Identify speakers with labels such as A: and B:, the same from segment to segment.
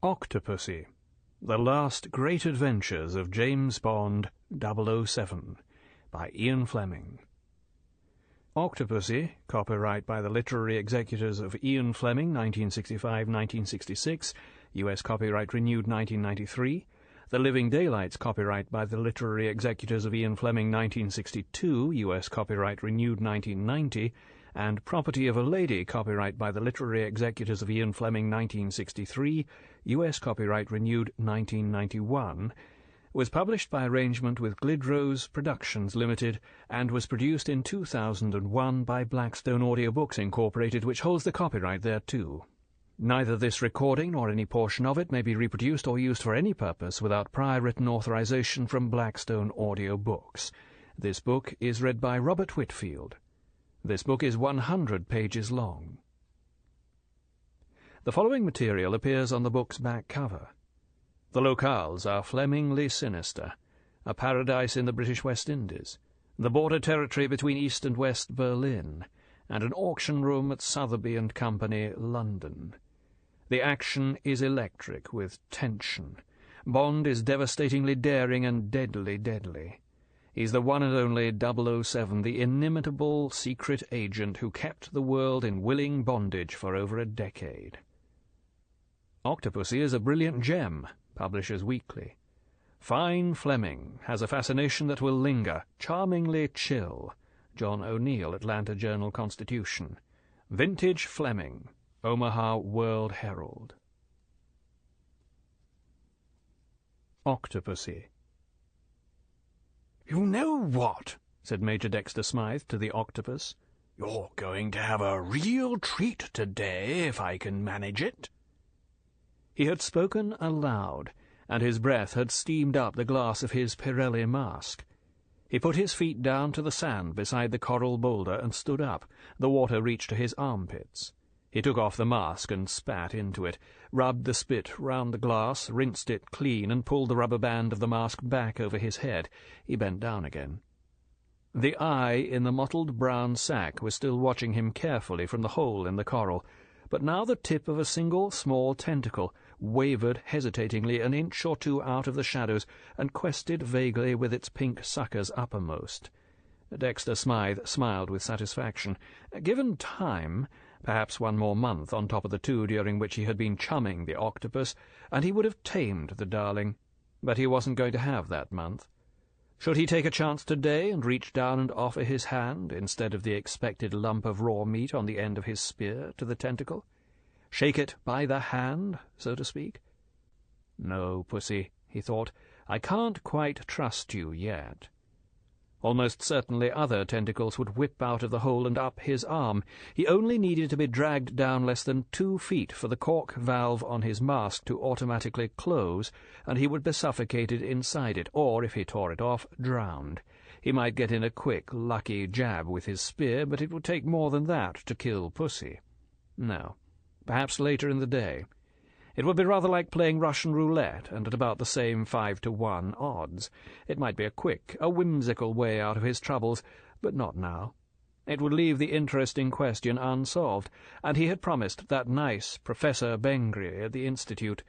A: Octopussy, The Last Great Adventures of James Bond 007, by Ian Fleming. Octopussy, copyright by the literary executors of Ian Fleming, 1965-1966, U.S. copyright renewed 1993. The Living Daylights, copyright by the literary executors of Ian Fleming, 1962, U.S. copyright renewed 1990, and Property of a Lady, copyright by the literary executors of Ian Fleming, 1963, U.S. copyright renewed 1991, was published by arrangement with Glidrose Productions Limited and was produced in 2001 by Blackstone Audiobooks Incorporated, which holds the copyright thereto. Neither this recording nor any portion of it may be reproduced or used for any purpose without prior written authorization from Blackstone Audiobooks. This book is read by Robert Whitfield. This book is 100 pages long. The following material appears on the book's back cover. The locales are Flemingly Sinister, a paradise in the British West Indies, the border territory between East and West Berlin, and an auction room at Sotheby and Company, London. The action is electric with tension. Bond is devastatingly daring and deadly. He's the one and only 007, the inimitable secret agent who kept the world in willing bondage for over a decade. Octopussy is a brilliant gem, Publishers Weekly. Fine Fleming has a fascination that will linger, charmingly chill. John O'Neill, Atlanta Journal-Constitution. Vintage Fleming, Omaha World Herald. Octopussy. "You know what?" said Major Dexter Smythe to the octopus. "You're going to have a real treat today, if I can manage it." He had spoken aloud, and his breath had steamed up the glass of his Pirelli mask. He put his feet down to the sand beside the coral boulder and stood up. The water reached to his armpits. He took off the mask and spat into it, rubbed the spit round the glass, rinsed it clean, and pulled the rubber band of the mask back over his head. He bent down again. The eye in the mottled brown sack was still watching him carefully from the hole in the coral, but now the tip of a single small tentacle wavered hesitatingly an inch or two out of the shadows and quested vaguely with its pink suckers uppermost. Dexter Smythe smiled with satisfaction. Given time, perhaps one more month on top of the two during which he had been chumming the octopus, and he would have tamed the darling. But he wasn't going to have that month. Should he take a chance today and reach down and offer his hand, instead of the expected lump of raw meat on the end of his spear, to the tentacle? Shake it by the hand, so to speak? "No, Pussy," he thought, "I can't quite trust you yet." Almost certainly other tentacles would whip out of the hole and up his arm. He only needed to be dragged down less than 2 feet for the cork valve on his mask to automatically close, and he would be suffocated inside it, or, if he tore it off, drowned. He might get in a quick, lucky jab with his spear, but it would take more than that to kill Pussy. No, perhaps later in the day. It would be rather like playing Russian roulette, and at about the same 5-to-1 odds. It might be a quick, a whimsical way out of his troubles, but not now. It would leave the interesting question unsolved, and he had promised that nice Professor Bengry at the Institute.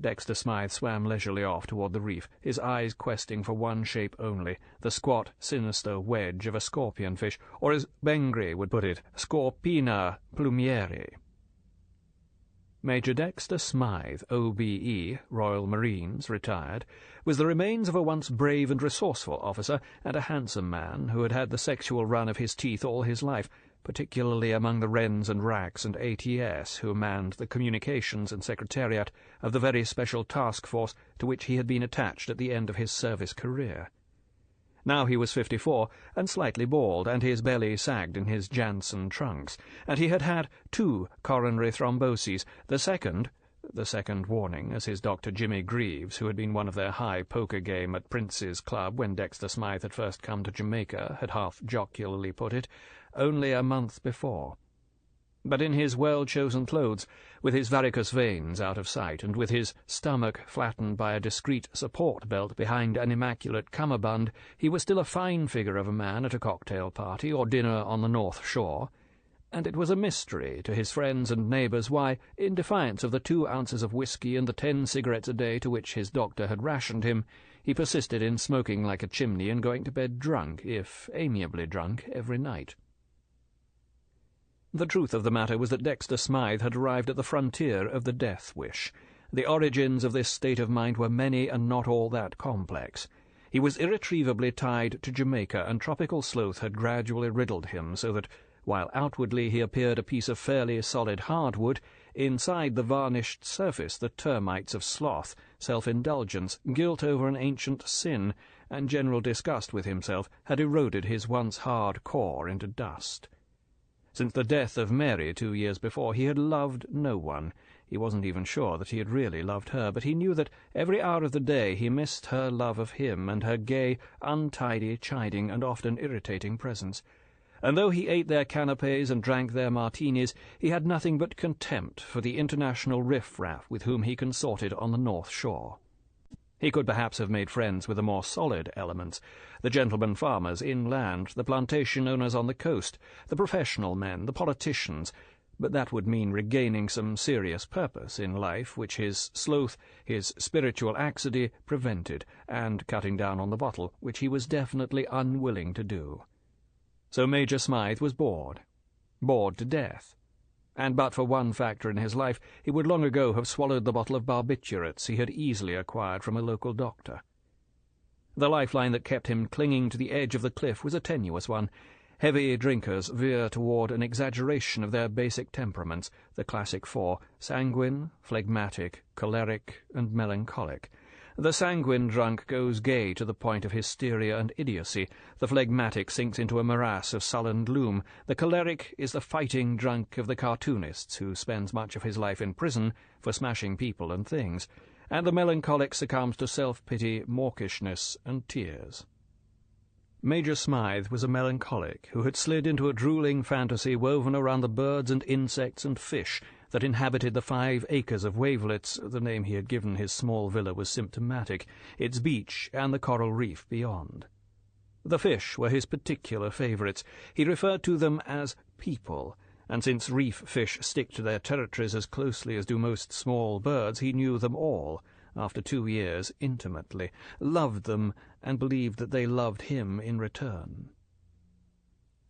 A: Dexter Smythe swam leisurely off toward the reef, his eyes questing for one shape only, the squat, sinister wedge of a scorpionfish, or as Bengry would put it, Scorpina plumieri. Major Dexter Smythe, OBE, Royal Marines, retired, was the remains of a once brave and resourceful officer and a handsome man who had had the sexual run of his teeth all his life, particularly among the Wrens and Racks and ATS who manned the communications and secretariat of the very special task force to which he had been attached at the end of his service career. Now he was 54 and slightly bald, and his belly sagged in his Janssen trunks, and he had had 2 coronary thromboses, the second warning, as his Dr. Jimmy Greaves, who had been one of their high poker game at Prince's Club when Dexter Smythe had first come to Jamaica, had half jocularly put it, only a month before. But in his well-chosen clothes, with his varicose veins out of sight, and with his stomach flattened by a discreet support belt behind an immaculate cummerbund, he was still a fine figure of a man at a cocktail party or dinner on the North Shore. and it was a mystery to his friends and neighbours why, in defiance of the 2 ounces of whisky and the 10 cigarettes a day to which his doctor had rationed him, he persisted in smoking like a chimney and going to bed drunk, if amiably drunk, every night. The truth of the matter was that Dexter Smythe had arrived at the frontier of the death-wish. The origins of this state of mind were many and not all that complex. He was irretrievably tied to Jamaica, and tropical sloth had gradually riddled him, so that, while outwardly he appeared a piece of fairly solid hardwood, inside the varnished surface the termites of sloth, self-indulgence, guilt over an ancient sin, and general disgust with himself had eroded his once hard core into dust. Since the death of Mary 2 years before, he had loved no one. He wasn't even sure that he had really loved her, but he knew that every hour of the day he missed her love of him and her gay, untidy, chiding, and often irritating presence. And though he ate their canapes and drank their martinis, he had nothing but contempt for the international riff-raff with whom he consorted on the North Shore. He could perhaps have made friends with the more solid elements, the gentlemen farmers inland, the plantation owners on the coast, the professional men, the politicians, but that would mean regaining some serious purpose in life which his sloth, his spiritual laxity, prevented, and cutting down on the bottle, which he was definitely unwilling to do. So Major Smythe was bored to death. And but for one factor in his life, he would long ago have swallowed the bottle of barbiturates he had easily acquired from a local doctor. The lifeline that kept him clinging to the edge of the cliff was a tenuous one. Heavy drinkers veer toward an exaggeration of their basic temperaments, the classic 4, sanguine, phlegmatic, choleric, and melancholic. The sanguine drunk goes gay to the point of hysteria and idiocy. The phlegmatic sinks into a morass of sullen gloom. The choleric is the fighting drunk of the cartoonists, who spends much of his life in prison for smashing people and things. And the melancholic succumbs to self-pity, mawkishness, and tears. Major Smythe was a melancholic who had slid into a drooling fantasy woven around the birds and insects and fish that inhabited the 5 acres of wavelets, the name he had given his small villa was symptomatic, its beach and the coral reef beyond. The fish were his particular favourites. He referred to them as people, and since reef fish stick to their territories as closely as do most small birds, he knew them all, after 2 years, intimately, loved them, and believed that they loved him in return.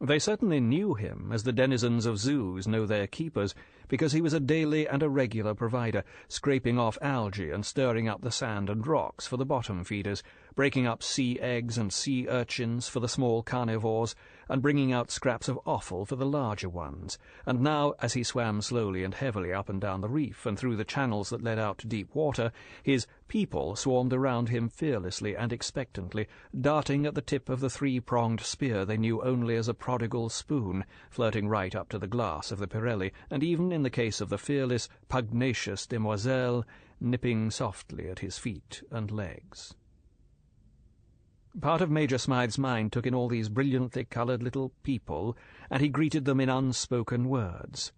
A: They certainly knew him, as the denizens of zoos know their keepers, because he was a daily and a regular provider, scraping off algae and stirring up the sand and rocks for the bottom feeders, breaking up sea eggs and sea urchins for the small carnivores, and bringing out scraps of offal for the larger ones. And now, as he swam slowly and heavily up and down the reef and through the channels that led out to deep water, his people swarmed around him fearlessly and expectantly, darting at the tip of the 3-pronged spear they knew only as a prodigal spoon, flirting right up to the glass of the Pirelli, and even, in the case of the fearless, pugnacious demoiselle, nipping softly at his feet and legs. Part of Major Smythe's mind took in all these brilliantly coloured little people, and he greeted them in unspoken words.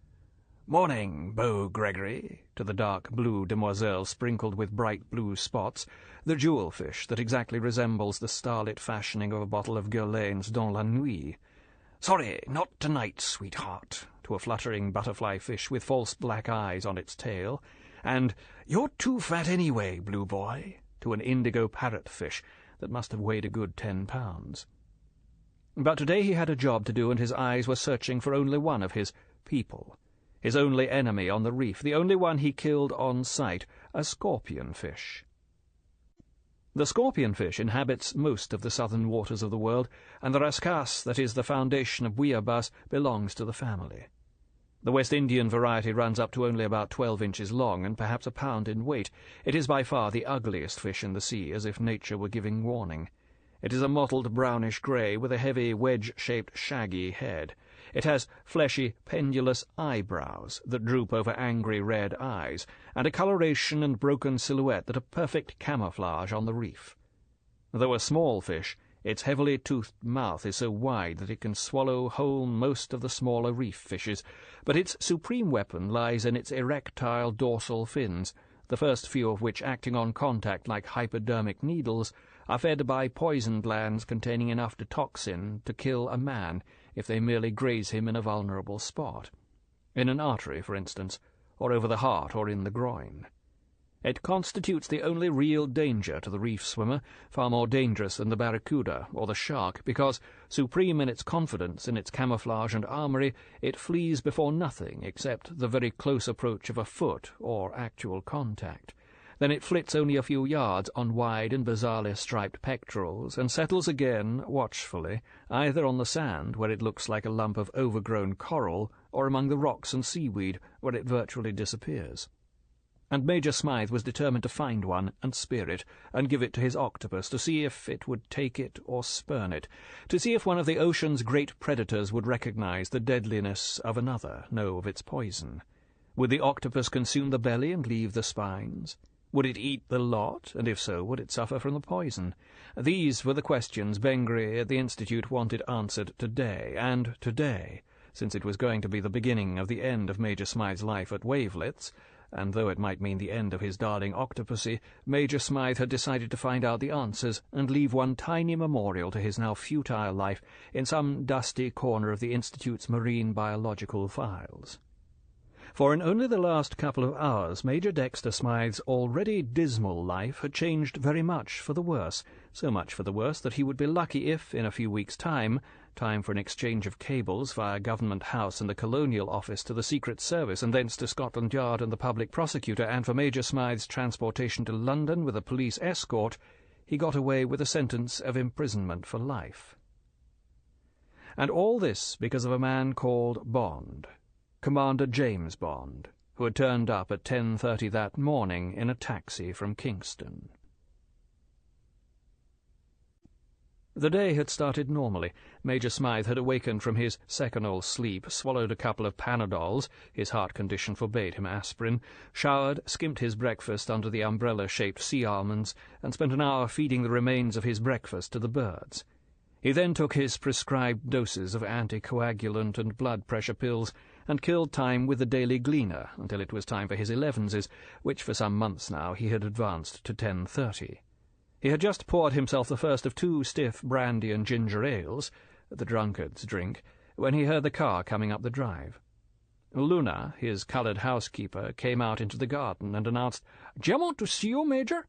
A: "Morning, Beau Gregory," to the dark blue demoiselle sprinkled with bright blue spots, the jewel-fish that exactly resembles the starlit fashioning of a bottle of Guerlain's Dans la Nuit. "Sorry, not tonight, sweetheart," to a fluttering butterfly-fish with false black eyes on its tail, and "You're too fat anyway, blue boy," to an indigo parrot-fish that must have weighed a good 10 pounds. But today he had a job to do, and his eyes were searching for only one of his people, his only enemy on the reef, the only one he killed on sight, a scorpion-fish. The scorpion-fish inhabits most of the southern waters of the world, and the rascasse, that is the foundation of bouillabaisse, belongs to the family. The West Indian variety runs up to only about 12 inches long and perhaps a pound in weight. It is by far the ugliest fish in the sea, as if nature were giving warning. It is a mottled brownish-grey with a heavy wedge-shaped shaggy head. It has fleshy, pendulous eyebrows that droop over angry red eyes, and a coloration and broken silhouette that are perfect camouflage on the reef. Though a small fish, its heavily toothed mouth is so wide that it can swallow whole most of the smaller reef fishes, but its supreme weapon lies in its erectile dorsal fins, the first few of which, acting on contact like hypodermic needles, are fed by poison glands containing enough toxin to kill a man if they merely graze him in a vulnerable spot, in an artery, for instance, or over the heart or in the groin. It constitutes the only real danger to the reef swimmer, far more dangerous than the barracuda or the shark, because, supreme in its confidence in its camouflage and armory, it flees before nothing except the very close approach of a foot or actual contact. Then it flits only a few yards on wide and bizarrely striped pectorals, and settles again, watchfully, either on the sand, where it looks like a lump of overgrown coral, or among the rocks and seaweed, where it virtually disappears. And Major Smythe was determined to find one and spear it, and give it to his octopus, to see if it would take it or spurn it, to see if one of the ocean's great predators would recognize the deadliness of another, know of its poison. Would the octopus consume the belly and leave the spines? Would it eat the lot, and if so, would it suffer from the poison? These were the questions Bengry at the Institute wanted answered today, and today, since it was going to be the beginning of the end of Major Smythe's life at Wavelets, and though it might mean the end of his darling Octopussy, Major Smythe had decided to find out the answers and leave one tiny memorial to his now futile life in some dusty corner of the Institute's marine biological files. For in only the last couple of hours Major Dexter Smythe's already dismal life had changed very much for the worse, so much for the worse that he would be lucky if, in a few weeks' time for an exchange of cables via Government House and the Colonial Office to the Secret Service, and thence to Scotland Yard and the Public Prosecutor, and for Major Smythe's transportation to London with a police escort, he got away with a sentence of imprisonment for life. And all this because of a man called Bond, Commander James Bond, who had turned up at 10:30 that morning in a taxi from Kingston. The day had started normally. Major Smythe had awakened from his seconal sleep, swallowed a couple of Panadols, his heart condition forbade him aspirin, showered, skimped his breakfast under the umbrella-shaped sea almonds, and spent an hour feeding the remains of his breakfast to the birds. He then took his prescribed doses of anticoagulant and blood pressure pills, and killed time with the Daily Gleaner until it was time for his 11s, which for some months now he had advanced to 10:30. He had just poured himself the first of 2 stiff brandy and ginger ales, the drunkard's drink, when he heard the car coming up the drive. Luna, his coloured housekeeper, came out into the garden and announced, "Jim want to see you, Major."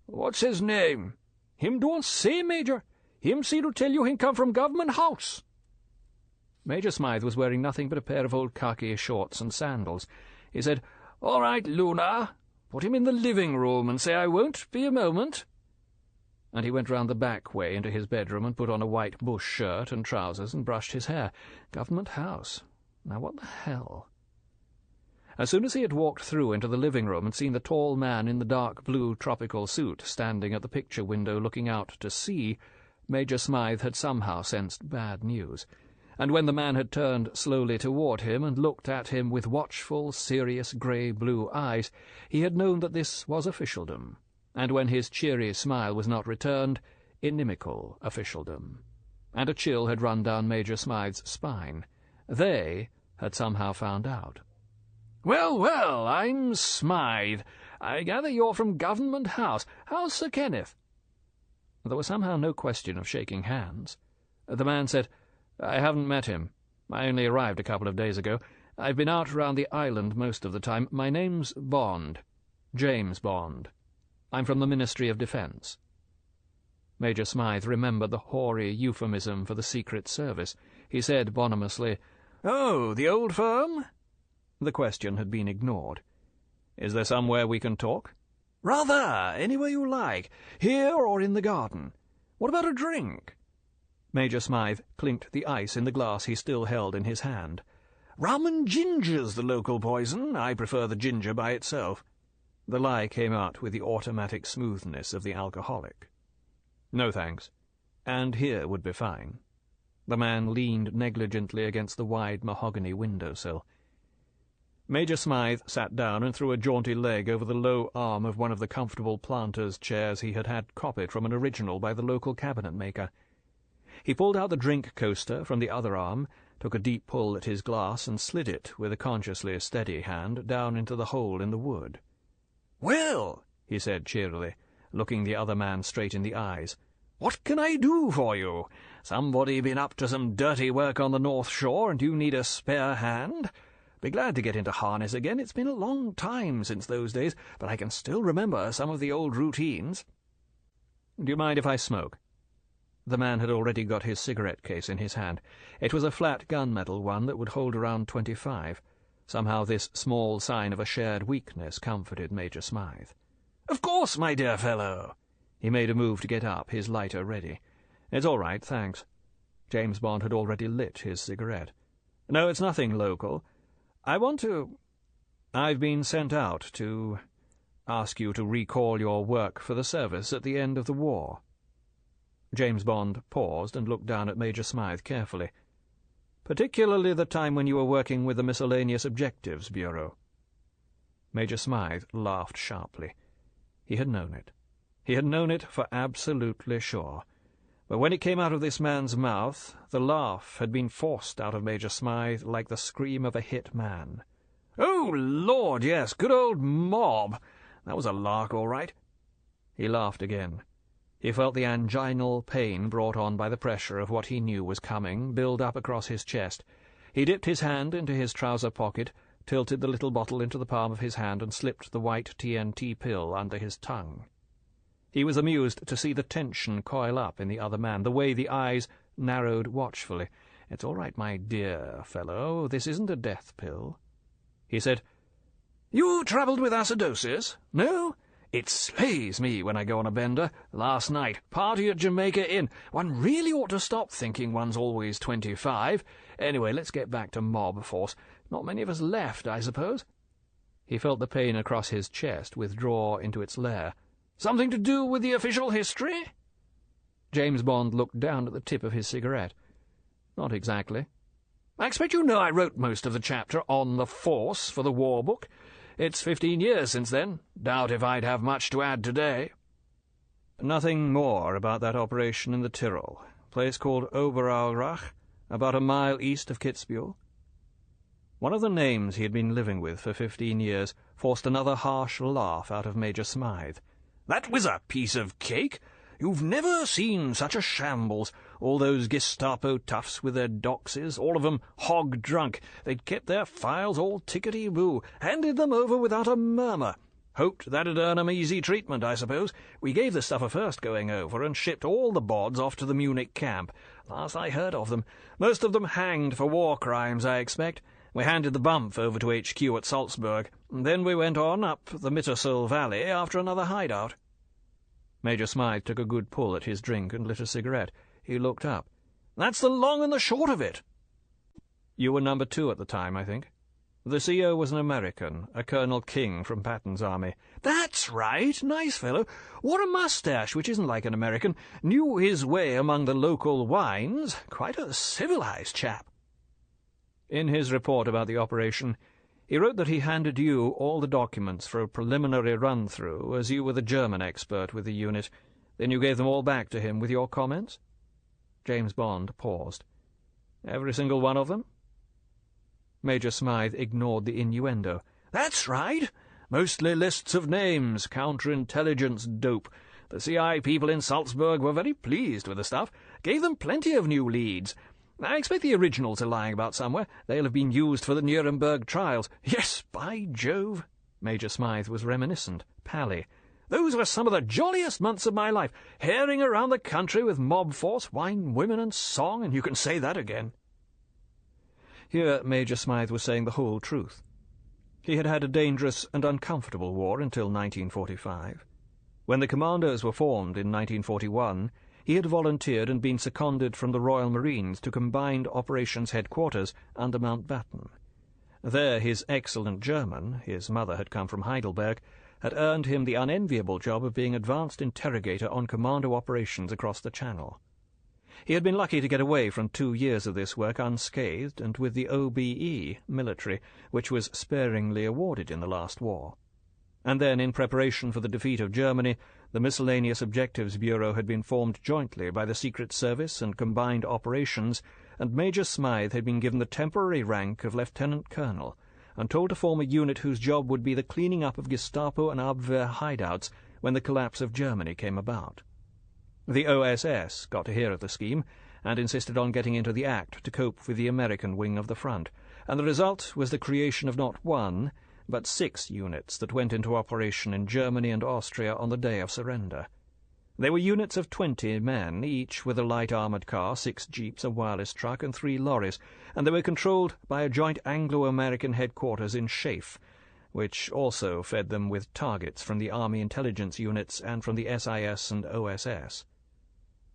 A: "What's his name?" "Him don't say, Major. Him say to tell you him come from Government House." Major Smythe was wearing nothing but a pair of old khaki shorts and sandals. He said, "All right, Luna. Put him in the living room and say I won't be a moment." And he went round the back way into his bedroom and put on a white bush shirt and trousers and brushed his hair. Government House. Now what the hell? As soon as he had walked through into the living room and seen the tall man in the dark blue tropical suit standing at the picture window looking out to sea, Major Smythe had somehow sensed bad news. And when the man had turned slowly toward him and looked at him with watchful, serious grey-blue eyes, he had known that this was officialdom, and when his cheery smile was not returned, inimical officialdom. And a chill had run down Major Smythe's spine. They had somehow found out. "Well, well, I'm Smythe. I gather you're from Government House. How's Sir Kenneth?" There was somehow no question of shaking hands. The man said, "I haven't met him. I only arrived a couple of days ago. I've been out round the island most of the time. My name's Bond. James Bond. I'm from the Ministry of Defence." Major Smythe remembered the hoary euphemism for the Secret Service. He said bonhomously, "Oh, the old firm?" The question had been ignored. "Is there somewhere we can talk?" "Rather, anywhere you like. Here or in the garden. What about a drink?" Major Smythe clinked the ice in the glass he still held in his hand. "Rum and ginger's the local poison. I prefer the ginger by itself." The lie came out with the automatic smoothness of the alcoholic. "No, thanks. And here would be fine." The man leaned negligently against the wide mahogany window-sill. Major Smythe sat down and threw a jaunty leg over the low arm of one of the comfortable planter's chairs he had had copied from an original by the local cabinet-maker. He pulled out the drink coaster from the other arm, took a deep pull at his glass, and slid it, with a consciously steady hand, down into the hole in the wood. "Well," he said cheerily, looking the other man straight in the eyes, What can I do for you? Somebody been up to some dirty work on the North Shore, and you need a spare hand? Be glad to get into harness again. It's been a long time since those days, but I can still remember some of the old routines. Do you mind if I smoke? The man had already got his cigarette case in his hand. It was a flat gunmetal one that would hold around 25. Somehow this small sign of a shared weakness comforted Major Smythe. "Of course, my dear fellow." He made a move to get up, his lighter ready. "It's all right, thanks." James Bond had already lit his cigarette. "No, it's nothing local. I've been sent out to ask you to recall your work for the service at the end of the war." James Bond paused and looked down at Major Smythe carefully. "Particularly the time when you were working with the Miscellaneous Objectives Bureau." Major Smythe laughed sharply. He had known it. He had known it for absolutely sure. But when it came out of this man's mouth, the laugh had been forced out of Major Smythe like the scream of a hit man. "Oh, Lord, yes, good old mob. That was a lark, all right." He laughed again. He felt the anginal pain brought on by the pressure of what he knew was coming build up across his chest. He dipped his hand into his trouser pocket, tilted the little bottle into the palm of his hand, and slipped the white TNT pill under his tongue. He was amused to see the tension coil up in the other man, the way the eyes narrowed watchfully. "It's all right, my dear fellow. This isn't a death pill." He said, "You troubled with acidosis? No? It slays me when I go on a bender. Last night, party at Jamaica Inn. One really ought to stop thinking one's always 25. Anyway, let's get back to mob force. Not many of us left, I suppose." He felt the pain across his chest withdraw into its lair. "Something to do with the official history?" James Bond looked down at the tip of his cigarette. "Not exactly." "I expect you know I wrote most of the chapter on the Force for the War Book. It's 15 years since then. Doubt if I'd have much to add today." "Nothing more about that operation in the Tyrol, place called Oberaurach, about a mile east of Kitzbühel?" One of the names he had been living with for 15 years forced another harsh laugh out of Major Smythe. "That was a piece of cake. You've never seen such a shambles. All those Gestapo toughs with their doxes, all of them hog-drunk. They'd kept their files all tickety-boo, handed them over without a murmur. Hoped that'd earn 'em easy treatment, I suppose. We gave the stuff a first going over and shipped all the bods off to the Munich camp. Last I heard of them. Most of them hanged for war crimes, I expect. We handed the bump over to HQ at Salzburg. Then we went on up the Mittersill Valley after another hideout." Major Smythe took a good pull at his drink and lit a cigarette. He looked up. "That's the long and the short of it." "You were number 2 at the time, I think. The CO was an American, a Colonel King from Patton's army." "That's right. Nice fellow. Wore a moustache, which isn't like an American. Knew his way among the local wines. Quite a civilized chap." In his report about the operation, he wrote that he handed you all the documents for a preliminary run-through, as you were the German expert with the unit. Then you gave them all back to him with your comments? James Bond paused. "Every single one of them?" Major Smythe ignored the innuendo. "That's right. Mostly lists of names, counterintelligence dope. The CI people in Salzburg were very pleased with the stuff. Gave them plenty of new leads. I expect the originals are lying about somewhere. They'll have been used for the Nuremberg trials. Yes, by Jove." Major Smythe was reminiscent, pally. "Those were some of the jolliest months of my life. Herring around the country with mob force, wine, women, and song, and you can say that again." Here Major Smythe was saying the whole truth. He had had a dangerous and uncomfortable war until 1945. When the Commandos were formed in 1941, he had volunteered and been seconded from the Royal Marines to Combined Operations Headquarters under Mountbatten. There his excellent German, his mother had come from Heidelberg, had earned him the unenviable job of being advanced interrogator on commando operations across the Channel. He had been lucky to get away from 2 years of this work unscathed and with the OBE military, which was sparingly awarded in the last war. And then, in preparation for the defeat of Germany, the Miscellaneous Objectives Bureau had been formed jointly by the Secret Service and Combined Operations, and Major Smythe had been given the temporary rank of Lieutenant Colonel, and told to form a unit whose job would be the cleaning up of Gestapo and Abwehr hideouts when the collapse of Germany came about. The OSS got to hear of the scheme, and insisted on getting into the act to cope with the American wing of the front, and the result was the creation of not one, but 6 units that went into operation in Germany and Austria on the day of surrender. They were units of 20 men, each with a light armoured car, 6 jeeps, a wireless truck, and 3 lorries, and they were controlled by a joint Anglo-American headquarters in Schaif, which also fed them with targets from the Army intelligence units and from the SIS and OSS.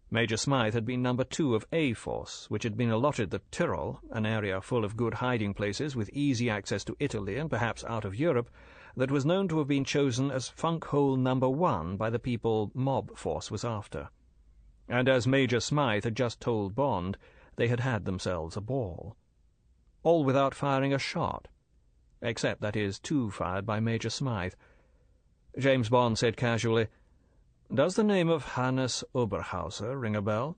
A: Major Smythe had been number 2 of A Force, which had been allotted the Tyrol, an area full of good hiding places with easy access to Italy and perhaps out of Europe, that was known to have been chosen as funk hole number 1 by the people Mob Force was after. And as Major Smythe had just told Bond, they had had themselves a ball. All without firing a shot, except, that is, 2 fired by Major Smythe. James Bond said casually, "Does the name of Hannes Oberhauser ring a bell?"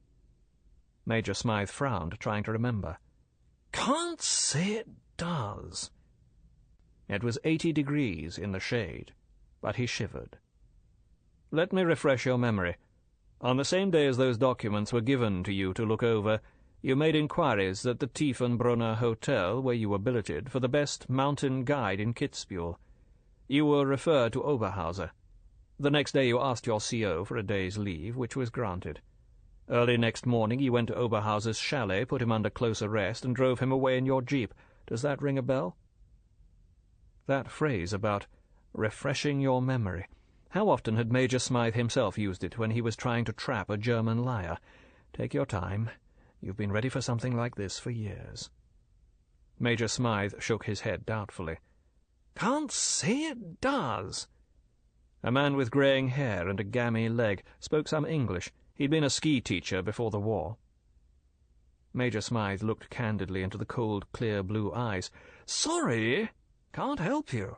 A: Major Smythe frowned, trying to remember. "Can't say it does." It was 80 degrees in the shade, but he shivered. "Let me refresh your memory. On the same day as those documents were given to you to look over, you made inquiries at the Tiefenbrunner Hotel, where you were billeted, for the best mountain guide in Kitzbühel. You were referred to Oberhauser. The next day you asked your CO for a day's leave, which was granted. Early next morning you went to Oberhauser's chalet, put him under close arrest, and drove him away in your jeep. Does that ring a bell?" That phrase about refreshing your memory. How often had Major Smythe himself used it when he was trying to trap a German liar? Take your time. You've been ready for something like this for years. Major Smythe shook his head doubtfully. "Can't say it does." A man with greying hair and a gammy leg spoke some English. He'd been a ski teacher before the war. Major Smythe looked candidly into the cold, clear blue eyes. "Sorry, can't help you."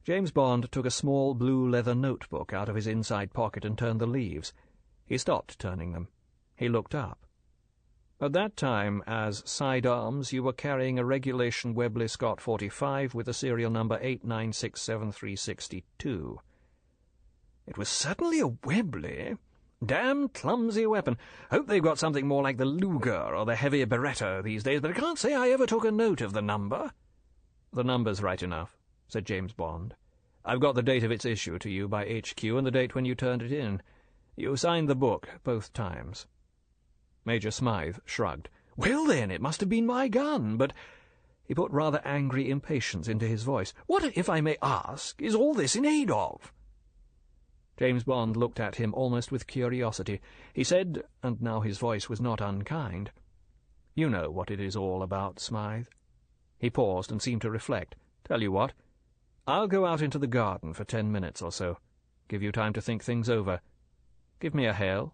A: James Bond took a small blue leather notebook out of his inside pocket and turned the leaves. He stopped turning them. He looked up. At that time, as sidearms, you were carrying a regulation Webley Scott 45 with the serial number 896732. It was certainly a Webley. Damn clumsy weapon. Hope they've got something more like the Luger or the heavy Beretta these days, but I can't say I ever took a note of the number. "The number's right enough," said James Bond. "I've got the date of its issue to you by HQ and the date when you turned it in. You signed the book both times." Major Smythe shrugged. "Well, then, it must have been my gun, but—" He put rather angry impatience into his voice. "What, if I may ask, is all this in aid of?" James Bond looked at him almost with curiosity. He said, and now his voice was not unkind, "You know what it is all about, Smythe." He paused and seemed to reflect. "Tell you what, I'll go out into the garden for 10 minutes or so. Give you time to think things over. Give me a hail."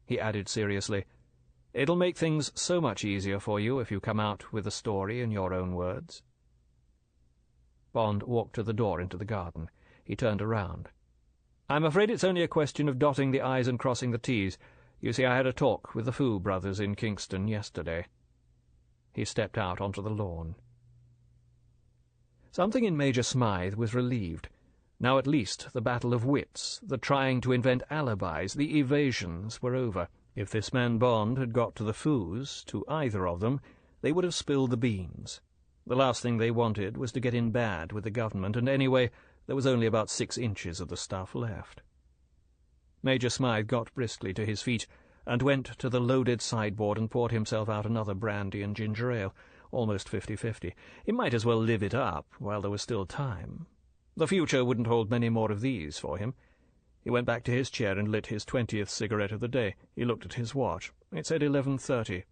A: He added seriously, "It'll make things so much easier for you if you come out with the story in your own words." Bond walked to the door into the garden. He turned around. "I'm afraid it's only a question of dotting the I's and crossing the T's. You see, I had a talk with the Fu brothers in Kingston yesterday." He stepped out onto the lawn. Something in Major Smythe was relieved. Now at least the battle of wits, the trying to invent alibis, the evasions were over. If this man Bond had got to the Fus, to either of them, they would have spilled the beans. The last thing they wanted was to get in bad with the government, and anyway, there was only about 6 inches of the stuff left. Major Smythe got briskly to his feet, and went to the loaded sideboard and poured himself out another brandy and ginger ale, almost 50-50. He might as well live it up while there was still time. The future wouldn't hold many more of these for him. He went back to his chair and lit his 20th cigarette of the day. He looked at his watch. It said 11:30.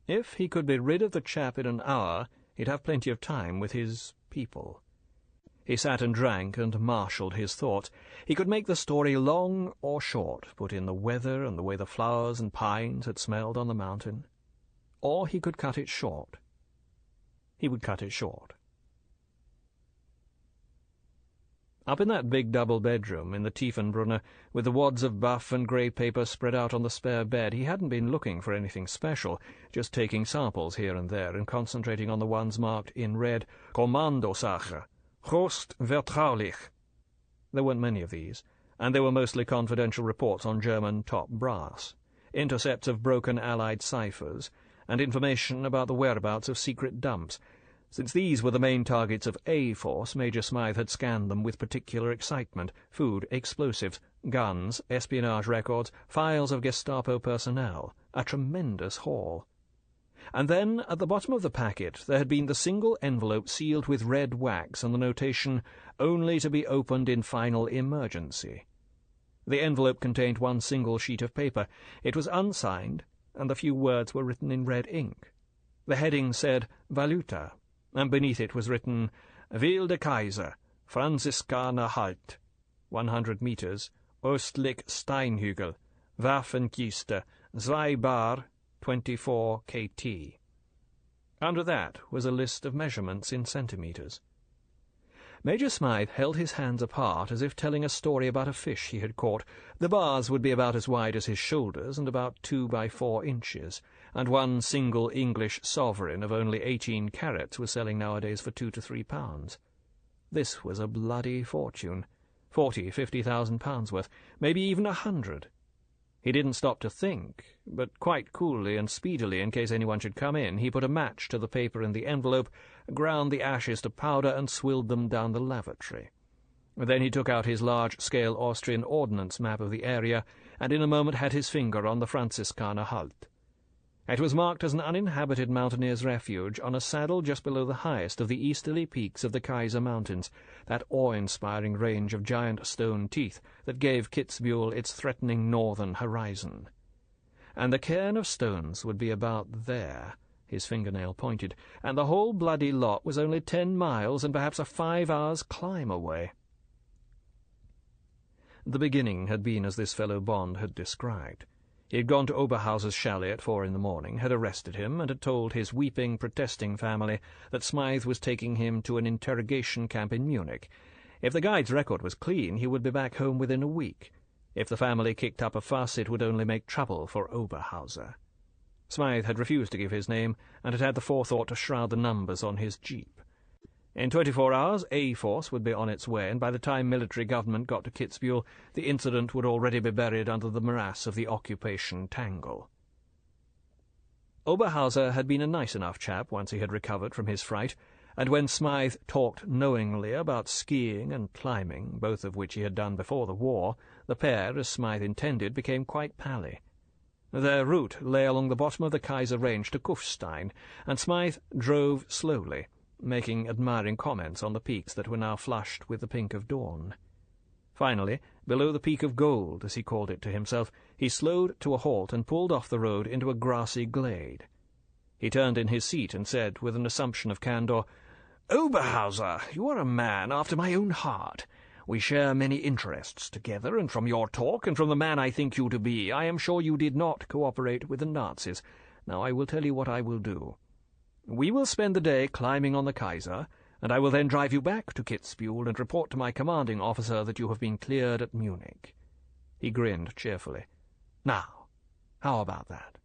A: If he could be rid of the chap in an hour, he'd have plenty of time with his people. He sat and drank and marshalled his thoughts. He could make the story long or short, put in the weather and the way the flowers and pines had smelled on the mountain. Or he could cut it short. He would cut it short. Up in that big double bedroom in the Tiefenbrunner, with the wads of buff and grey paper spread out on the spare bed, he hadn't been looking for anything special, just taking samples here and there and concentrating on the ones marked in red, Kommandosache, Host vertraulich. There weren't many of these, and they were mostly confidential reports on German top brass, intercepts of broken Allied ciphers, and information about the whereabouts of secret dumps. Since these were the main targets of A Force, Major Smythe had scanned them with particular excitement: food, explosives, guns, espionage records, files of Gestapo personnel, a tremendous haul. And then, at the bottom of the packet, there had been the single envelope sealed with red wax and the notation, "Only to be opened in final emergency." The envelope contained one single sheet of paper. It was unsigned, and the few words were written in red ink. The heading said, "Valuta," and beneath it was written, "Ville de Kaiser, Franziskaner Halt, 100 meters, Ostlich Steinhügel, Waffenkiste, 2 bar, 24 kt." Under that was a list of measurements in centimeters. Major Smythe held his hands apart as if telling a story about a fish he had caught. The bars would be about as wide as his shoulders and about 2 by 4 inches, and one single English sovereign of only 18 carats was selling nowadays for £2 to £3. This was a bloody fortune. 40,000–50,000 pounds worth, maybe even 100. He didn't stop to think, but quite coolly and speedily, in case anyone should come in, he put a match to the paper in the envelope, ground the ashes to powder, and swilled them down the lavatory. Then he took out his large-scale Austrian ordnance map of the area, and in a moment had his finger on the Franziskaner Halt. It was marked as an uninhabited mountaineer's refuge on a saddle just below the highest of the easterly peaks of the Kaiser Mountains, that awe-inspiring range of giant stone teeth that gave Kitzbühel its threatening northern horizon. And the cairn of stones would be about there, his fingernail pointed, and the whole bloody lot was only 10 miles and perhaps a 5 hours' climb away. The beginning had been as this fellow Bond had described. He had gone to Oberhauser's chalet at 4 in the morning, had arrested him, and had told his weeping, protesting family that Smythe was taking him to an interrogation camp in Munich. If the guide's record was clean, he would be back home within a week. If the family kicked up a fuss, it would only make trouble for Oberhauser. Smythe had refused to give his name, and had had the forethought to shroud the numbers on his jeep. In 24 hours, A Force would be on its way, and by the time military government got to Kitzbühel, the incident would already be buried under the morass of the occupation tangle. Oberhauser had been a nice enough chap once he had recovered from his fright, and when Smythe talked knowingly about skiing and climbing, both of which he had done before the war, the pair, as Smythe intended, became quite pally. Their route lay along the bottom of the Kaiser Range to Kufstein, and Smythe drove slowly, making admiring comments on the peaks that were now flushed with the pink of dawn. Finally, below the Peak of Gold, as he called it to himself, he slowed to a halt and pulled off the road into a grassy glade. He turned in his seat and said, with an assumption of candour, "Oberhauser, you are a man after my own heart. We share many interests together, and from your talk, and from the man I think you to be, I am sure you did not cooperate with the Nazis. Now I will tell you what I will do. We will spend the day climbing on the Kaiser, and I will then drive you back to Kitzbühel and report to my commanding officer that you have been cleared at Munich." He grinned cheerfully. "Now, how about that?"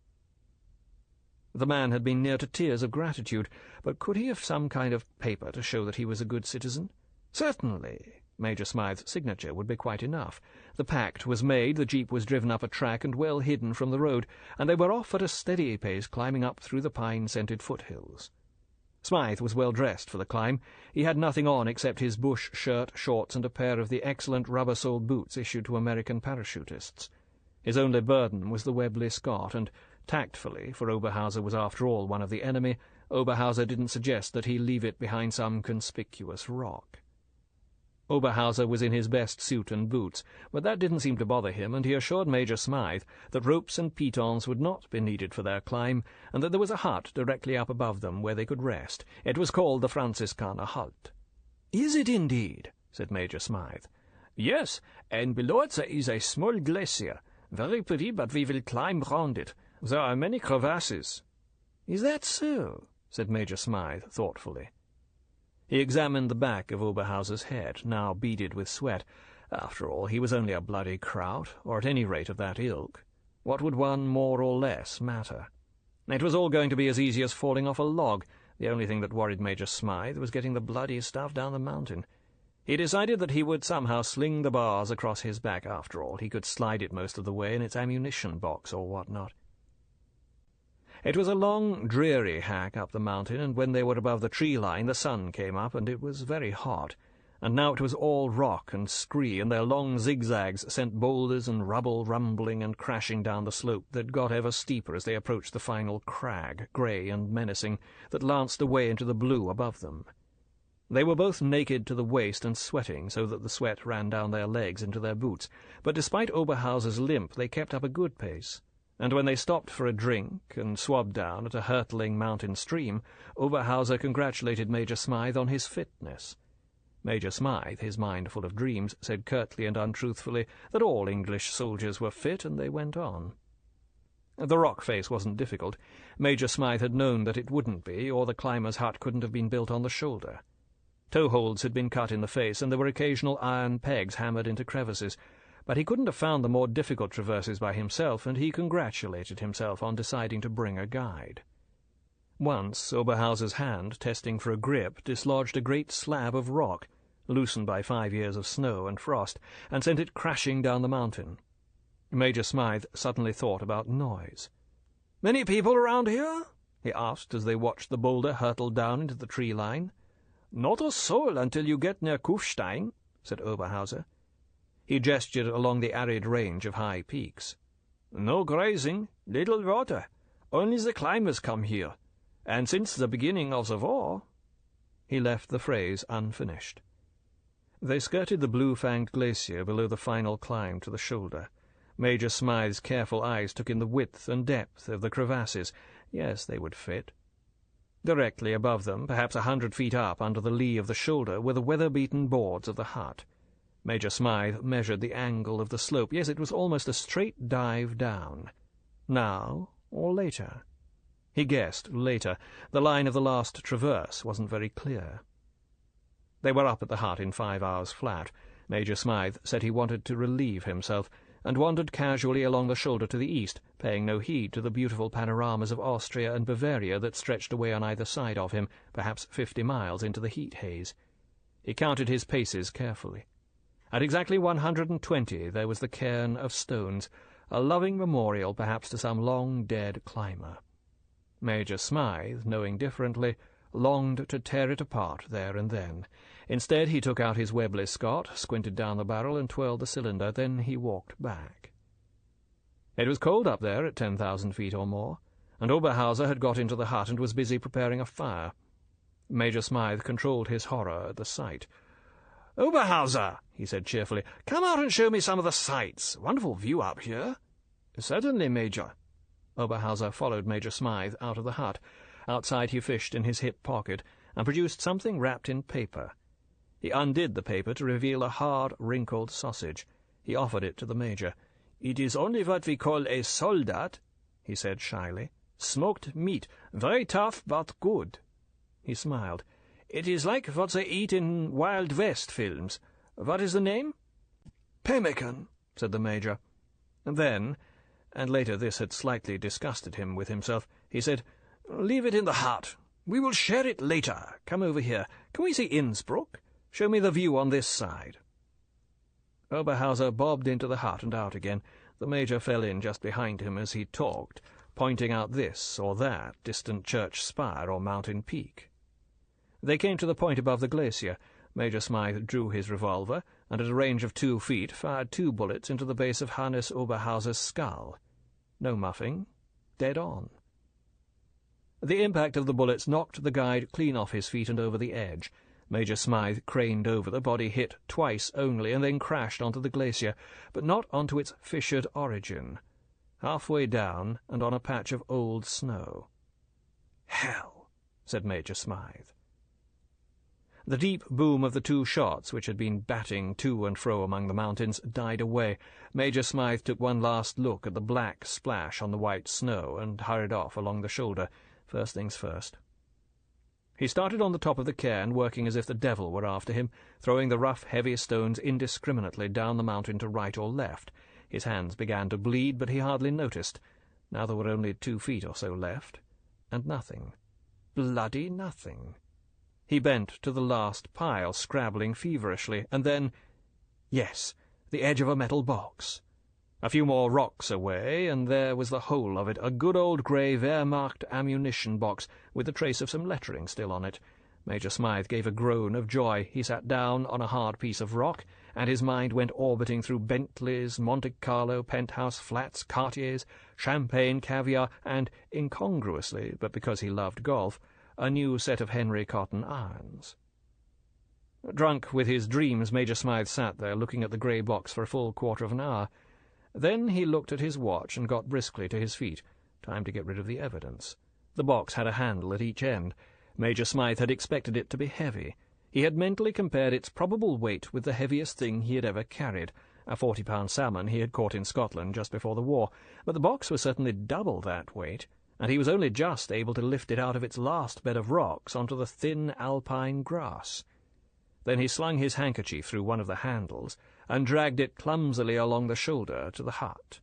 A: The man had been near to tears of gratitude, but could he have some kind of paper to show that he was a good citizen? Certainly. Major Smythe's signature would be quite enough. The pact was made, the jeep was driven up a track and well hidden from the road, and they were off at a steady pace climbing up through the pine-scented foothills. Smythe was well dressed for the climb. He had nothing on except his bush shirt, shorts, and a pair of the excellent rubber-soled boots issued to American parachutists. His only burden was the Webley Scott, and tactfully, for Oberhauser was after all one of the enemy, Oberhauser didn't suggest that he leave it behind some conspicuous rock. Oberhauser was in his best suit and boots, but that didn't seem to bother him, and he assured Major Smythe that ropes and pitons would not be needed for their climb, and that there was a hut directly up above them where they could rest. It was called the Franziskaner Halt. "Is it indeed?" said Major Smythe. "Yes, and below it there is a small glacier. Very pretty, but we will climb round it. There are many crevasses." "Is that so?" said Major Smythe thoughtfully. He examined the back of Oberhauser's head, now beaded with sweat. After all, he was only a bloody kraut, or at any rate of that ilk. What would one more or less matter? It was all going to be as easy as falling off a log. The only thing that worried Major Smythe was getting the bloody stuff down the mountain. He decided that he would somehow sling the bars across his back after all. He could slide it most of the way in its ammunition box or what not. It was a long, dreary hack up the mountain, and when they were above the tree line the sun came up, and it was very hot. And now it was all rock and scree, and their long zigzags sent boulders and rubble rumbling and crashing down the slope that got ever steeper as they approached the final crag, grey and menacing, that lanced away into the blue above them. They were both naked to the waist and sweating, so that the sweat ran down their legs into their boots, but despite Oberhauser's limp they kept up a good pace, and when they stopped for a drink and swabbed down at a hurtling mountain stream, Oberhauser congratulated Major Smythe on his fitness. Major Smythe, his mind full of dreams, said curtly and untruthfully that all English soldiers were fit, and they went on. The rock face wasn't difficult. Major Smythe had known that it wouldn't be, or the climber's hut couldn't have been built on the shoulder. Toe-holds had been cut in the face, and there were occasional iron pegs hammered into crevices, but he couldn't have found the more difficult traverses by himself, and he congratulated himself on deciding to bring a guide. Once Oberhauser's hand, testing for a grip, dislodged a great slab of rock, loosened by 5 years of snow and frost, and sent it crashing down the mountain. Major Smythe suddenly thought about noise. "Many people around here?" he asked as they watched the boulder hurtle down into the tree line. "Not a soul until you get near Kufstein," said Oberhauser. He gestured along the arid range of high peaks. "No grazing, little water. Only the climbers come here. And since the beginning of the war—" He left the phrase unfinished. They skirted the blue-fanged glacier below the final climb to the shoulder. Major Smythe's careful eyes took in the width and depth of the crevasses. Yes, they would fit. Directly above them, perhaps 100 feet up under the lee of the shoulder, were the weather-beaten boards of the hut. Major Smythe measured the angle of the slope. Yes, it was almost a straight dive down. Now or later? He guessed later. The line of the last traverse wasn't very clear. They were up at the hut in 5 hours flat. Major Smythe said he wanted to relieve himself, and wandered casually along the shoulder to the east, paying no heed to the beautiful panoramas of Austria and Bavaria that stretched away on either side of him, perhaps 50 miles into the heat haze. He counted his paces carefully. At exactly 120 there was the cairn of stones, a loving memorial perhaps to some long-dead climber. Major Smythe, knowing differently, longed to tear it apart there and then. Instead he took out his Webley Scott, squinted down the barrel, and twirled the cylinder. Then he walked back. It was cold up there at 10,000 feet or more, and Oberhauser had got into the hut and was busy preparing a fire. Major Smythe controlled his horror at the sight. "Oberhauser," he said cheerfully, "come out and show me some of the sights. Wonderful view up here." "Certainly, Major." Oberhauser followed Major Smythe out of the hut. Outside he fished in his hip pocket and produced something wrapped in paper. He undid the paper to reveal a hard, wrinkled sausage. He offered it to the Major. "It is only what we call a soldat," he said shyly. "Smoked meat, very tough but good." He smiled. "It is like what they eat in Wild West films. What is the name?" "Pemmican," said the Major. And then, and later this had slightly disgusted him with himself, he said, "Leave it in the hut. We will share it later. Come over here. Can we see Innsbruck? Show me the view on this side." Oberhauser bobbed into the hut and out again. The Major fell in just behind him as he talked, pointing out this or that distant church spire or mountain peak. They came to the point above the glacier. Major Smythe drew his revolver, and at a range of 2 feet fired 2 bullets into the base of Hannes Oberhauser's skull. No muffing. Dead on. The impact of the bullets knocked the guide clean off his feet and over the edge. Major Smythe craned over. The body hit twice only, and then crashed onto the glacier, but not onto its fissured origin. Halfway down, and on a patch of old snow. "Hell," said Major Smythe. The deep boom of the 2 shots, which had been batting to and fro among the mountains, died away. Major Smythe took one last look at the black splash on the white snow, and hurried off along the shoulder. First things first. He started on the top of the cairn, working as if the devil were after him, throwing the rough, heavy stones indiscriminately down the mountain to right or left. His hands began to bleed, but he hardly noticed. Now there were only 2 feet or so left, and nothing. Bloody nothing. He bent to the last pile, scrabbling feverishly, and then— yes, the edge of a metal box. A few more rocks away, and there was the whole of it, a good old grey Wehrmacht ammunition box, with a trace of some lettering still on it. Major Smythe gave a groan of joy. He sat down on a hard piece of rock, and his mind went orbiting through Bentleys, Monte Carlo, penthouse flats, Cartiers, champagne, caviar, and, incongruously, but because he loved golf, a new set of Henry Cotton irons. Drunk with his dreams, Major Smythe sat there, looking at the grey box for a full quarter of an hour. Then he looked at his watch and got briskly to his feet. Time to get rid of the evidence. The box had a handle at each end. Major Smythe had expected it to be heavy. He had mentally compared its probable weight with the heaviest thing he had ever carried, a 40-pound salmon he had caught in Scotland just before the war, but the box was certainly double that weight, and he was only just able to lift it out of its last bed of rocks onto the thin alpine grass. Then he slung his handkerchief through one of the handles and dragged it clumsily along the shoulder to the hut.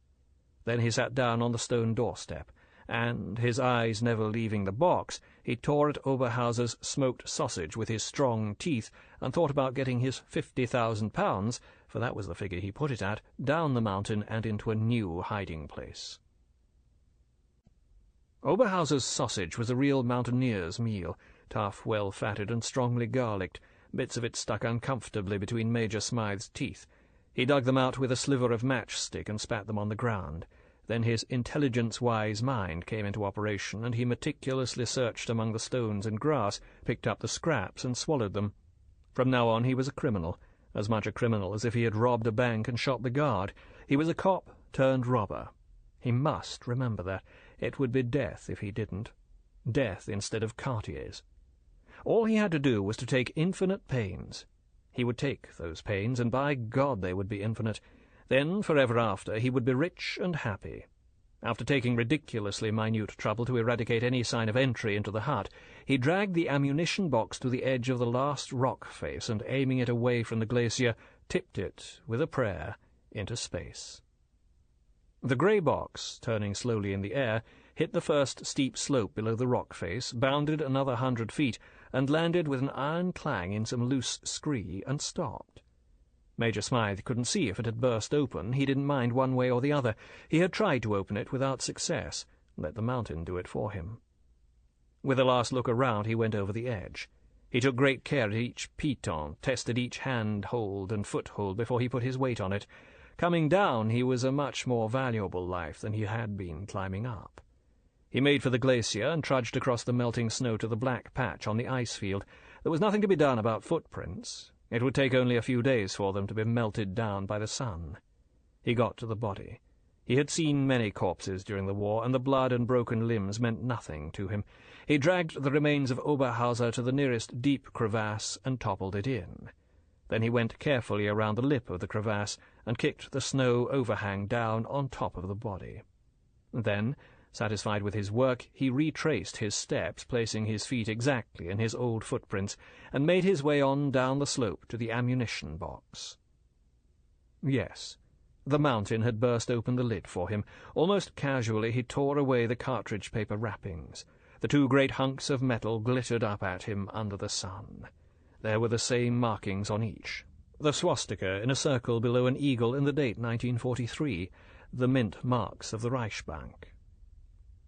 A: Then he sat down on the stone doorstep, and, his eyes never leaving the box, he tore at Oberhauser's smoked sausage with his strong teeth and thought about getting his £50,000, for that was the figure he put it at, down the mountain and into a new hiding-place. Oberhauser's sausage was a real mountaineer's meal, tough, well-fatted, and strongly garlicked. Bits of it stuck uncomfortably between Major Smythe's teeth. He dug them out with a sliver of matchstick and spat them on the ground. Then his intelligence-wise mind came into operation, and he meticulously searched among the stones and grass, picked up the scraps, and swallowed them. From now on he was a criminal, as much a criminal as if he had robbed a bank and shot the guard. He was a cop turned robber. He must remember that. It would be death if he didn't. Death instead of Cartiers. All he had to do was to take infinite pains. He would take those pains, and by God they would be infinite. Then, forever after, he would be rich and happy. After taking ridiculously minute trouble to eradicate any sign of entry into the hut, he dragged the ammunition box to the edge of the last rock face and, aiming it away from the glacier, tipped it, with a prayer, into space. The grey box, turning slowly in the air, hit the first steep slope below the rock face, bounded another 100 feet, and landed with an iron clang in some loose scree, and stopped. Major Smythe couldn't see if it had burst open. He didn't mind one way or the other. He had tried to open it without success. Let the mountain do it for him. With a last look around, he went over the edge. He took great care at each piton, tested each hand-hold and foothold before he put his weight on it. Coming down, he was a much more valuable life than he had been climbing up. He made for the glacier and trudged across the melting snow to the black patch on the ice field. There was nothing to be done about footprints. It would take only a few days for them to be melted down by the sun. He got to the body. He had seen many corpses during the war, and the blood and broken limbs meant nothing to him. He dragged the remains of Oberhauser to the nearest deep crevasse and toppled it in. Then he went carefully around the lip of the crevasse and kicked the snow overhang down on top of the body. Then, satisfied with his work, he retraced his steps, placing his feet exactly in his old footprints, and made his way on down the slope to the ammunition box. Yes, the mountain had burst open the lid for him. Almost casually he tore away the cartridge paper wrappings. The two great hunks of metal glittered up at him under the sun. There were the same markings on each. The swastika in a circle below an eagle in the date 1943, the mint marks of the Reichsbank.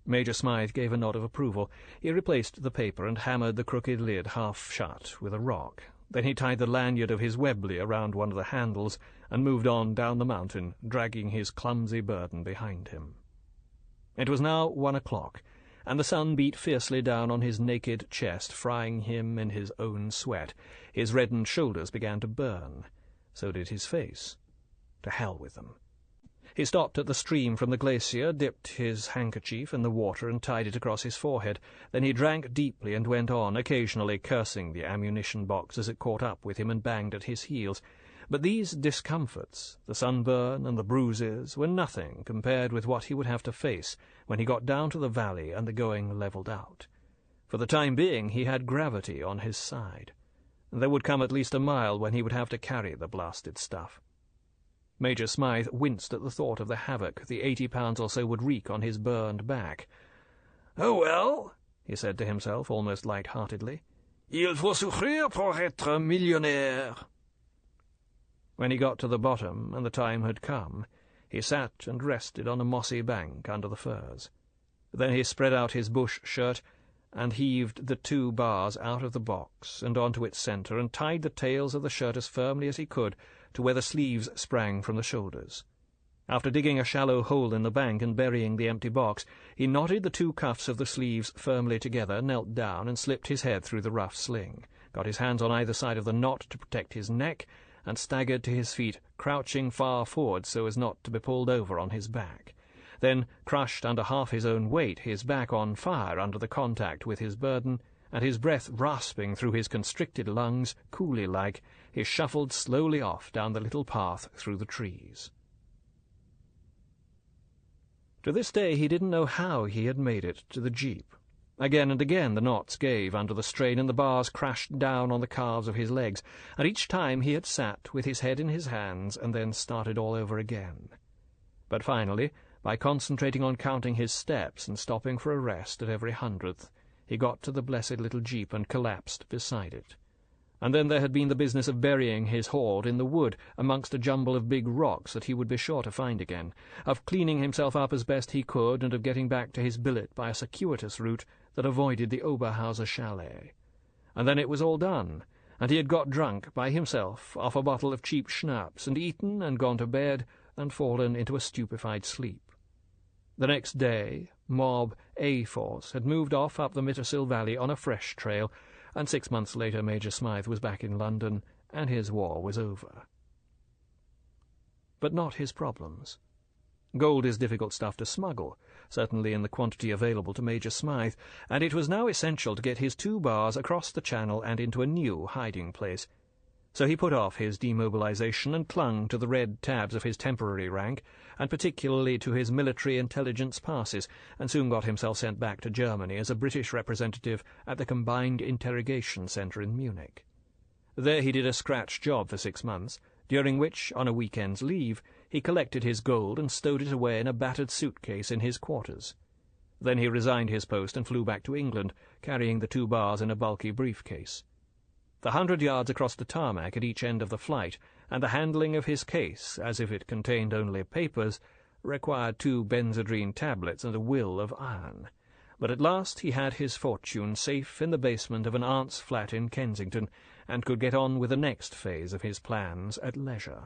A: Major Smythe gave a nod of approval. He replaced the paper and hammered the crooked lid half shut with a rock. Then he tied the lanyard of his Webley around one of the handles and moved on down the mountain, dragging his clumsy burden behind him. It was now 1 o'clock, and the sun beat fiercely down on his naked chest, frying him in his own sweat. His reddened shoulders began to burn. So did his face. To hell with them. He stopped at the stream from the glacier, dipped his handkerchief in the water and tied it across his forehead. Then he drank deeply and went on, occasionally cursing the ammunition box as it caught up with him and banged at his heels. But these discomforts, the sunburn and the bruises, were nothing compared with what he would have to face when he got down to the valley and the going levelled out. For the time being he had gravity on his side. There would come at least a mile when he would have to carry the blasted stuff. Major Smythe winced at the thought of the havoc the 80 pounds or so would wreak on his burned back. "Oh, well," he said to himself almost light-heartedly, Il faut souffrir pour être millionnaire. When he got to the bottom, and the time had come, he sat and rested on a mossy bank under the firs. Then he spread out his bush shirt, and heaved the 2 bars out of the box and onto its centre, and tied the tails of the shirt as firmly as he could to where the sleeves sprang from the shoulders. After digging a shallow hole in the bank and burying the empty box, he knotted the 2 cuffs of the sleeves firmly together, knelt down, and slipped his head through the rough sling, got his hands on either side of the knot to protect his neck, and staggered to his feet, crouching far forward so as not to be pulled over on his back. Then, crushed under half his own weight, his back on fire under the contact with his burden, and his breath rasping through his constricted lungs, coolie-like, he shuffled slowly off down the little path through the trees. To this day he didn't know how he had made it to the jeep. Again and again the knots gave under the strain, and the bars crashed down on the calves of his legs, and each time he had sat with his head in his hands and then started all over again. But finally, by concentrating on counting his steps and stopping for a rest at every 100th, he got to the blessed little jeep and collapsed beside it. And then there had been the business of burying his hoard in the wood amongst a jumble of big rocks that he would be sure to find again, of cleaning himself up as best he could, and of getting back to his billet by a circuitous route that avoided the Oberhauser chalet. And then it was all done, and he had got drunk by himself off a bottle of cheap schnapps, and eaten and gone to bed and fallen into a stupefied sleep. The next day, Mob A Force had moved off up the Mittersill Valley on a fresh trail, and 6 months later Major Smythe was back in London, and his war was over. But not his problems. Gold is difficult stuff to smuggle, certainly in the quantity available to Major Smythe, and it was now essential to get his 2 bars across the Channel and into a new hiding-place. So he put off his demobilization and clung to the red tabs of his temporary rank, and particularly to his military intelligence passes, and soon got himself sent back to Germany as a British representative at the Combined Interrogation Centre in Munich. There he did a scratch job for 6 months, during which, on a weekend's leave, he collected his gold and stowed it away in a battered suitcase in his quarters. Then he resigned his post and flew back to England, carrying the 2 bars in a bulky briefcase. The 100 yards across the tarmac at each end of the flight, and the handling of his case, as if it contained only papers, required 2 benzodrine tablets and a will of iron. But at last he had his fortune safe in the basement of an aunt's flat in Kensington, and could get on with the next phase of his plans at leisure.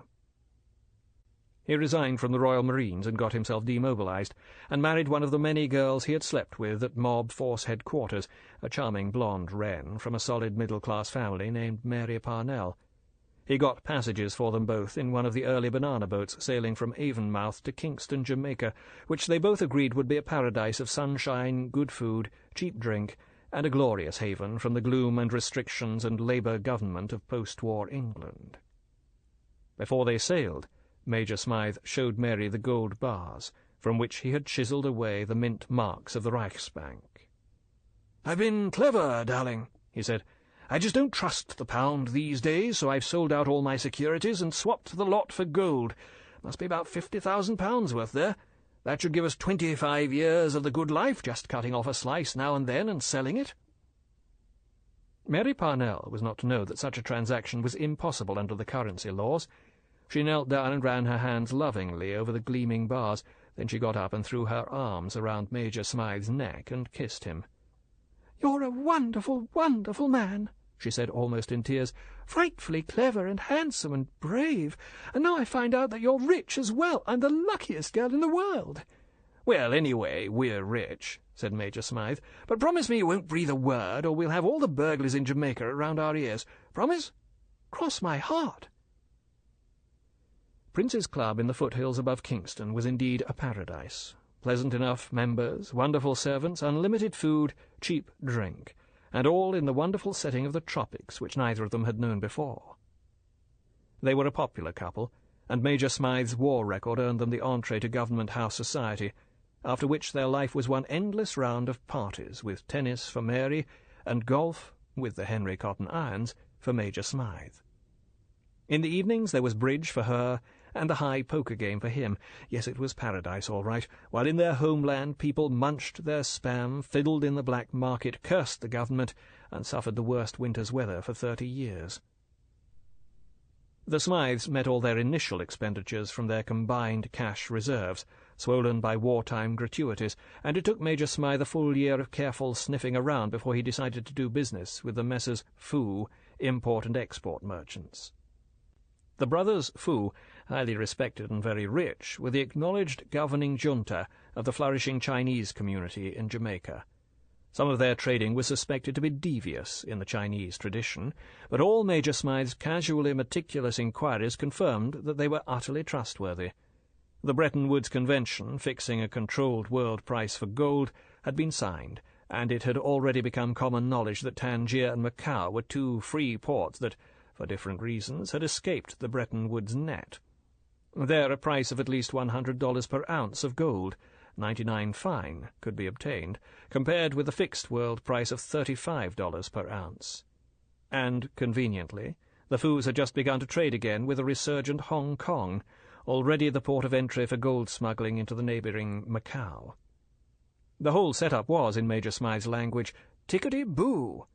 A: He resigned from the Royal Marines and got himself demobilized, and married one of the many girls he had slept with at Mob Force headquarters, a charming blonde wren from a solid middle-class family named Mary Parnell. He got passages for them both in one of the early banana boats sailing from Avonmouth to Kingston, Jamaica, which they both agreed would be a paradise of sunshine, good food, cheap drink, and a glorious haven from the gloom and restrictions and Labour government of post-war England. Before they sailed, Major Smythe showed Mary the gold bars, from which he had chiselled away the mint marks of the Reichsbank. "I've been clever, darling," he said. "I just don't trust the pound these days, so I've sold out all my securities and swapped the lot for gold. Must be about £50,000 worth there. That should give us 25 years of the good life, just cutting off a slice now and then and selling it." Mary Parnell was not to know that such a transaction was impossible under the currency laws. She knelt down and ran her hands lovingly over the gleaming bars. Then she got up and threw her arms around Major Smythe's neck and kissed him. "You're a wonderful, wonderful man," she said, almost in tears. "Frightfully clever and handsome and brave. And now I find out that you're rich as well. I'm the luckiest girl in the world." "Well, anyway, we're rich," said Major Smythe. "But promise me you won't breathe a word, or we'll have all the burglars in Jamaica around our ears. Promise?" "Cross my heart." Prince's Club in the foothills above Kingston was indeed a paradise. Pleasant enough members, wonderful servants, unlimited food, cheap drink, and all in the wonderful setting of the tropics, which neither of them had known before. They were a popular couple, and Major Smythe's war record earned them the entree to Government House society, after which their life was one endless round of parties, with tennis for Mary, and golf, with the Henry Cotton Irons, for Major Smythe. In the evenings there was bridge for her, and a high poker game for him. Yes, it was paradise, all right, while in their homeland people munched their spam, fiddled in the black market, cursed the government, and suffered the worst winter's weather for 30 years. The Smythes met all their initial expenditures from their combined cash reserves, swollen by wartime gratuities, and it took Major Smythe a full year of careful sniffing around before he decided to do business with the Messrs. Fu, import and export merchants. The brothers Fu, highly respected and very rich, were the acknowledged governing junta of the flourishing Chinese community in Jamaica. Some of their trading was suspected to be devious in the Chinese tradition, but all Major Smythe's casually meticulous inquiries confirmed that they were utterly trustworthy. The Bretton Woods Convention, fixing a controlled world price for gold, had been signed, and it had already become common knowledge that Tangier and Macau were two free ports that, for different reasons, had escaped the Bretton Woods net. There a price of at least $100 per ounce of gold, 99 fine, could be obtained, compared with the fixed world price of $35 per ounce. And, conveniently, the Fus had just begun to trade again with a resurgent Hong Kong, already the port of entry for gold smuggling into the neighbouring Macau. The whole set-up was, in Major Smythe's language, tickety-boo.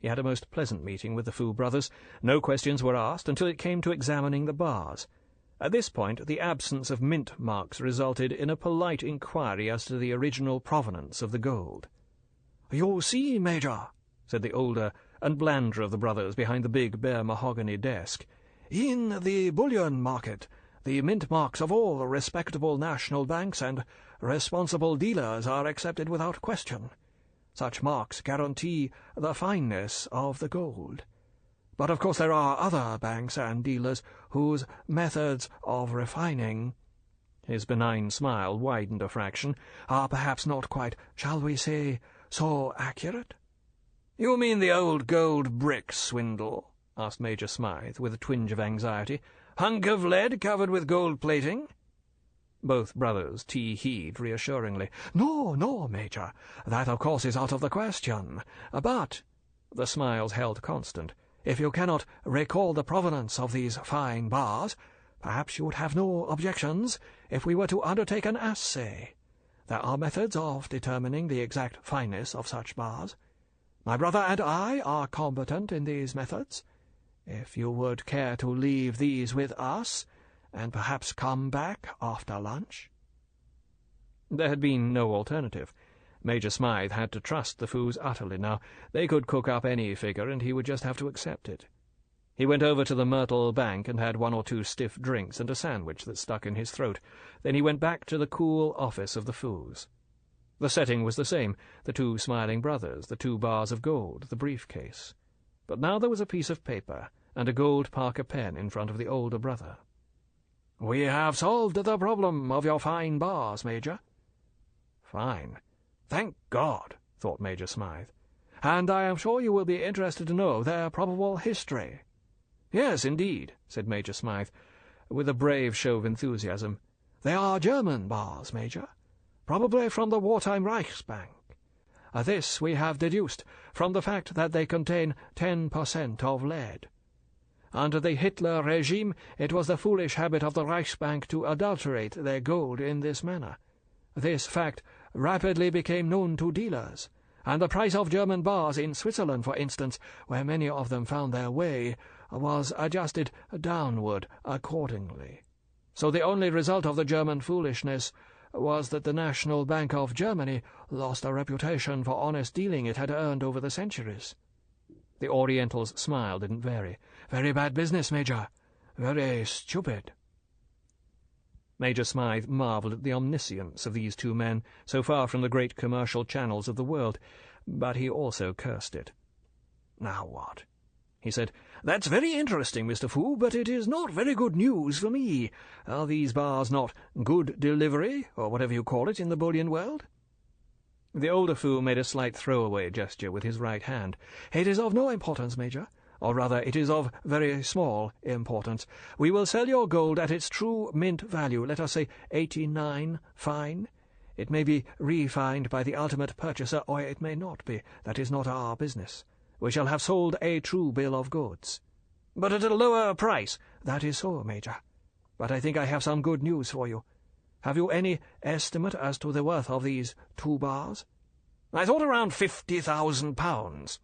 A: He had a most pleasant meeting with the Fu brothers. No questions were asked until it came to examining the bars. At this point, the absence of mint marks resulted in a polite inquiry as to the original provenance of the gold. "You see, Major," said the older and blander of the brothers behind the big bare mahogany desk, "in the bullion market, the mint marks of all respectable national banks and responsible dealers are accepted without question. Such marks guarantee the fineness of the gold. But of course there are other banks and dealers whose methods of refining—" his benign smile widened a fraction— "are perhaps not quite, shall we say, so accurate." "You mean the old gold brick swindle?" asked Major Smythe, with a twinge of anxiety. "Hunk of lead covered with gold plating?" Both brothers tee-heed reassuringly. "No, no, Major. That, of course, is out of the question. But—" the smiles held constant— "if you cannot recall the provenance of these fine bars, perhaps you would have no objections if we were to undertake an assay. There are methods of determining the exact fineness of such bars. My brother and I are competent in these methods. If you would care to leave these with us, and perhaps come back after lunch." There had been no alternative. Major Smythe had to trust the Fus utterly now. They could cook up any figure, and he would just have to accept it. He went over to the Myrtle Bank and had 1 or 2 stiff drinks and a sandwich that stuck in his throat. Then he went back to the cool office of the Fus. The setting was the same, the 2 smiling brothers, the 2 bars of gold, the briefcase. But now there was a piece of paper and a gold Parker pen in front of the older brother. "We have solved the problem of your fine bars, Major." "Fine. Thank God," thought Major Smythe. "And I am sure you will be interested to know their probable history." "Yes, indeed," said Major Smythe, with a brave show of enthusiasm. "They are German bars, Major, probably from the wartime Reichsbank. This we have deduced from the fact that they contain 10% of lead. Under the Hitler regime, it was the foolish habit of the Reichsbank to adulterate their gold in this manner. This fact rapidly became known to dealers, and the price of German bars in Switzerland, for instance, where many of them found their way, was adjusted downward accordingly. So the only result of the German foolishness was that the National Bank of Germany lost a reputation for honest dealing it had earned over the centuries." The Oriental's smile didn't vary. "Very bad business, Major. Very stupid." Major Smythe marvelled at the omniscience of these 2 men, so far from the great commercial channels of the world, but he also cursed it. "Now what?" he said. "That's very interesting, Mr. Fu, but it is not very good news for me. Are these bars not good delivery, or whatever you call it, in the bullion world?" The older Fu made a slight throwaway gesture with his right hand. "It is of no importance, Major. Or rather, it is of very small importance. We will sell your gold at its true mint value, let us say 89 fine. It may be refined by the ultimate purchaser, or it may not be. That is not our business. We shall have sold a true bill of goods." "But at a lower price." "That is so, Major." but I think I have some good news for you. Have you any estimate as to the worth of these 2 bars?" "I thought around £50,000.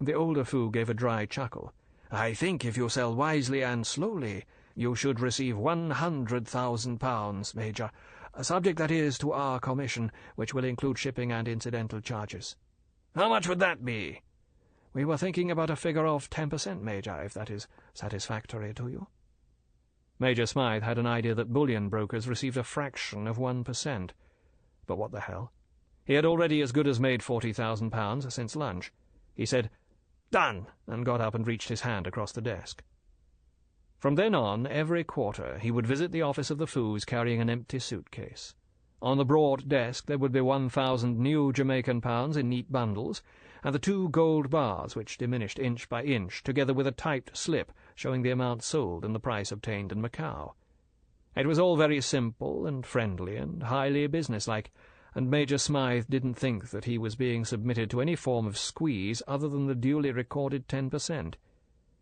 A: The older Foo gave a dry chuckle. "I think if you sell wisely and slowly, you should receive £100,000, Major, subject, that is, to our commission, which will include shipping and incidental charges." "How much would that be?" "We were thinking about a figure of 10%, Major, if that is satisfactory to you." Major Smythe had an idea that bullion brokers received a fraction of 1%. But what the hell? He had already as good as made £40,000 since lunch. He said, "Done," and got up and reached his hand across the desk. From then on, every quarter, he would visit the office of the Foos carrying an empty suitcase. On the broad desk there would be 1,000 new Jamaican pounds in neat bundles, and the 2 gold bars, which diminished inch by inch, together with a typed slip showing the amount sold and the price obtained in Macao. It was all very simple and friendly and highly businesslike, and Major Smythe didn't think that he was being submitted to any form of squeeze other than the duly recorded 10%.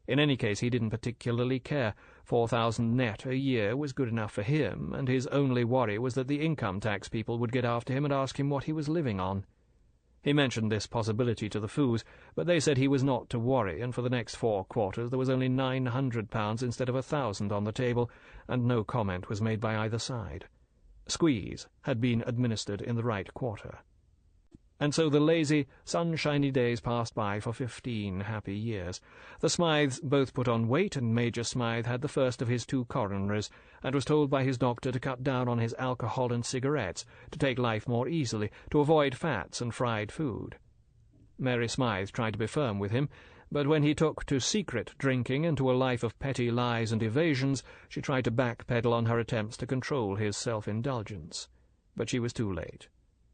A: In any case, he didn't particularly care. 4,000 net a year was good enough for him, and his only worry was that the income tax people would get after him and ask him what he was living on. He mentioned this possibility to the Foos, but they said he was not to worry, and for the next 4 quarters there was only £900 instead of 1,000 on the table, and no comment was made by either side. Squeeze had been administered in the right quarter. And so the lazy, sunshiny days passed by for 15 happy years. The Smythes both put on weight, and Major Smythe had the first of his 2 coronaries, and was told by his doctor to cut down on his alcohol and cigarettes, to take life more easily, to avoid fats and fried food. Mary Smythe tried to be firm with him, but when he took to secret drinking and to a life of petty lies and evasions, she tried to backpedal on her attempts to control his self-indulgence. But she was too late.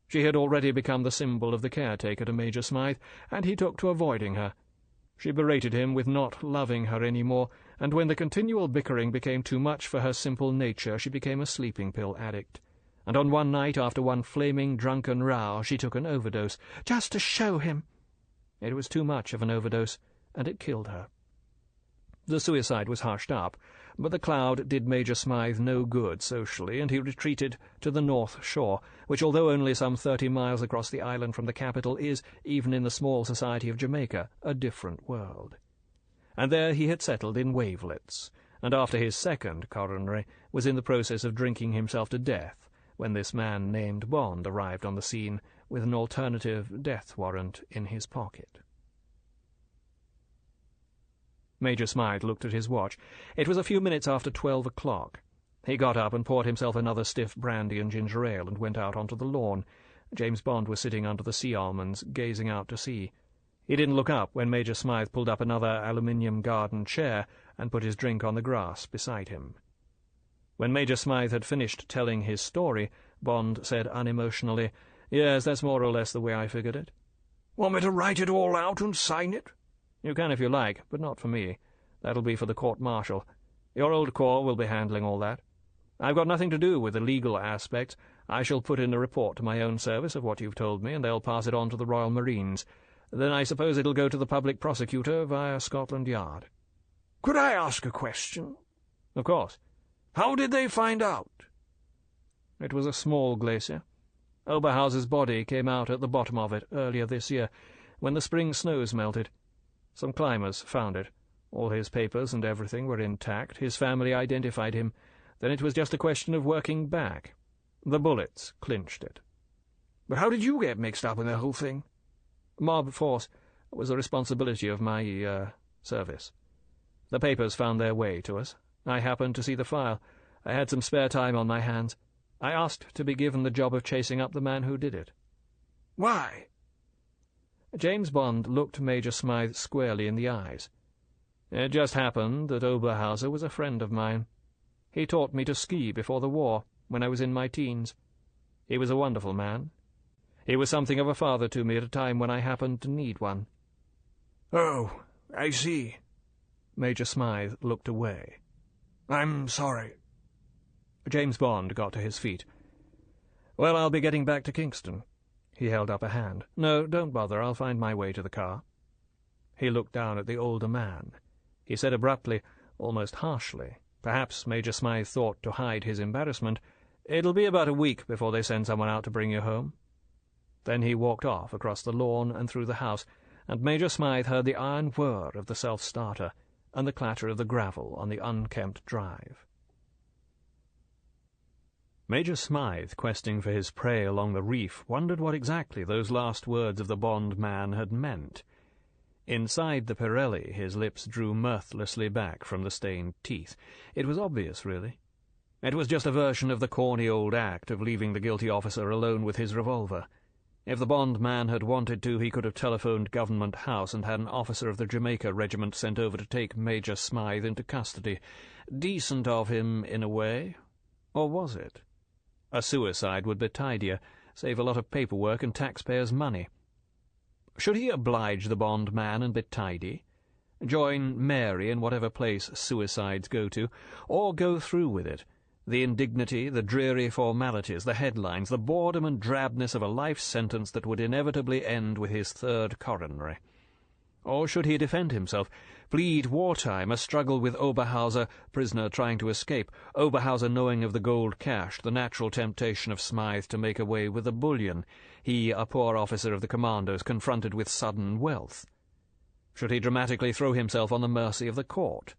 A: She had already become the symbol of the caretaker to Major Smythe, and he took to avoiding her. She berated him with not loving her any more, and when the continual bickering became too much for her simple nature, she became a sleeping-pill addict. And on one night, after one flaming drunken row, she took an overdose, just to show him. It was too much of an overdose, and it killed her. The suicide was hushed up, but the cloud did Major Smythe no good socially, and he retreated to the North Shore, which, although only some 30 miles across the island from the capital, is, even in the small society of Jamaica, a different world. And there he had settled in wavelets, and after his 2nd coronary was in the process of drinking himself to death, when this man named Bond arrived on the scene with an alternative death warrant in his pocket. Major Smythe looked at his watch. It was a few minutes after 12 o'clock. He got up and poured himself another stiff brandy and ginger ale and went out onto the lawn. James Bond was sitting under the sea almonds, gazing out to sea. He didn't look up when Major Smythe pulled up another aluminium garden chair and put his drink on the grass beside him. When Major Smythe had finished telling his story, Bond said unemotionally, "Yes, that's more or less the way I figured it." "Want me to write it all out and sign it?" "You can if you like, but not for me. That'll be for the court-martial. Your old corps will be handling all that. I've got nothing to do with the legal aspects. I shall put in a report to my own service of what you've told me, and they'll pass it on to the Royal Marines. Then I suppose it'll go to the public prosecutor via Scotland Yard." "Could I ask a question?" "Of course." "How did they find out?" "It was a small glacier. Oberhauser's body came out at the bottom of it earlier this year, when the spring snows melted. Some climbers found it. All his papers and everything were intact. His family identified him. Then it was just a question of working back. The bullets clinched it." "But how did you get mixed up in the whole thing?" "Mob force was the responsibility of my, service. The papers found their way to us. I happened to see the file. I had some spare time on my hands. I asked to be given the job of chasing up the man who did it." "Why?" James Bond looked Major Smythe squarely in the eyes. "It just happened that Oberhauser was a friend of mine. He taught me to ski before the war, when I was in my teens. He was a wonderful man. He was something of a father to me at a time when I happened to need one." "Oh, I see." Major Smythe looked away. "I'm sorry." James Bond got to his feet. "Well, I'll be getting back to Kingston." He held up a hand. "No, don't bother. I'll find my way to the car." He looked down at the older man. He said abruptly, almost harshly, Perhaps Major Smythe thought to hide his embarrassment. "It'll be about a week before they send someone out to bring you home." Then he walked off across the lawn and through the house, and Major Smythe heard the iron whir of the self-starter and the clatter of the gravel on the unkempt drive. Major Smythe, questing for his prey along the reef, wondered what exactly those last words of the bond man had meant. Inside the Pirelli, his lips drew mirthlessly back from the stained teeth. It was obvious, really. It was just a version of the corny old act of leaving the guilty officer alone with his revolver. If the bond man had wanted to, he could have telephoned Government House and had an officer of the Jamaica Regiment sent over to take Major Smythe into custody. Decent of him, in a way. Or was it? A suicide would be tidier, save a lot of paperwork and taxpayers' money. Should he oblige the bond man and be tidy? Join Mary in whatever place suicides go to, or go through with it? The indignity, the dreary formalities, the headlines, the boredom and drabness of a life sentence that would inevitably end with his third coronary. Or should he defend himself, plead wartime, a struggle with Oberhauser, prisoner trying to escape, Oberhauser knowing of the gold cache, the natural temptation of Smythe to make away with the bullion, he, a poor officer of the commandos, confronted with sudden wealth? Should he dramatically throw himself on the mercy of the court?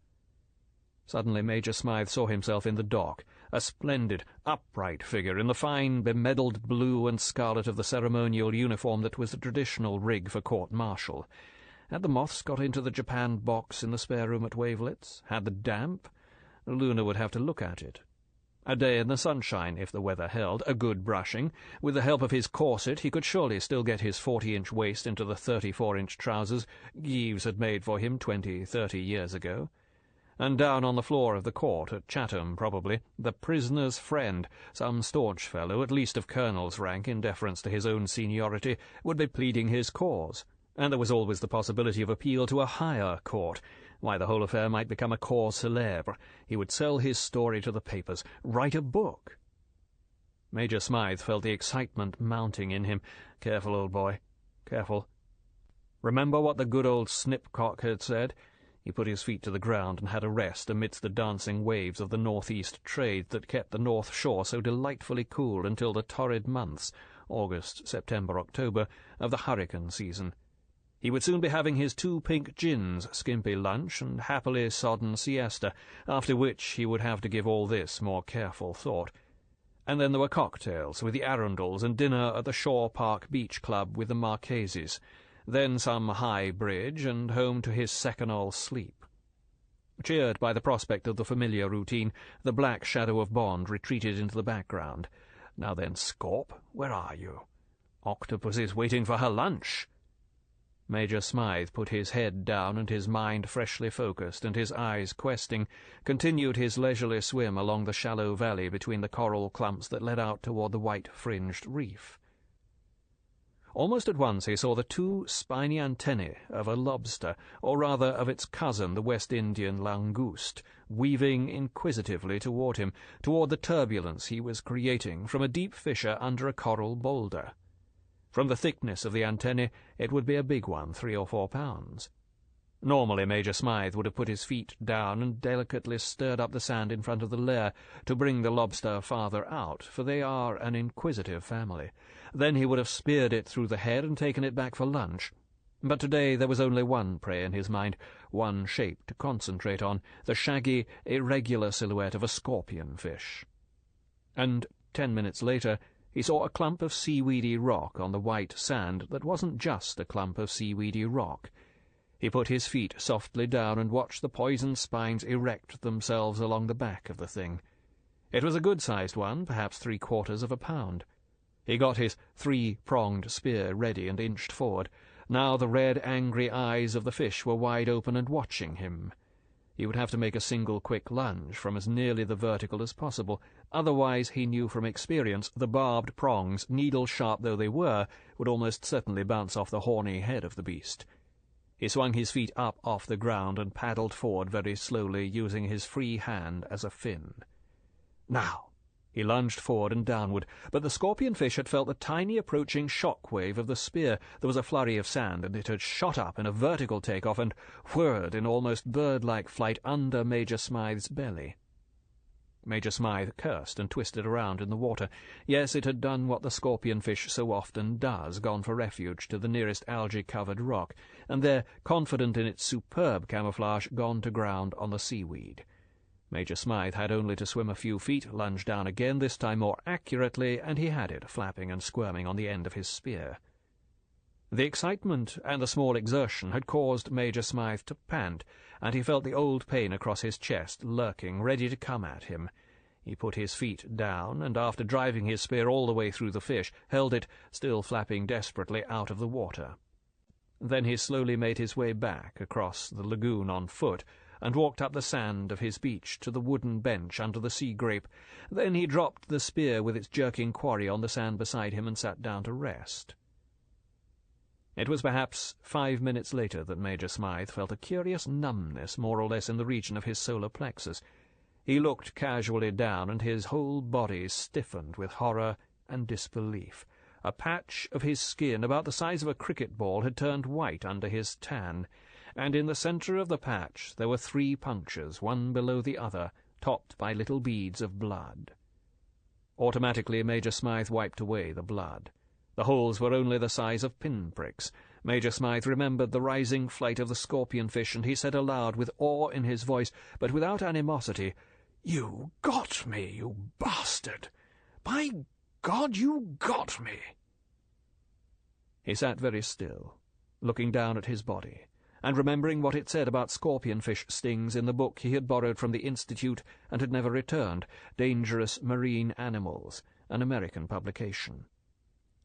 A: Suddenly Major Smythe saw himself in the dock, a splendid, upright figure in the fine, bemedalled blue and scarlet of the ceremonial uniform that was the traditional rig for court-martial. Had the moths got into the japanned box in the spare room at Wavelets? Had the damp? Luna would have to look at it. A day in the sunshine, if the weather held, a good brushing. With the help of his corset, he could surely still get his 40-inch waist into the 34-inch trousers Gives had made for him 20-30 years ago. And down on the floor of the court, at Chatham probably, the prisoner's friend, some staunch fellow, at least of colonel's rank in deference to his own seniority, would be pleading his cause. And there was always the possibility of appeal to a higher court. Why, the whole affair might become a cause célèbre. He would sell his story to the papers, write a book. Major Smythe felt the excitement mounting in him. Careful, old boy, careful. Remember what the good old Snipcock had said? He put his feet to the ground and had a rest amidst the dancing waves of the northeast trade that kept the North Shore so delightfully cool until the torrid months, August, September, October, of the hurricane season. He would soon be having his 2 pink gins, skimpy lunch, and happily sodden siesta, after which he would have to give all this more careful thought. And then there were cocktails with the Arundels and dinner at the Shore Park Beach Club with the Marcheses, then some high bridge, and home to his seconal sleep. Cheered by the prospect of the familiar routine, the black shadow of Bond retreated into the background. Now then, Scorp, where are you? Octopussy's waiting for her lunch. Major Smythe put his head down and his mind freshly focused and his eyes questing, continued his leisurely swim along the shallow valley between the coral clumps that led out toward the white-fringed reef. Almost at once he saw the 2 spiny antennae of a lobster, or rather of its cousin, the West Indian langoust, weaving inquisitively toward him, toward the turbulence he was creating from a deep fissure under a coral boulder. From the thickness of the antennae, it would be a big one, 3 or 4 pounds. Normally Major Smythe would have put his feet down and delicately stirred up the sand in front of the lair to bring the lobster farther out, for they are an inquisitive family. Then he would have speared it through the head and taken it back for lunch. But today there was only one prey in his mind, one shape to concentrate on, the shaggy, irregular silhouette of a scorpion fish. And 10 minutes later he saw a clump of seaweedy rock on the white sand that wasn't just a clump of seaweedy rock. He put his feet softly down and watched the poison spines erect themselves along the back of the thing. It was a good-sized one, perhaps 3/4 of a pound. He got his 3-pronged spear ready and inched forward. Now the red, angry eyes of the fish were wide open and watching him. He would have to make a single quick lunge from as nearly the vertical as possible. Otherwise, he knew from experience, the barbed prongs, needle-sharp though they were, would almost certainly bounce off the horny head of the beast. He swung his feet up off the ground and paddled forward very slowly, using his free hand as a fin. Now! He lunged forward and downward, but the scorpion-fish had felt the tiny approaching shock-wave of the spear. There was a flurry of sand, and it had shot up in a vertical take-off and whirred in almost bird-like flight under Major Smythe's belly. Major Smythe cursed and twisted around in the water. Yes, it had done what the scorpion-fish so often does, gone for refuge to the nearest algae-covered rock, and there, confident in its superb camouflage, gone to ground on the seaweed. Major Smythe had only to swim a few feet, lunge down again, this time more accurately, and he had it, flapping and squirming on the end of his spear. The excitement and the small exertion had caused Major Smythe to pant, and he felt the old pain across his chest, lurking, ready to come at him. He put his feet down, and after driving his spear all the way through the fish, held it, still flapping desperately, out of the water. Then he slowly made his way back across the lagoon on foot, and walked up the sand of his beach to the wooden bench under the sea grape. Then he dropped the spear with its jerking quarry on the sand beside him and sat down to rest. It was perhaps 5 minutes later that Major Smythe felt a curious numbness more or less in the region of his solar plexus. He looked casually down, and his whole body stiffened with horror and disbelief. A patch of his skin about the size of a cricket ball had turned white under his tan, and in the centre of the patch there were 3 punctures, one below the other, topped by little beads of blood. Automatically Major Smythe wiped away the blood. The holes were only the size of pinpricks. Major Smythe remembered the rising flight of the scorpion-fish, and he said aloud, with awe in his voice, but without animosity, "You got me, you bastard! By God, you got me!" He sat very still, looking down at his body, and remembering what it said about scorpion-fish stings in the book he had borrowed from the Institute and had never returned, Dangerous Marine Animals, an American publication.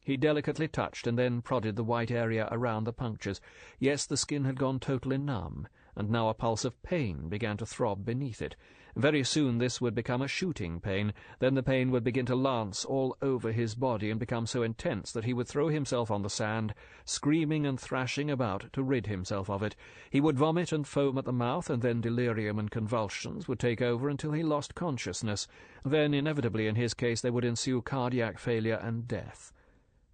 A: He delicately touched and then prodded the white area around the punctures. Yes, the skin had gone totally numb, and now a pulse of pain began to throb beneath it. Very soon this would become a shooting pain. Then the pain would begin to lance all over his body and become so intense that he would throw himself on the sand, screaming and thrashing about to rid himself of it. He would vomit and foam at the mouth, and then delirium and convulsions would take over until he lost consciousness. Then, inevitably in his case, there would ensue cardiac failure and death.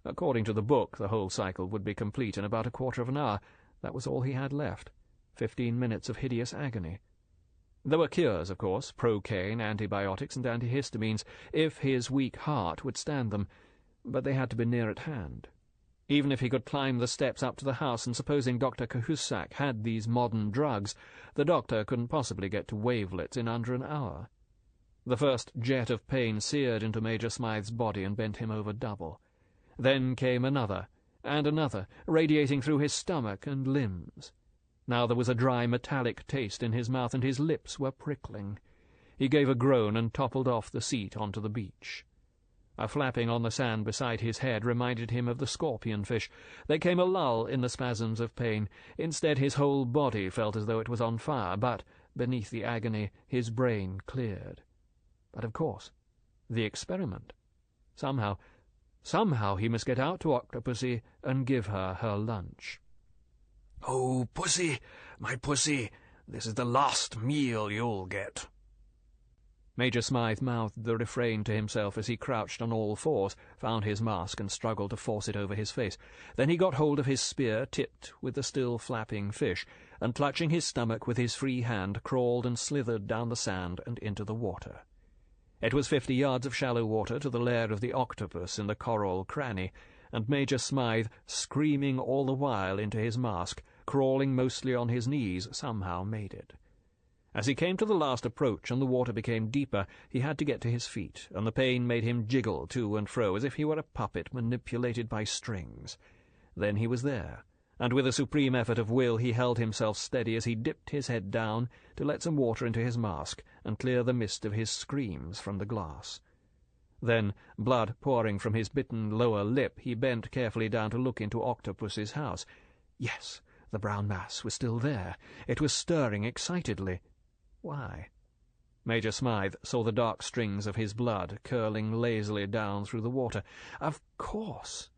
A: According to the book, the whole cycle would be complete in about a quarter of an hour. That was all he had left. 15 minutes of hideous agony. There were cures, of course, procaine, antibiotics, and antihistamines, if his weak heart would stand them, but they had to be near at hand. Even if he could climb the steps up to the house, and supposing Dr. Cahusac had these modern drugs, the doctor couldn't possibly get to Wavelets in under an hour. The first jet of pain seared into Major Smythe's body and bent him over double. Then came another, and another, radiating through his stomach and limbs. Now there was a dry metallic taste in his mouth, and his lips were prickling. He gave a groan and toppled off the seat onto the beach. A flapping on the sand beside his head reminded him of the scorpion-fish. There came a lull in the spasms of pain. Instead, his whole body felt as though it was on fire, but, beneath the agony, his brain cleared. But, of course, the experiment. Somehow he must get out to Octopussy and give her her lunch. "Oh, pussy, my pussy, this is the last meal you'll get." Major Smythe mouthed the refrain to himself as he crouched on all fours, found his mask, and struggled to force it over his face. Then he got hold of his spear, tipped with the still flapping fish, and clutching his stomach with his free hand, crawled and slithered down the sand and into the water. It was 50 yards of shallow water to the lair of the octopus in the coral cranny, and Major Smythe, screaming all the while into his mask, crawling mostly on his knees, somehow made it. As he came to the last approach and the water became deeper, he had to get to his feet, and the pain made him jiggle to and fro as if he were a puppet manipulated by strings. Then he was there, and with a supreme effort of will he held himself steady as he dipped his head down to let some water into his mask and clear the mist of his screams from the glass. Then, blood pouring from his bitten lower lip, he bent carefully down to look into Octopussy's house. Yes, the brown mass was still there. It was stirring excitedly. Why? Major Smythe saw the dark strings of his blood curling lazily down through the water. Of course,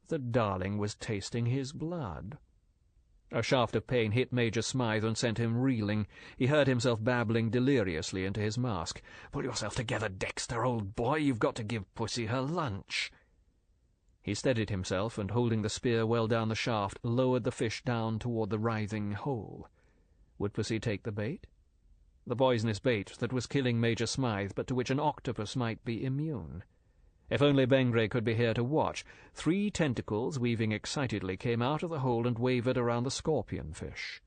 A: the darling was tasting his blood. A shaft of pain hit Major Smythe and sent him reeling. He heard himself babbling deliriously into his mask. "Pull yourself together, Dexter, old boy. You've got to give Pussy her lunch." He steadied himself, and holding the spear well down the shaft, lowered the fish down toward the writhing hole. Would Pussy take the bait? the poisonous bait that was killing Major Smythe, but to which an octopus might be immune. If only Bengray could be here to watch. 3 tentacles, weaving excitedly, came out of the hole and wavered around the scorpion-fish.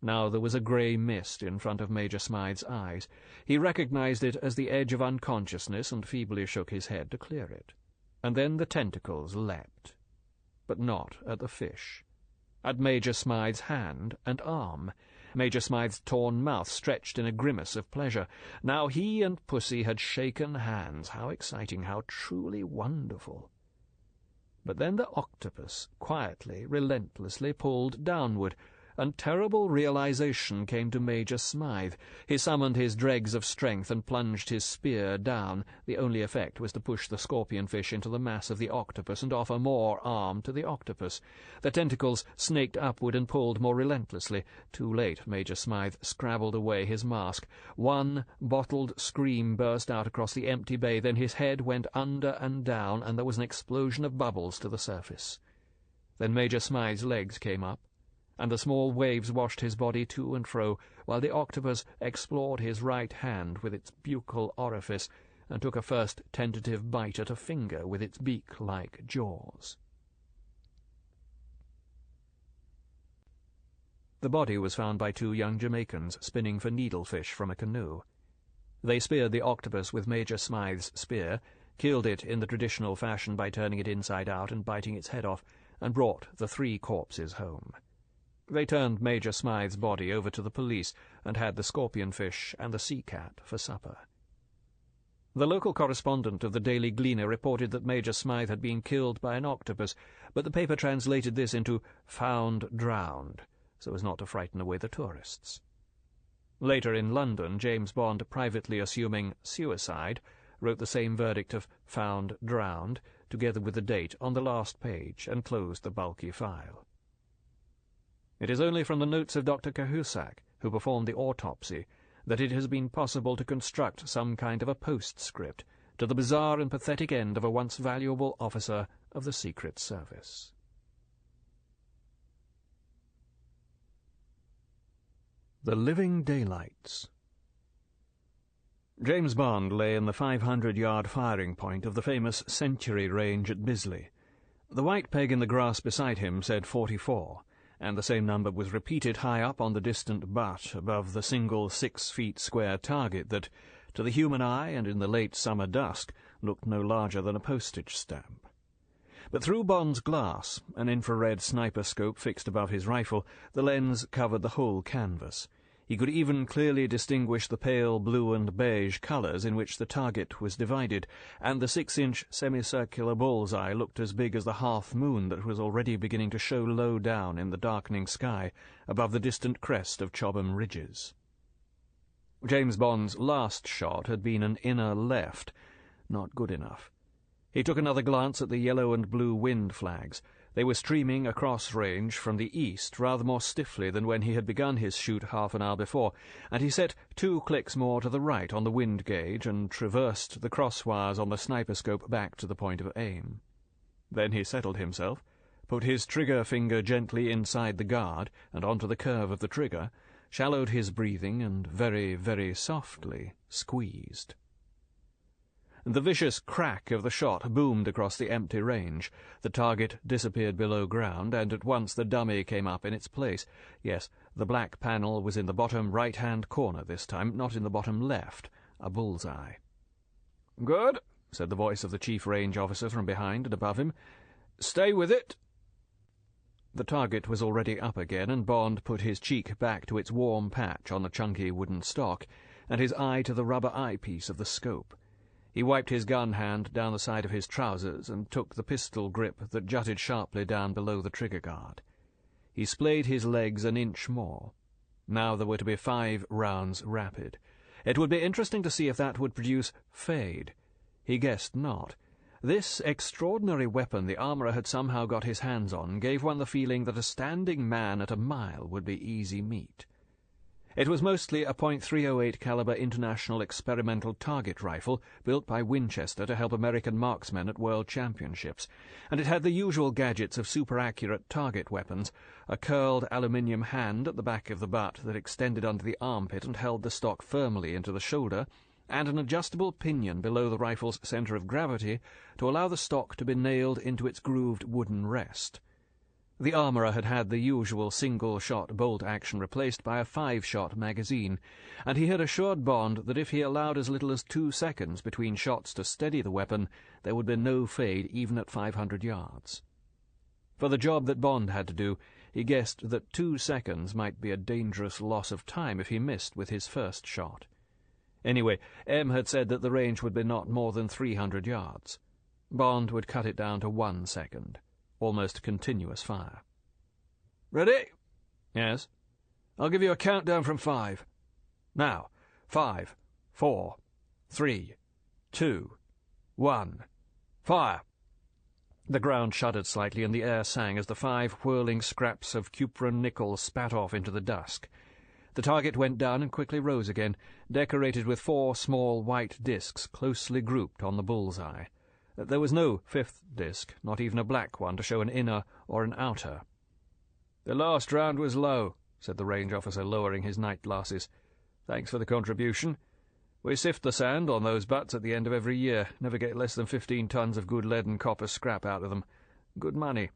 A: Now there was a grey mist in front of Major Smythe's eyes. He recognized it as the edge of unconsciousness and feebly shook his head to clear it. And then the tentacles leapt. But not at the fish. At Major Smythe's hand and arm. Major Smythe's torn mouth stretched in a grimace of pleasure. Now he and Pussy had shaken hands. How exciting, how truly wonderful. But then the octopus quietly, relentlessly pulled downward, and terrible realization came to Major Smythe. He summoned his dregs of strength and plunged his spear down. The only effect was to push the scorpion-fish into the mass of the octopus and offer more arm to the octopus. The tentacles snaked upward and pulled more relentlessly. Too late, Major Smythe scrabbled away his mask. One bottled scream burst out across the empty bay, then his head went under and down, and there was an explosion of bubbles to the surface. Then Major Smythe's legs came up, and the small waves washed his body to and fro, while the octopus explored his right hand with its buccal orifice, and took a first tentative bite at a finger with its beak-like jaws. The body was found by 2 young Jamaicans spinning for needlefish from a canoe. They speared the octopus with Major Smythe's spear, killed it in the traditional fashion by turning it inside out and biting its head off, and brought the 3 corpses home. They turned Major Smythe's body over to the police and had the scorpion-fish and the sea-cat for supper. The local correspondent of the Daily Gleaner reported that Major Smythe had been killed by an octopus, but the paper translated this into "found drowned," so as not to frighten away the tourists. Later in London, James Bond, privately assuming suicide, wrote the same verdict of "found drowned," together with the date, on the last page, and closed the bulky file. It is only from the notes of Dr. Cahusac, who performed the autopsy, that it has been possible to construct some kind of a postscript to the bizarre and pathetic end of a once valuable officer of the Secret Service. The Living Daylights. James Bond lay in the 500-yard firing point of the famous Century Range at Bisley. The white peg in the grass beside him said 44, and the same number was repeated high up on the distant butt above the single 6-feet-square target that, to the human eye and in the late summer dusk, looked no larger than a postage stamp. But through Bond's glass, an infrared sniper scope fixed above his rifle, the lens covered the whole canvas. He could even clearly distinguish the pale blue and beige colours in which the target was divided, and the 6-inch semicircular bull's-eye looked as big as the half-moon that was already beginning to show low down in the darkening sky above the distant crest of Chobham Ridges. James Bond's last shot had been an inner left, not good enough. He took another glance at the yellow and blue wind flags. They were streaming across range from the east rather more stiffly than when he had begun his shoot half an hour before, and he set 2 clicks more to the right on the wind gauge and traversed the crosswires on the sniper scope back to the point of aim. Then he settled himself, put his trigger finger gently inside the guard and onto the curve of the trigger, shallowed his breathing, and very, very softly squeezed. The vicious crack of the shot boomed across the empty range. The target disappeared below ground, and at once the dummy came up in its place. Yes, the black panel was in the bottom right-hand corner this time, not in the bottom left, a bull's-eye. "Good," said the voice of the chief range officer from behind and above him. "Stay with it." The target was already up again, and Bond put his cheek back to its warm patch on the chunky wooden stock, and his eye to the rubber eyepiece of the scope. He wiped his gun hand down the side of his trousers and took the pistol grip that jutted sharply down below the trigger guard. He splayed his legs an inch more. Now there were to be 5 rounds rapid. It would be interesting to see if that would produce fade. He guessed not. This extraordinary weapon the armourer had somehow got his hands on gave one the feeling that a standing man at a mile would be easy meat. It was mostly a .308 caliber International Experimental Target Rifle built by Winchester to help American marksmen at World Championships, and it had the usual gadgets of super-accurate target weapons, a curled aluminium hand at the back of the butt that extended under the armpit and held the stock firmly into the shoulder, and an adjustable pinion below the rifle's centre of gravity to allow the stock to be nailed into its grooved wooden rest. The armourer had had the usual single-shot bolt action replaced by a 5-shot magazine, and he had assured Bond that if he allowed as little as 2 seconds between shots to steady the weapon, there would be no fade even at 500 yards. For the job that Bond had to do, he guessed that 2 seconds might be a dangerous loss of time if he missed with his first shot. Anyway, M had said that the range would be not more than 300 yards. Bond would cut it down to 1 second. Almost continuous fire. "Ready?" "Yes." "I'll give you a countdown from 5. Now, 5, 4, 3, 2, 1, fire!" The ground shuddered slightly and the air sang as the 5 whirling scraps of cupron nickel spat off into the dusk. The target went down and quickly rose again, decorated with 4 small white discs closely grouped on the bull's-eye. There was no 5th disc, not even a black one to show an inner or an outer. "The last round was low," said the range officer, lowering his night glasses. "Thanks for the contribution. We sift the sand on those butts at the end of every year, never get less than 15 tons of good lead and copper scrap out of them. Good money."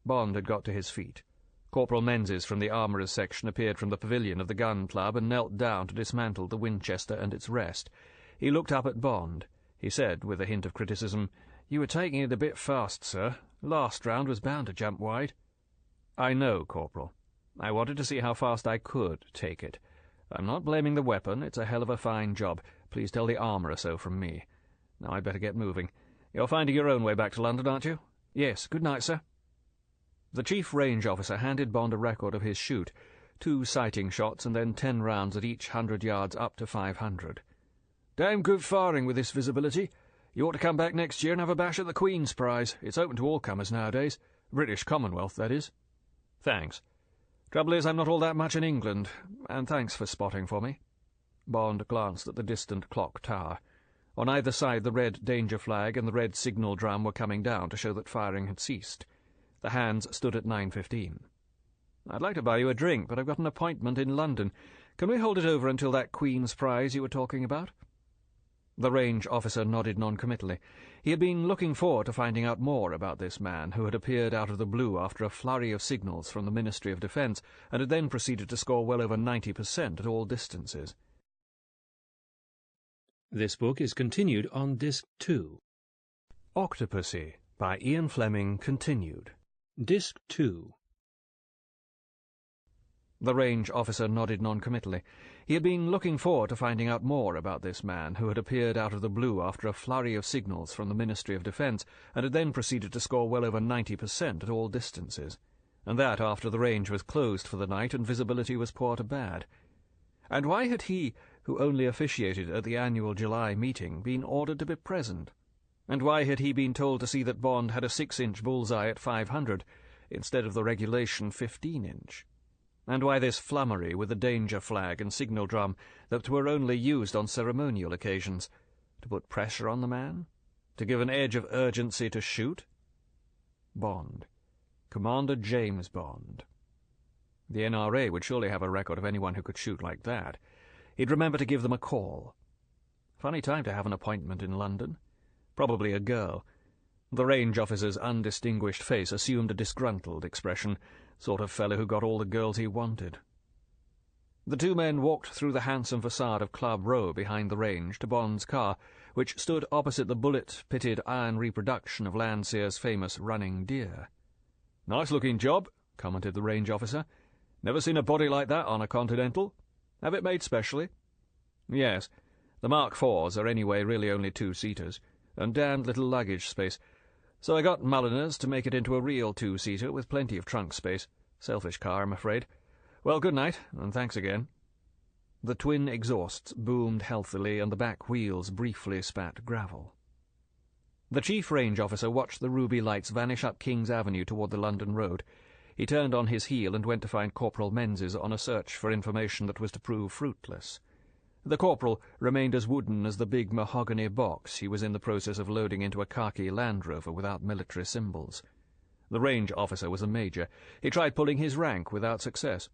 A: Bond had got to his feet. Corporal Menzies from the armourer's section appeared from the pavilion of the gun club and knelt down to dismantle the Winchester and its rest. He looked up at Bond. He said, with a hint of criticism, "You were taking it a bit fast, sir. Last round was bound to jump wide." "I know, Corporal. I wanted to see how fast I could take it. I'm not blaming the weapon. It's a hell of a fine job. Please tell the armourer so from me. Now I'd better get moving. You're finding your own way back to London, aren't you?" "Yes. Good night, sir." The chief range officer handed Bond a record of his shoot, 2 sighting shots and then 10 rounds at each 100 yards up to 500. "Damn good firing with this visibility. You ought to come back next year and have a bash at the Queen's Prize. It's open to all comers nowadays. British Commonwealth, that is." "Thanks. Trouble is, I'm not all that much in England, and thanks for spotting for me." Bond glanced at the distant clock tower. On either side the red danger flag and the red signal drum were coming down to show that firing had ceased. The hands stood at 9:15. "I'd like to buy you a drink, but I've got an appointment in London. Can we hold it over until that Queen's Prize you were talking about?" The range officer nodded noncommittally. He had been looking forward to finding out more about this man, who had appeared out of the blue after a flurry of signals from the Ministry of Defence, and had then proceeded to score well over 90% at all distances. This book is continued on Disc 2. Octopussy, by Ian Fleming, continued. Disc 2. The range officer nodded noncommittally. He had been looking forward to finding out more about this man, who had appeared out of the blue after a flurry of signals from the Ministry of Defence, and had then proceeded to score well over 90% at all distances, and that after the range was closed for the night and visibility was poor to bad. And why had he, who only officiated at the annual July meeting, been ordered to be present? And why had he been told to see that Bond had a 6-inch bullseye at 500, instead of the regulation 15-inch? And why this flummery with the danger flag and signal drum that were only used on ceremonial occasions? To put pressure on the man? To give an edge of urgency to shoot? Bond. Commander James Bond. The NRA would surely have a record of anyone who could shoot like that. He'd remember to give them a call. Funny time to have an appointment in London. Probably a girl. The range officer's undistinguished face assumed a disgruntled expression, sort of fellow who got all the girls he wanted. The two men walked through the handsome facade of Club Row behind the range to Bond's car, which stood opposite the bullet-pitted iron reproduction of Landseer's famous running deer. "Nice-looking job," commented the range officer. "Never seen a body like that on a Continental. Have it made specially?" "Yes. The Mark IVs are anyway really only 2-seaters, and damned little luggage space. So I got Mulliners to make it into a real 2-seater with plenty of trunk space. Selfish car, I'm afraid. Well, good night, and thanks again." The twin exhausts boomed healthily, and the back wheels briefly spat gravel. The chief range officer watched the ruby lights vanish up King's Avenue toward the London road. He turned on his heel and went to find Corporal Menzies on a search for information that was to prove fruitless. The corporal remained as wooden as the big mahogany box he was in the process of loading into a khaki Land Rover without military symbols. The range officer was a major. He tried pulling his rank without success.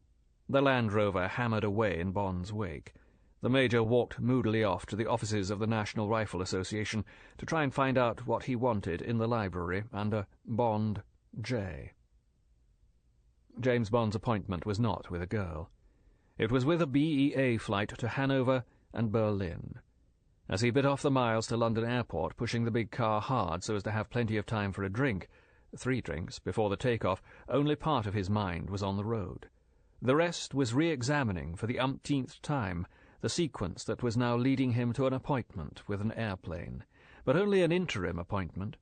A: The Land Rover hammered away in Bond's wake. The major walked moodily off to the offices of the National Rifle Association to try and find out what he wanted in the library under Bond J. James Bond's appointment was not with a girl. It was with a BEA flight to Hanover and Berlin. As he bit off the miles to London Airport, pushing the big car hard so as to have plenty of time for a drink, 3 drinks, before the takeoff, only part of his mind was on the road. The rest was re-examining for the umpteenth time the sequence that was now leading him to an appointment with an airplane, but only an interim appointment.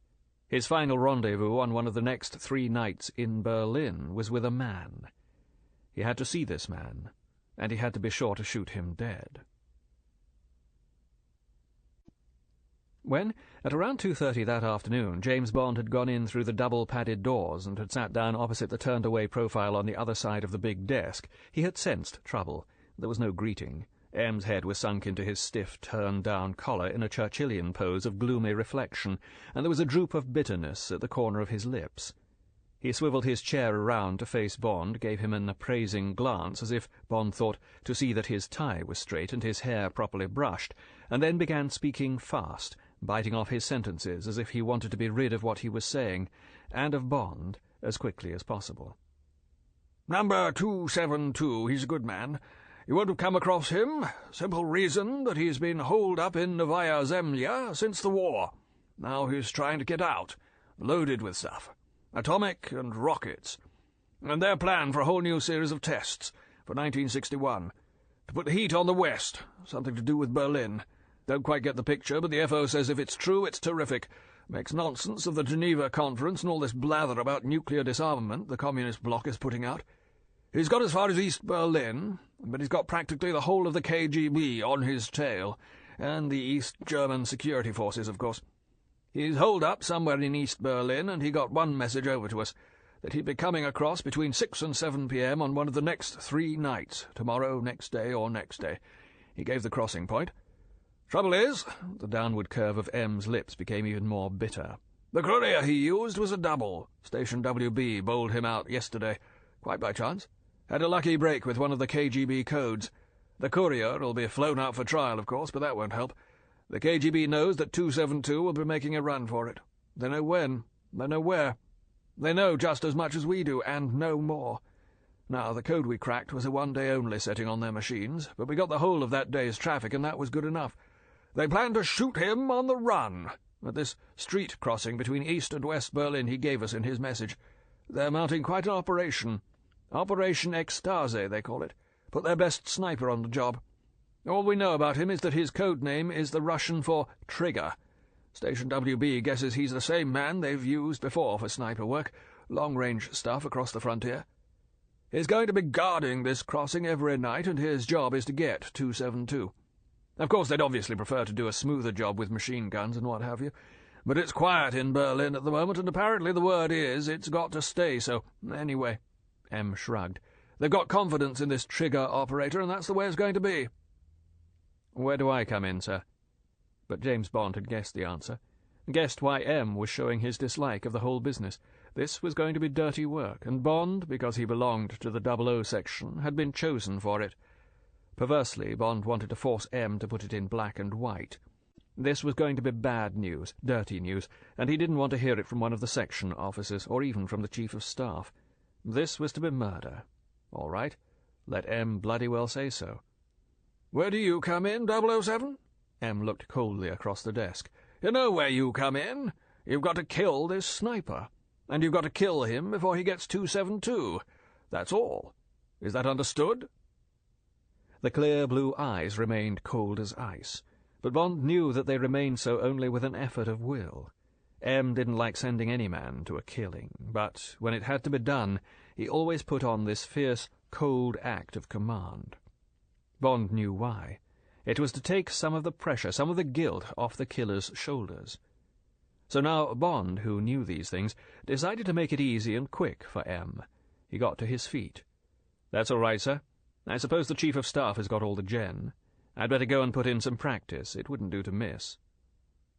A: His final rendezvous on one of the next 3 nights in Berlin was with a man. He had to see this man, and he had to be sure to shoot him dead. When, at around 2:30 that afternoon, James Bond had gone in through the double-padded doors and had sat down opposite the turned-away profile on the other side of the big desk, he had sensed trouble. There was no greeting. M's head was sunk into his stiff, turned-down collar in a Churchillian pose of gloomy reflection, and there was a droop of bitterness at the corner of his lips. He swiveled his chair around to face Bond, gave him an appraising glance, as if, Bond thought, to see that his tie was straight and his hair properly brushed, and then began speaking fast, biting off his sentences as if he wanted to be rid of what he was saying, and of Bond, as quickly as possible. "Number 272, he's a good man. You won't have come across him. Simple reason that he's been holed up in Novaya Zemlya since the war. Now he's trying to get out, loaded with stuff. Atomic and rockets. And their plan for a whole new series of tests for 1961. To put the heat on the West, something to do with Berlin. Don't quite get the picture, but the FO says if it's true, it's terrific. Makes nonsense of the Geneva Conference and all this blather about nuclear disarmament the Communist bloc is putting out. He's got as far as East Berlin, but he's got practically the whole of the KGB on his tail, and the East German security forces, of course. He's holed up somewhere in East Berlin, and he got one message over to us, that he'd be coming across between 6 and 7 p.m. on one of the next 3 nights, tomorrow, next day, or next day. He gave the crossing point. Trouble is, the downward curve of M's lips became even more bitter. The courier he used was a double. Station WB bowled him out yesterday, quite by chance. Had a lucky break with one of the KGB codes. The courier'll be flown out for trial, of course, but that won't help. The KGB knows that 272 will be making a run for it. They know when. They know where. They know just as much as we do, and no more. Now, the code we cracked was a one-day-only setting on their machines, but we got the whole of that day's traffic, and that was good enough. They plan to shoot him on the run, at this street crossing between East and West Berlin he gave us in his message. They're mounting quite an operation. Operation Ekstase, they call it. Put their best sniper on the job. All we know about him is that his code name is the Russian for Trigger. Station WB guesses he's the same man they've used before for sniper work, long-range stuff across the frontier. He's going to be guarding this crossing every night, and his job is to get 272. Of course, they'd obviously prefer to do a smoother job with machine guns and what have you, but it's quiet in Berlin at the moment, and apparently the word is it's got to stay so. Anyway, M shrugged. They've got confidence in this Trigger operator, and that's the way it's going to be. Where do I come in, sir? But James Bond had guessed the answer, guessed why M was showing his dislike of the whole business. This was going to be dirty work, and Bond, because he belonged to the 00 section, had been chosen for it. Perversely, Bond wanted to force M to put it in black and white. This was going to be bad news, dirty news, and he didn't want to hear it from one of the section officers, or even from the Chief of Staff. This was to be murder. All right, let M bloody well say so. "Where do you come in, 007? M looked coldly across the desk. "You know where you come in. You've got to kill this sniper, and you've got to kill him before he gets 272. That's all. Is that understood?" The clear blue eyes remained cold as ice, but Bond knew that they remained so only with an effort of will. M didn't like sending any man to a killing, but when it had to be done, he always put on this fierce, cold act of command. Bond knew why. It was to take some of the pressure, some of the guilt off the killer's shoulders. So now Bond, who knew these things, decided to make it easy and quick for M. He got to his feet. "That's all right, sir. I suppose the Chief of Staff has got all the gen. I'd better go and put in some practice. It wouldn't do to miss."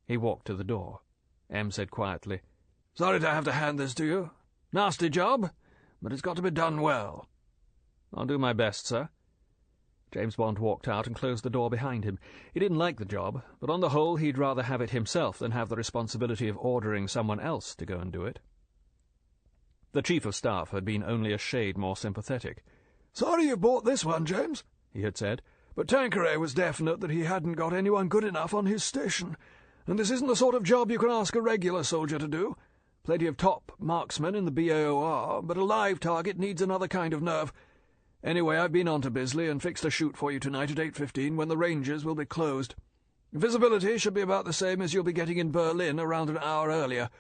A: He walked to the door. M said quietly, "Sorry to have to hand this to you. Nasty job, but it's got to be done well." "I'll do my best, sir." James Bond walked out and closed the door behind him. He didn't like the job, but on the whole he'd rather have it himself than have the responsibility of ordering someone else to go and do it. The Chief of Staff had been only a shade more sympathetic. "Sorry you bought this one, James," he had said, "but Tanqueray was definite that he hadn't got anyone good enough on his station, and this isn't the sort of job you can ask a regular soldier to do. Plenty of top marksmen in the BAOR, but a live target needs another kind of nerve. Anyway, I've been on to Bisley and fixed a shoot for you tonight at 8:15 when the ranges will be closed. Visibility should be about the same as you'll be getting in Berlin around an hour earlier.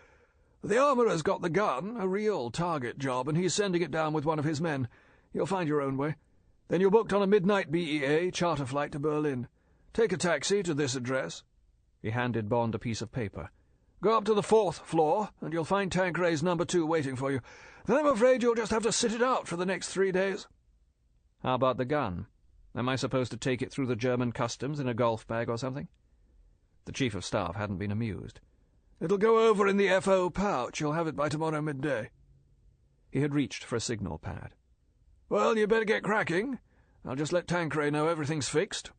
A: The armourer's got the gun, a real target job, and he's sending it down with one of his men. You'll find your own way. Then you're booked on a midnight BEA charter flight to Berlin. Take a taxi to this address." He handed Bond a piece of paper. "Go up to the 4th floor, and you'll find Tanqueray's number 2 waiting for you. Then I'm afraid you'll just have to sit it out for the next 3 days. "How about the gun? Am I supposed to take it through the German customs in a golf bag or something?" The Chief of Staff hadn't been amused. "It'll go over in the FO pouch. You'll have it by tomorrow midday." He had reached for a signal pad. "Well, you better get cracking. I'll just let Tanqueray know everything's fixed."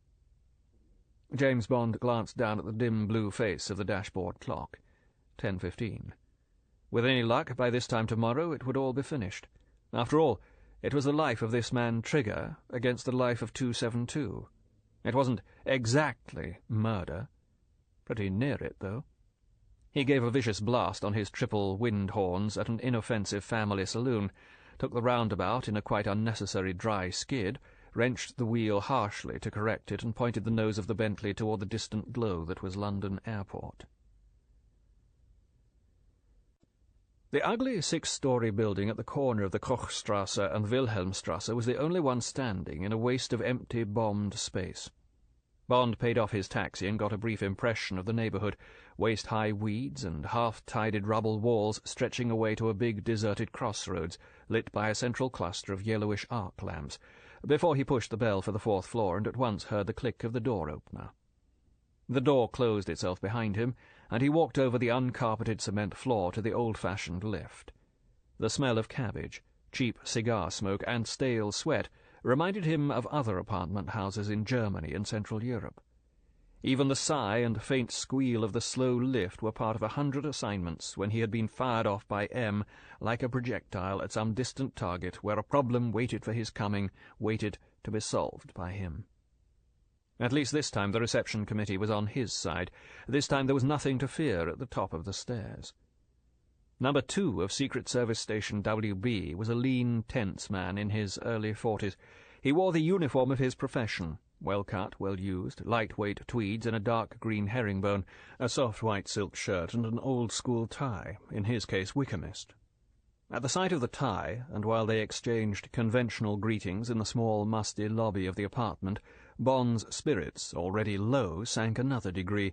A: James Bond glanced down at the dim blue face of the dashboard clock. 10:15. With any luck, by this time tomorrow it would all be finished. After all, it was the life of this man Trigger against the life of 272. It wasn't exactly murder. Pretty near it, though. He gave a vicious blast on his triple wind horns at an inoffensive family saloon, took the roundabout in a quite unnecessary dry skid, wrenched the wheel harshly to correct it, and pointed the nose of the Bentley toward the distant glow that was London Airport. The ugly 6-story building at the corner of the Kochstrasse and Wilhelmstrasse was the only one standing in a waste of empty, bombed space. Bond paid off his taxi and got a brief impression of the neighbourhood, waist-high weeds and half-tided rubble walls stretching away to a big deserted crossroads, lit by a central cluster of yellowish arc lamps, before he pushed the bell for the 4th floor and at once heard the click of the door-opener. The door closed itself behind him, and he walked over the uncarpeted cement floor to the old-fashioned lift. The smell of cabbage, cheap cigar smoke, and stale sweat reminded him of other apartment houses in Germany and Central Europe. Even the sigh and faint squeal of the slow lift were part of 100 assignments when he had been fired off by M like a projectile at some distant target where a problem waited for his coming, waited to be solved by him. At least this time the reception committee was on his side. This time there was nothing to fear at the top of the stairs. Number 2 of Secret Service Station WB was a lean, tense man in his early 40s. He wore the uniform of his profession, well-cut, well-used, lightweight tweeds and a dark green herringbone, a soft white silk shirt and an old-school tie, in his case Wykamist. At the sight of the tie, and while they exchanged conventional greetings in the small, musty lobby of the apartment, Bond's spirits, already low, sank another degree.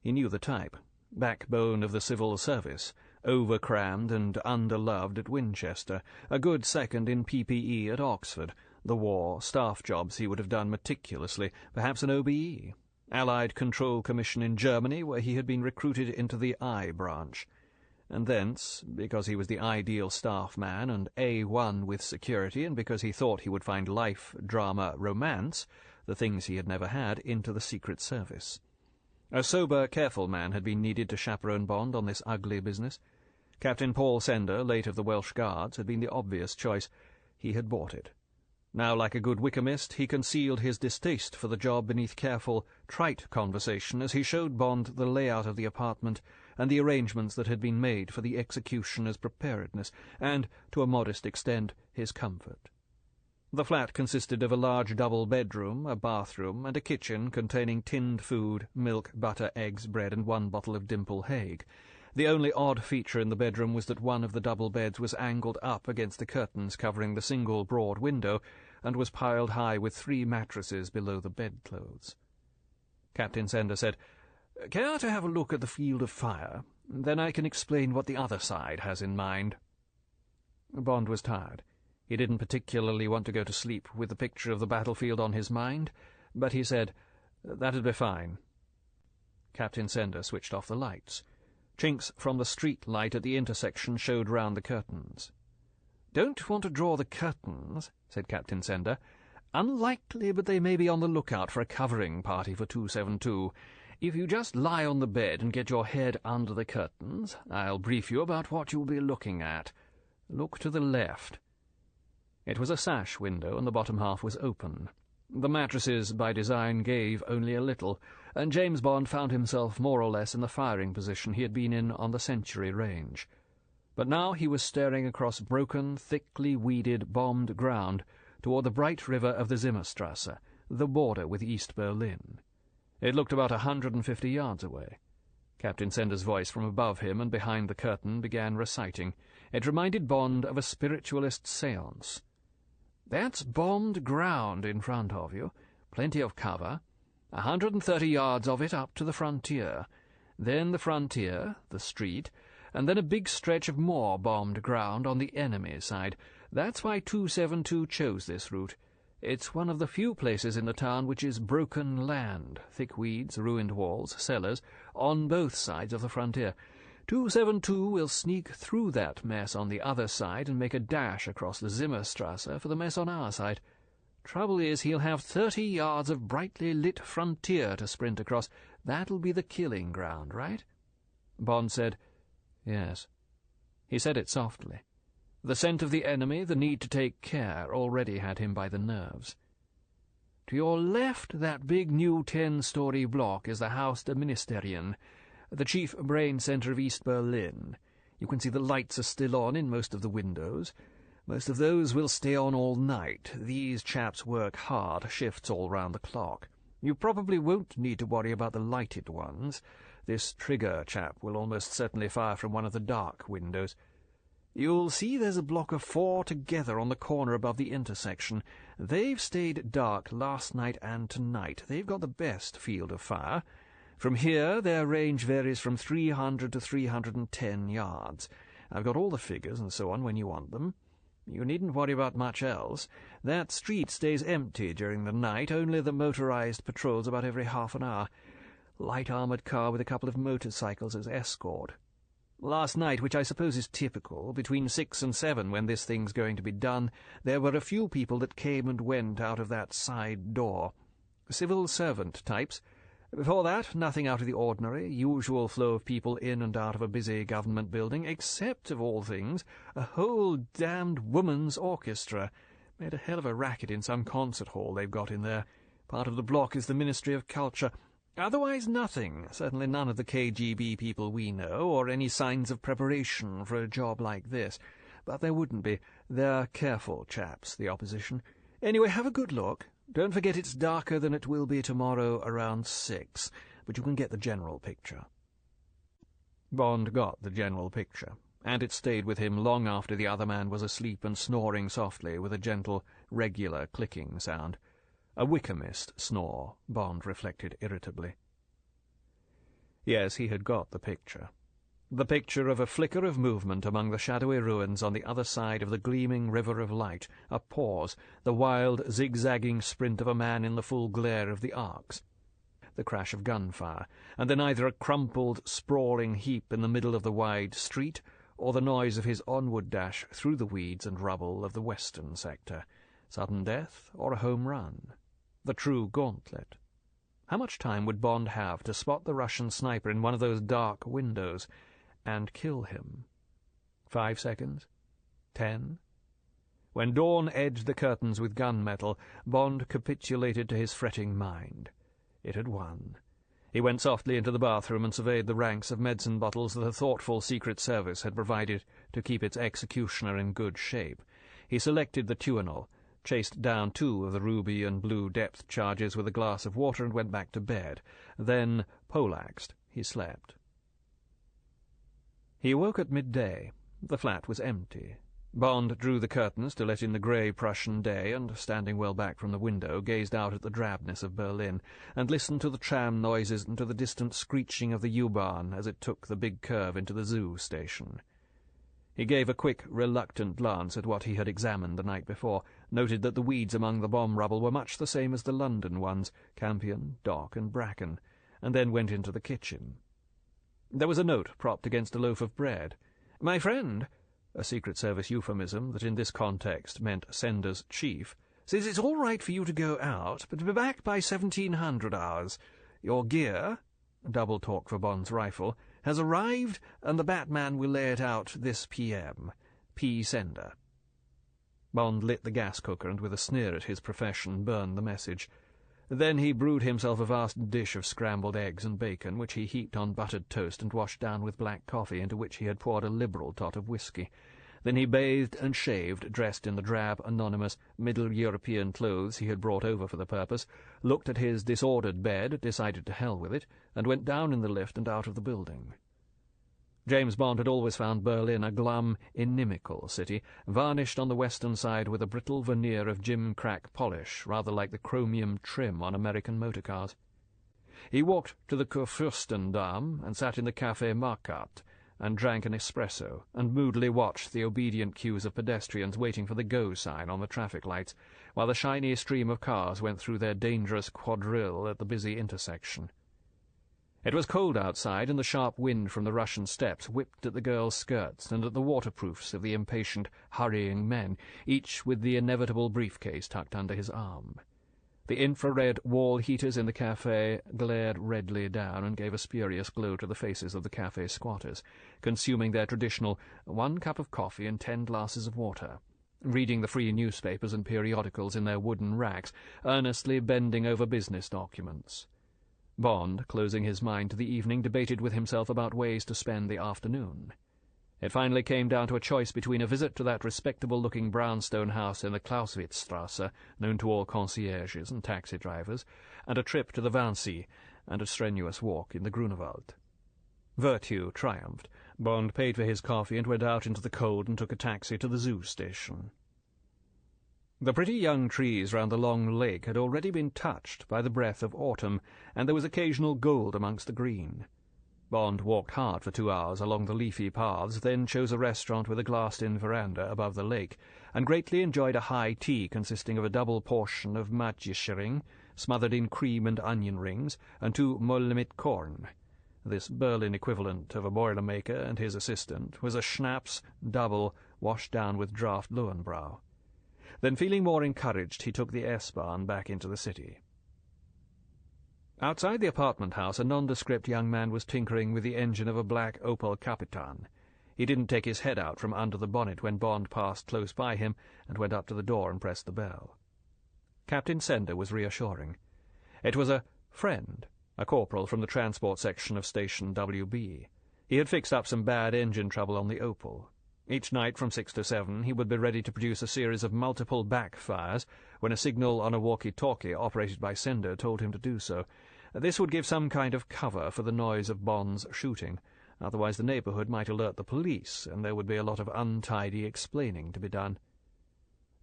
A: He knew the type. Backbone of the civil service, over-crammed and under-loved at Winchester, a good second in PPE at Oxford, the war, staff jobs he would have done meticulously, perhaps an OBE, Allied Control Commission in Germany, where he had been recruited into the I branch. And thence, because he was the ideal staff man and A1 with security, and because he thought he would find life, drama, romance, the things he had never had, into the Secret Service. A sober, careful man had been needed to chaperone Bond on this ugly business. Captain Paul Sender, late of the Welsh Guards, had been the obvious choice. He had bought it. Now, like a good Wykamist, he concealed his distaste for the job beneath careful, trite conversation as he showed Bond the layout of the apartment and the arrangements that had been made for the executioner's preparedness, and, to a modest extent, his comfort. The flat consisted of a large double bedroom, a bathroom, and a kitchen containing tinned food, milk, butter, eggs, bread, and 1 bottle of Dimple Hague. The only odd feature in the bedroom was that one of the double beds was angled up against the curtains covering the single broad window, and was piled high with 3 mattresses below the bedclothes. Captain Sender said, "Care to have a look at the field of fire? Then I can explain what the other side has in mind." Bond was tired. He didn't particularly want to go to sleep with the picture of the battlefield on his mind, but he said, "That'd be fine." Captain Sender switched off the lights. Chinks from the street light at the intersection showed round the curtains. "Don't want to draw the curtains," said Captain Sender. "Unlikely, but they may be on the lookout for a covering party for 272. If you just lie on the bed and get your head under the curtains, I'll brief you about what you'll be looking at. Look to the left." It was a sash window, and the bottom half was open. The mattresses, by design, gave only a little, and James Bond found himself more or less in the firing position he had been in on the Century range. But now he was staring across broken, thickly weeded, bombed ground toward the bright river of the Zimmerstrasse, the border with East Berlin. It looked about 150 yards away. Captain Sender's voice from above him and behind the curtain began reciting. It reminded Bond of a spiritualist séance. "That's bombed ground in front of you, plenty of cover, 130 yards of it up to the frontier, then the frontier, the street, and then a big stretch of more bombed ground on the enemy side. That's why 272 chose this route. It's one of the few places in the town which is broken land, thick weeds, ruined walls, cellars, on both sides of the frontier. 272 will sneak through that mess on the other side and make a dash across the Zimmerstrasse for the mess on our side. Trouble is, he'll have 30 yards of brightly lit frontier to sprint across. That'll be the killing ground, right?" Bond said, "Yes." He said it softly. The scent of the enemy, the need to take care, already had him by the nerves. "To your left, that big new 10-story block is the Haus der Ministerien, the chief brain centre of East Berlin. You can see the lights are still on in most of the windows. Most of those will stay on all night. These chaps work hard, shifts all round the clock. You probably won't need to worry about the lighted ones. This Trigger chap will almost certainly fire from one of the dark windows. You'll see there's a block of 4 together on the corner above the intersection. They've stayed dark last night and tonight. They've got the best field of fire. From here, their range varies from 300 to 310 yards. I've got all the figures and so on when you want them. You needn't worry about much else. That street stays empty during the night, only the motorized patrols about every half an hour. Light armoured car with a couple of motorcycles as escort. Last night, which I suppose is typical, between 6 and 7 when this thing's going to be done, there were a few people that came and went out of that side door. Civil servant types. Before that, nothing out of the ordinary, usual flow of people in and out of a busy government building, except, of all things, a whole damned woman's orchestra. Made a hell of a racket in some concert hall they've got in there. Part of the block is the Ministry of Culture. Otherwise nothing, certainly none of the KGB people we know, or any signs of preparation for a job like this. But there wouldn't be. They're careful chaps, the opposition. Anyway, have a good look. Don't forget it's darker than it will be tomorrow around 6, but you can get the general picture." Bond got the general picture, and it stayed with him long after the other man was asleep and snoring softly with a gentle, regular clicking sound. A Wickhamist snore, Bond reflected irritably. Yes, he had got the picture. The picture of a flicker of movement among the shadowy ruins on the other side of the gleaming river of light, a pause, the wild, zigzagging sprint of a man in the full glare of the arcs, the crash of gunfire, and then either a crumpled, sprawling heap in the middle of the wide street, or the noise of his onward dash through the weeds and rubble of the western sector, sudden death or a home run, the true gauntlet. How much time would Bond have to spot the Russian sniper in one of those dark windows and kill him? 5 seconds? 10? When dawn edged the curtains with gunmetal, Bond capitulated to his fretting mind. It had won. He went softly into the bathroom and surveyed the ranks of medicine bottles that the thoughtful Secret Service had provided to keep its executioner in good shape. He selected the Tuinal, chased down 2 of the ruby and blue depth charges with a glass of water and went back to bed. Then, poleaxed, he slept. He awoke at midday. The flat was empty. Bond drew the curtains to let in the grey Prussian day and, standing well back from the window, gazed out at the drabness of Berlin and listened to the tram noises and to the distant screeching of the U-Bahn as it took the big curve into the Zoo station. He gave a quick, reluctant glance at what he had examined the night before, noted that the weeds among the bomb rubble were much the same as the London ones, campion, dock, and bracken, and then went into the kitchen. There was a note propped against a loaf of bread. "My friend," a Secret Service euphemism that in this context meant sender's chief, "says it's all right for you to go out, but be back by 1700 hours. Your gear," double talk for Bond's rifle, "has arrived, and the Batman will lay it out this p.m. P. Sender." Bond lit the gas cooker and, with a sneer at his profession, burned the message. Then he brewed himself a vast dish of scrambled eggs and bacon, which he heaped on buttered toast and washed down with black coffee, into which he had poured a liberal tot of whisky. Then he bathed and shaved, dressed in the drab, anonymous, Middle European clothes he had brought over for the purpose, looked at his disordered bed, decided to hell with it, and went down in the lift and out of the building. James Bond had always found Berlin a glum, inimical city, varnished on the western side with a brittle veneer of gimcrack polish, rather like the chromium trim on American motor cars. He walked to the Kurfürstendamm and sat in the Café Marquardt, and drank an espresso, and moodily watched the obedient queues of pedestrians waiting for the go sign on the traffic lights, while the shiny stream of cars went through their dangerous quadrille at the busy intersection. It was cold outside, and the sharp wind from the Russian steppes whipped at the girls' skirts and at the waterproofs of the impatient, hurrying men, each with the inevitable briefcase tucked under his arm. The infrared wall heaters in the café glared redly down and gave a spurious glow to the faces of the café squatters, consuming their traditional 1 cup of coffee and 10 glasses of water, reading the free newspapers and periodicals in their wooden racks, earnestly bending over business documents. Bond, closing his mind to the evening, debated with himself about ways to spend the afternoon. It finally came down to a choice between a visit to that respectable-looking brownstone house in the Clausewitzstrasse, known to all concierges and taxi drivers, and a trip to the Wannsee, and a strenuous walk in the Grunewald. Virtue triumphed. Bond paid for his coffee and went out into the cold and took a taxi to the zoo station. The pretty young trees round the long lake had already been touched by the breath of autumn, and there was occasional gold amongst the green. Bond walked hard for 2 hours along the leafy paths, then chose a restaurant with a glassed-in veranda above the lake, and greatly enjoyed a high tea consisting of a double portion of matjeshering, smothered in cream and onion rings, and 2 molle mit Korn. This Berlin equivalent of a boiler-maker and his assistant was a schnapps double washed down with draught Lowenbrau. Then, feeling more encouraged, he took the S-Bahn back into the city. Outside the apartment house, a nondescript young man was tinkering with the engine of a black Opel Capitan. He didn't take his head out from under the bonnet when Bond passed close by him and went up to the door and pressed the bell. Captain Sender was reassuring. It was a friend, a corporal from the transport section of Station WB. He had fixed up some bad engine trouble on the Opel. Each night from 6 to 7 he would be ready to produce a series of multiple backfires when a signal on a walkie-talkie operated by Sender told him to do so. This would give some kind of cover for the noise of Bond's shooting. Otherwise the neighbourhood might alert the police, and there would be a lot of untidy explaining to be done.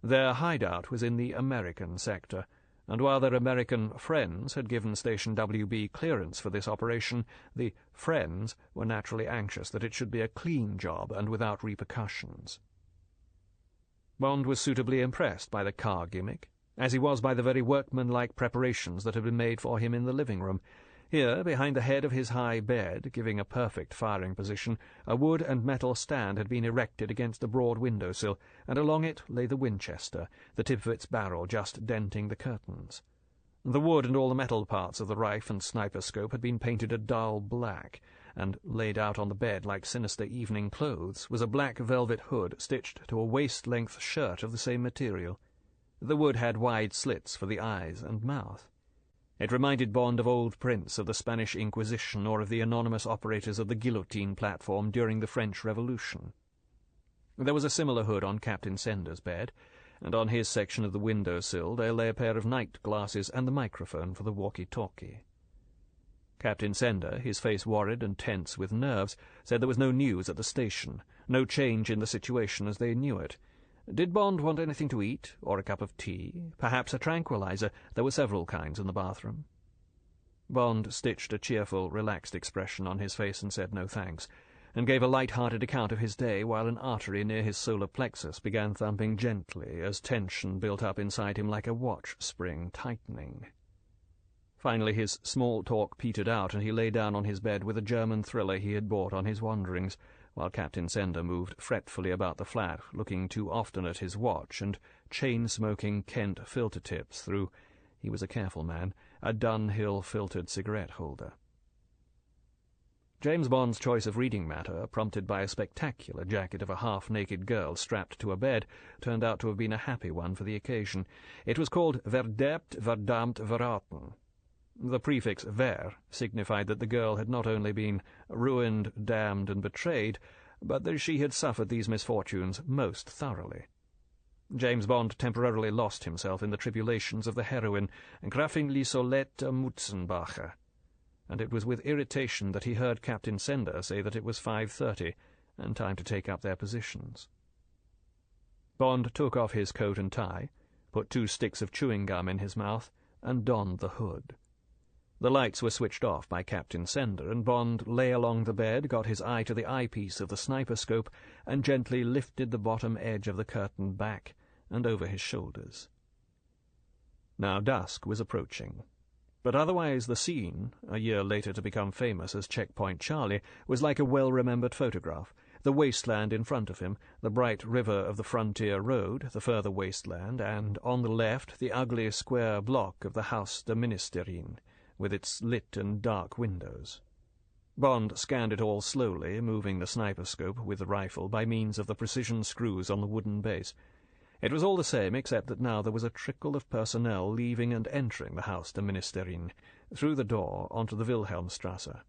A: Their hideout was in the American sector, and while their American friends had given Station WB clearance for this operation, the friends were naturally anxious that it should be a clean job and without repercussions. Bond was suitably impressed by the car gimmick, as he was by the very workmanlike preparations that had been made for him in the living-room. Here, behind the head of his high bed, giving a perfect firing position, a wood and metal stand had been erected against the broad window-sill, and along it lay the Winchester, the tip of its barrel just denting the curtains. The wood and all the metal parts of the rifle and sniper scope had been painted a dull black, and laid out on the bed like sinister evening clothes was a black velvet hood stitched to a waist-length shirt of the same material. The wood had wide slits for the eyes and mouth. It reminded Bond of old prints of the Spanish Inquisition or of the anonymous operators of the guillotine platform during the French Revolution. There was a similar hood on Captain Sender's bed, and on his section of the window-sill there lay a pair of night glasses and the microphone for the walkie-talkie. Captain Sender, his face worried and tense with nerves, said there was no news at the station, no change in the situation as they knew it. Did Bond want anything to eat, or a cup of tea, perhaps a tranquilizer? There were several kinds in the bathroom. Bond stitched a cheerful, relaxed expression on his face and said no thanks. and gave a light-hearted account of his day while an artery near his solar plexus began thumping gently as tension built up inside him like a watch spring tightening. Finally his small talk petered out, and he lay down on his bed with a German thriller he had bought on his wanderings, while Captain Sender moved fretfully about the flat, looking too often at his watch and chain-smoking Kent filter tips through, he was a careful man, a Dunhill filtered cigarette holder. James Bond's choice of reading matter, prompted by a spectacular jacket of a half-naked girl strapped to a bed, turned out to have been a happy one for the occasion. It was called Verderbt, Verdammt, Verraten. The prefix ver signified that the girl had not only been ruined, damned, and betrayed, but that she had suffered these misfortunes most thoroughly. James Bond temporarily lost himself in the tribulations of the heroine, Gräfin Liesolette Mutzenbacher, and it was with irritation that he heard Captain Sender say that it was 5:30, and time to take up their positions. Bond took off his coat and tie, put 2 sticks of chewing gum in his mouth, and donned the hood. The lights were switched off by Captain Sender, and Bond lay along the bed, got his eye to the eyepiece of the sniper scope, and gently lifted the bottom edge of the curtain back and over his shoulders. Now dusk was approaching, but otherwise the scene, a year later to become famous as Checkpoint Charlie, was like a well-remembered photograph. The wasteland in front of him, the bright river of the frontier road, the further wasteland, and, on the left, the ugly square block of the Haus der Ministerin, with its lit and dark windows. Bond scanned it all slowly, moving the sniper scope with the rifle by means of the precision screws on the wooden base. It was all the same, except that now there was a trickle of personnel leaving and entering the Haus der Ministerin, through the door onto the Wilhelmstrasse.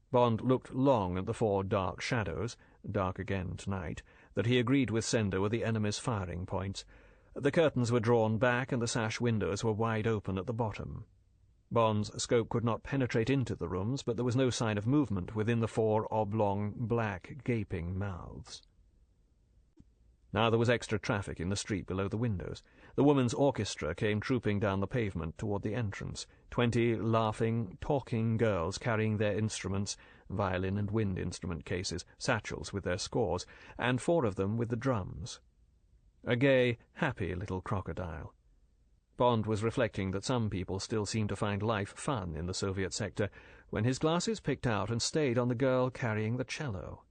A: Bond looked long at the 4 dark shadows, dark again tonight, that he agreed with Sender were the enemy's firing points. The curtains were drawn back, and the sash windows were wide open at the bottom. Bond's scope could not penetrate into the rooms, but there was no sign of movement within the 4 oblong, black, gaping mouths. Now there was extra traffic in the street below the windows. The woman's orchestra came trooping down the pavement toward the entrance, 20 laughing, talking girls carrying their instruments, violin and wind instrument cases, satchels with their scores, and 4 of them with the drums. A gay, happy little crocodile. Bond was reflecting that some people still seemed to find life fun in the Soviet sector, when his glasses picked out and stayed on the girl carrying the cello.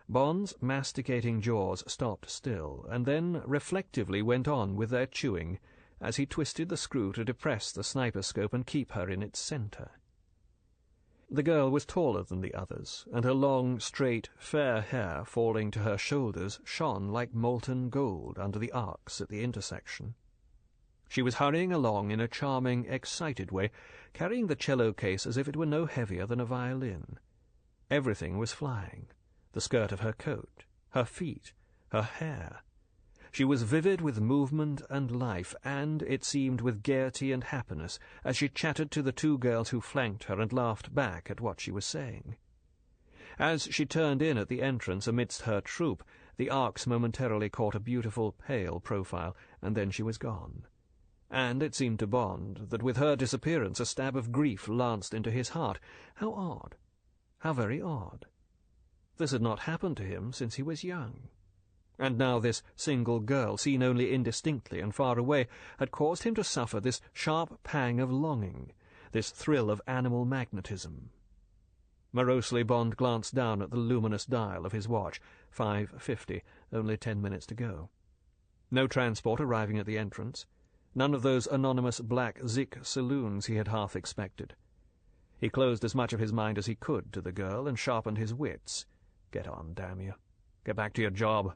A: Bond's masticating jaws stopped still, and then reflectively went on with their chewing, as he twisted the screw to depress the sniper scope and keep her in its center. The girl was taller than the others, and her long, straight, fair hair falling to her shoulders shone like molten gold under the arcs at the intersection. She was hurrying along in a charming, excited way, carrying the cello case as if it were no heavier than a violin. Everything was flying. The skirt of her coat, her feet, her hair. She was vivid with movement and life, and, it seemed, with gaiety and happiness, as she chattered to the 2 girls who flanked her and laughed back at what she was saying. As she turned in at the entrance amidst her troop, the arcs momentarily caught a beautiful, pale profile, and then she was gone. And it seemed to Bond that with her disappearance a stab of grief lanced into his heart. How odd! How very odd! This had not happened to him since he was young. And now this single girl, seen only indistinctly and far away, had caused him to suffer this sharp pang of longing, this thrill of animal magnetism. Morosely Bond glanced down at the luminous dial of his watch. 5:50, only 10 minutes to go. No transport arriving at the entrance. None of those anonymous black Zik saloons he had half expected. He closed as much of his mind as he could to the girl and sharpened his wits. Get on, damn you. Get back to your job.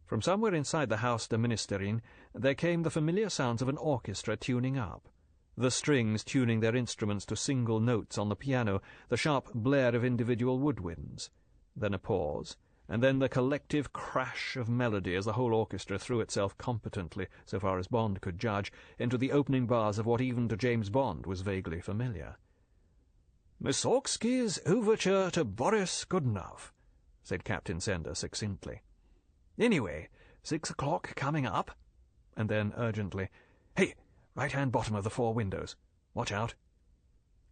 A: From somewhere inside the Haus der Ministerin there came the familiar sounds of an orchestra tuning up, the strings tuning their instruments to single notes on the piano, the sharp blare of individual woodwinds. Then a pause, and then the collective crash of melody as the whole orchestra threw itself competently, so far as Bond could judge, into the opening bars of what even to James Bond was vaguely familiar. "Mussorgsky's overture to Boris Godunov," said Captain Sender succinctly. "Anyway, 6 o'clock coming up." And then, urgently, "Hey, right-hand bottom of the 4 windows. Watch out."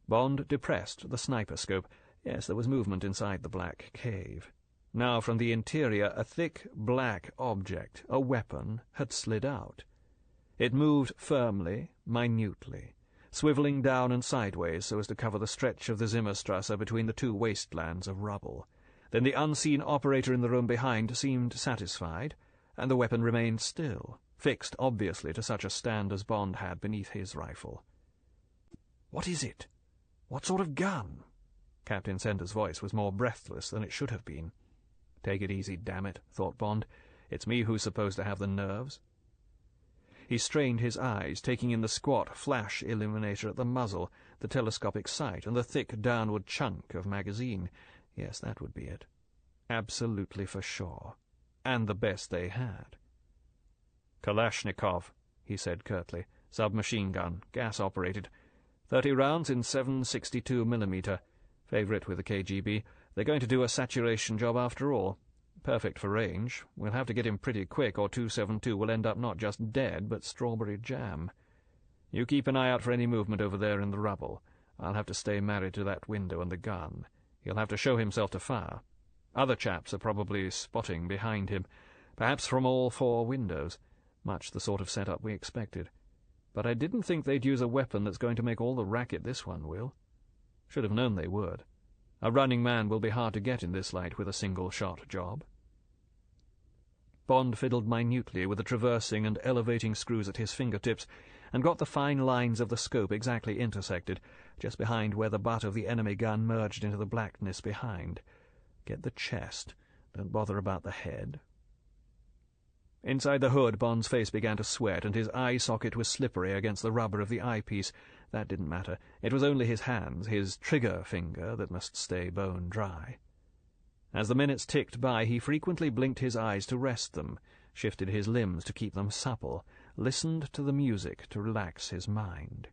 A: Bond depressed the sniper scope. Yes, there was movement inside the black cave. Now from the interior a thick black object, a weapon, had slid out. It moved firmly, minutely, swivelling down and sideways so as to cover the stretch of the Zimmerstrasse between the two wastelands of rubble. Then the unseen operator in the room behind seemed satisfied, and the weapon remained still, fixed obviously to such a stand as Bond had beneath his rifle. "What is it? What sort of gun?" Captain Sender's voice was more breathless than it should have been. "Take it easy, damn it," thought Bond. "It's me who's supposed to have the nerves." He strained his eyes, taking in the squat flash illuminator at the muzzle, the telescopic sight, and the thick downward chunk of magazine. Yes, that would be it. Absolutely for sure. And the best they had. "Kalashnikov," he said curtly. "Submachine gun, gas-operated. 30 rounds in 7.62 mm. Favorite with the KGB. They're going to do a saturation job after all. Perfect for range. We'll have to get him pretty quick, or 272 will end up not just dead, but strawberry jam. You keep an eye out for any movement over there in the rubble. I'll have to stay married to that window and the gun. He'll have to show himself to fire. Other chaps are probably spotting behind him, perhaps from all 4 windows. Much the sort of setup we expected. But I didn't think they'd use a weapon that's going to make all the racket this one will. Should have known they would. A running man will be hard to get in this light with a single-shot job." Bond fiddled minutely with the traversing and elevating screws at his fingertips, and got the fine lines of the scope exactly intersected, just behind where the butt of the enemy gun merged into the blackness behind. Get the chest. Don't bother about the head. Inside the hood, Bond's face began to sweat, and his eye socket was slippery against the rubber of the eyepiece. That didn't matter. It was only his hands, his trigger finger, that must stay bone dry. As the minutes ticked by, he frequently blinked his eyes to rest them, shifted his limbs to keep them supple, listened to the music to relax his mind.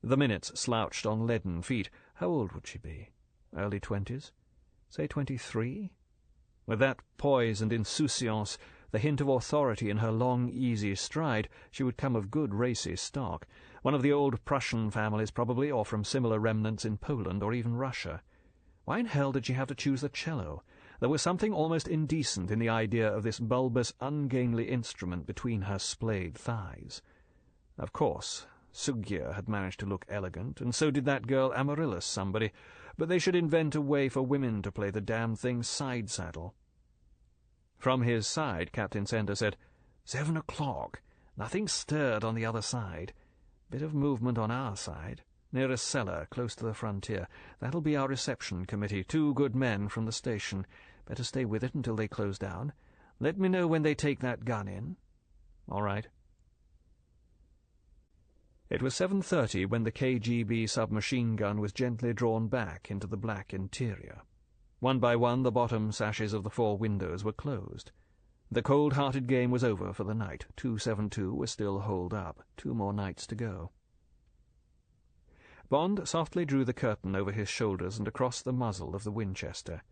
A: The minutes slouched on leaden feet. How old would she be? Early 20s? Say 23? With that poise and insouciance, the hint of authority in her long, easy stride, she would come of good racy stock. One of the old Prussian families, probably, or from similar remnants in Poland or even Russia. Why in hell did she have to choose the cello? There was something almost indecent in the idea of this bulbous, ungainly instrument between her splayed thighs. Of course, Sugya had managed to look elegant, and so did that girl Amaryllis somebody, but they should invent a way for women to play the damn thing side-saddle. From his side, Captain Sender said, 7 o'clock. Nothing stirred on the other side. Bit of movement on our side. Near a cellar, close to the frontier. That'll be our reception committee, 2 good men from the station. Better stay with it until they close down. Let me know when they take that gun in. All right. It was 7:30 when the KGB submachine gun was gently drawn back into the black interior. One by one the bottom sashes of the 4 windows were closed. The cold-hearted game was over for the night. 272 was still holed up. 2 more nights to go. Bond softly drew the curtain over his shoulders and across the muzzle of the Winchester.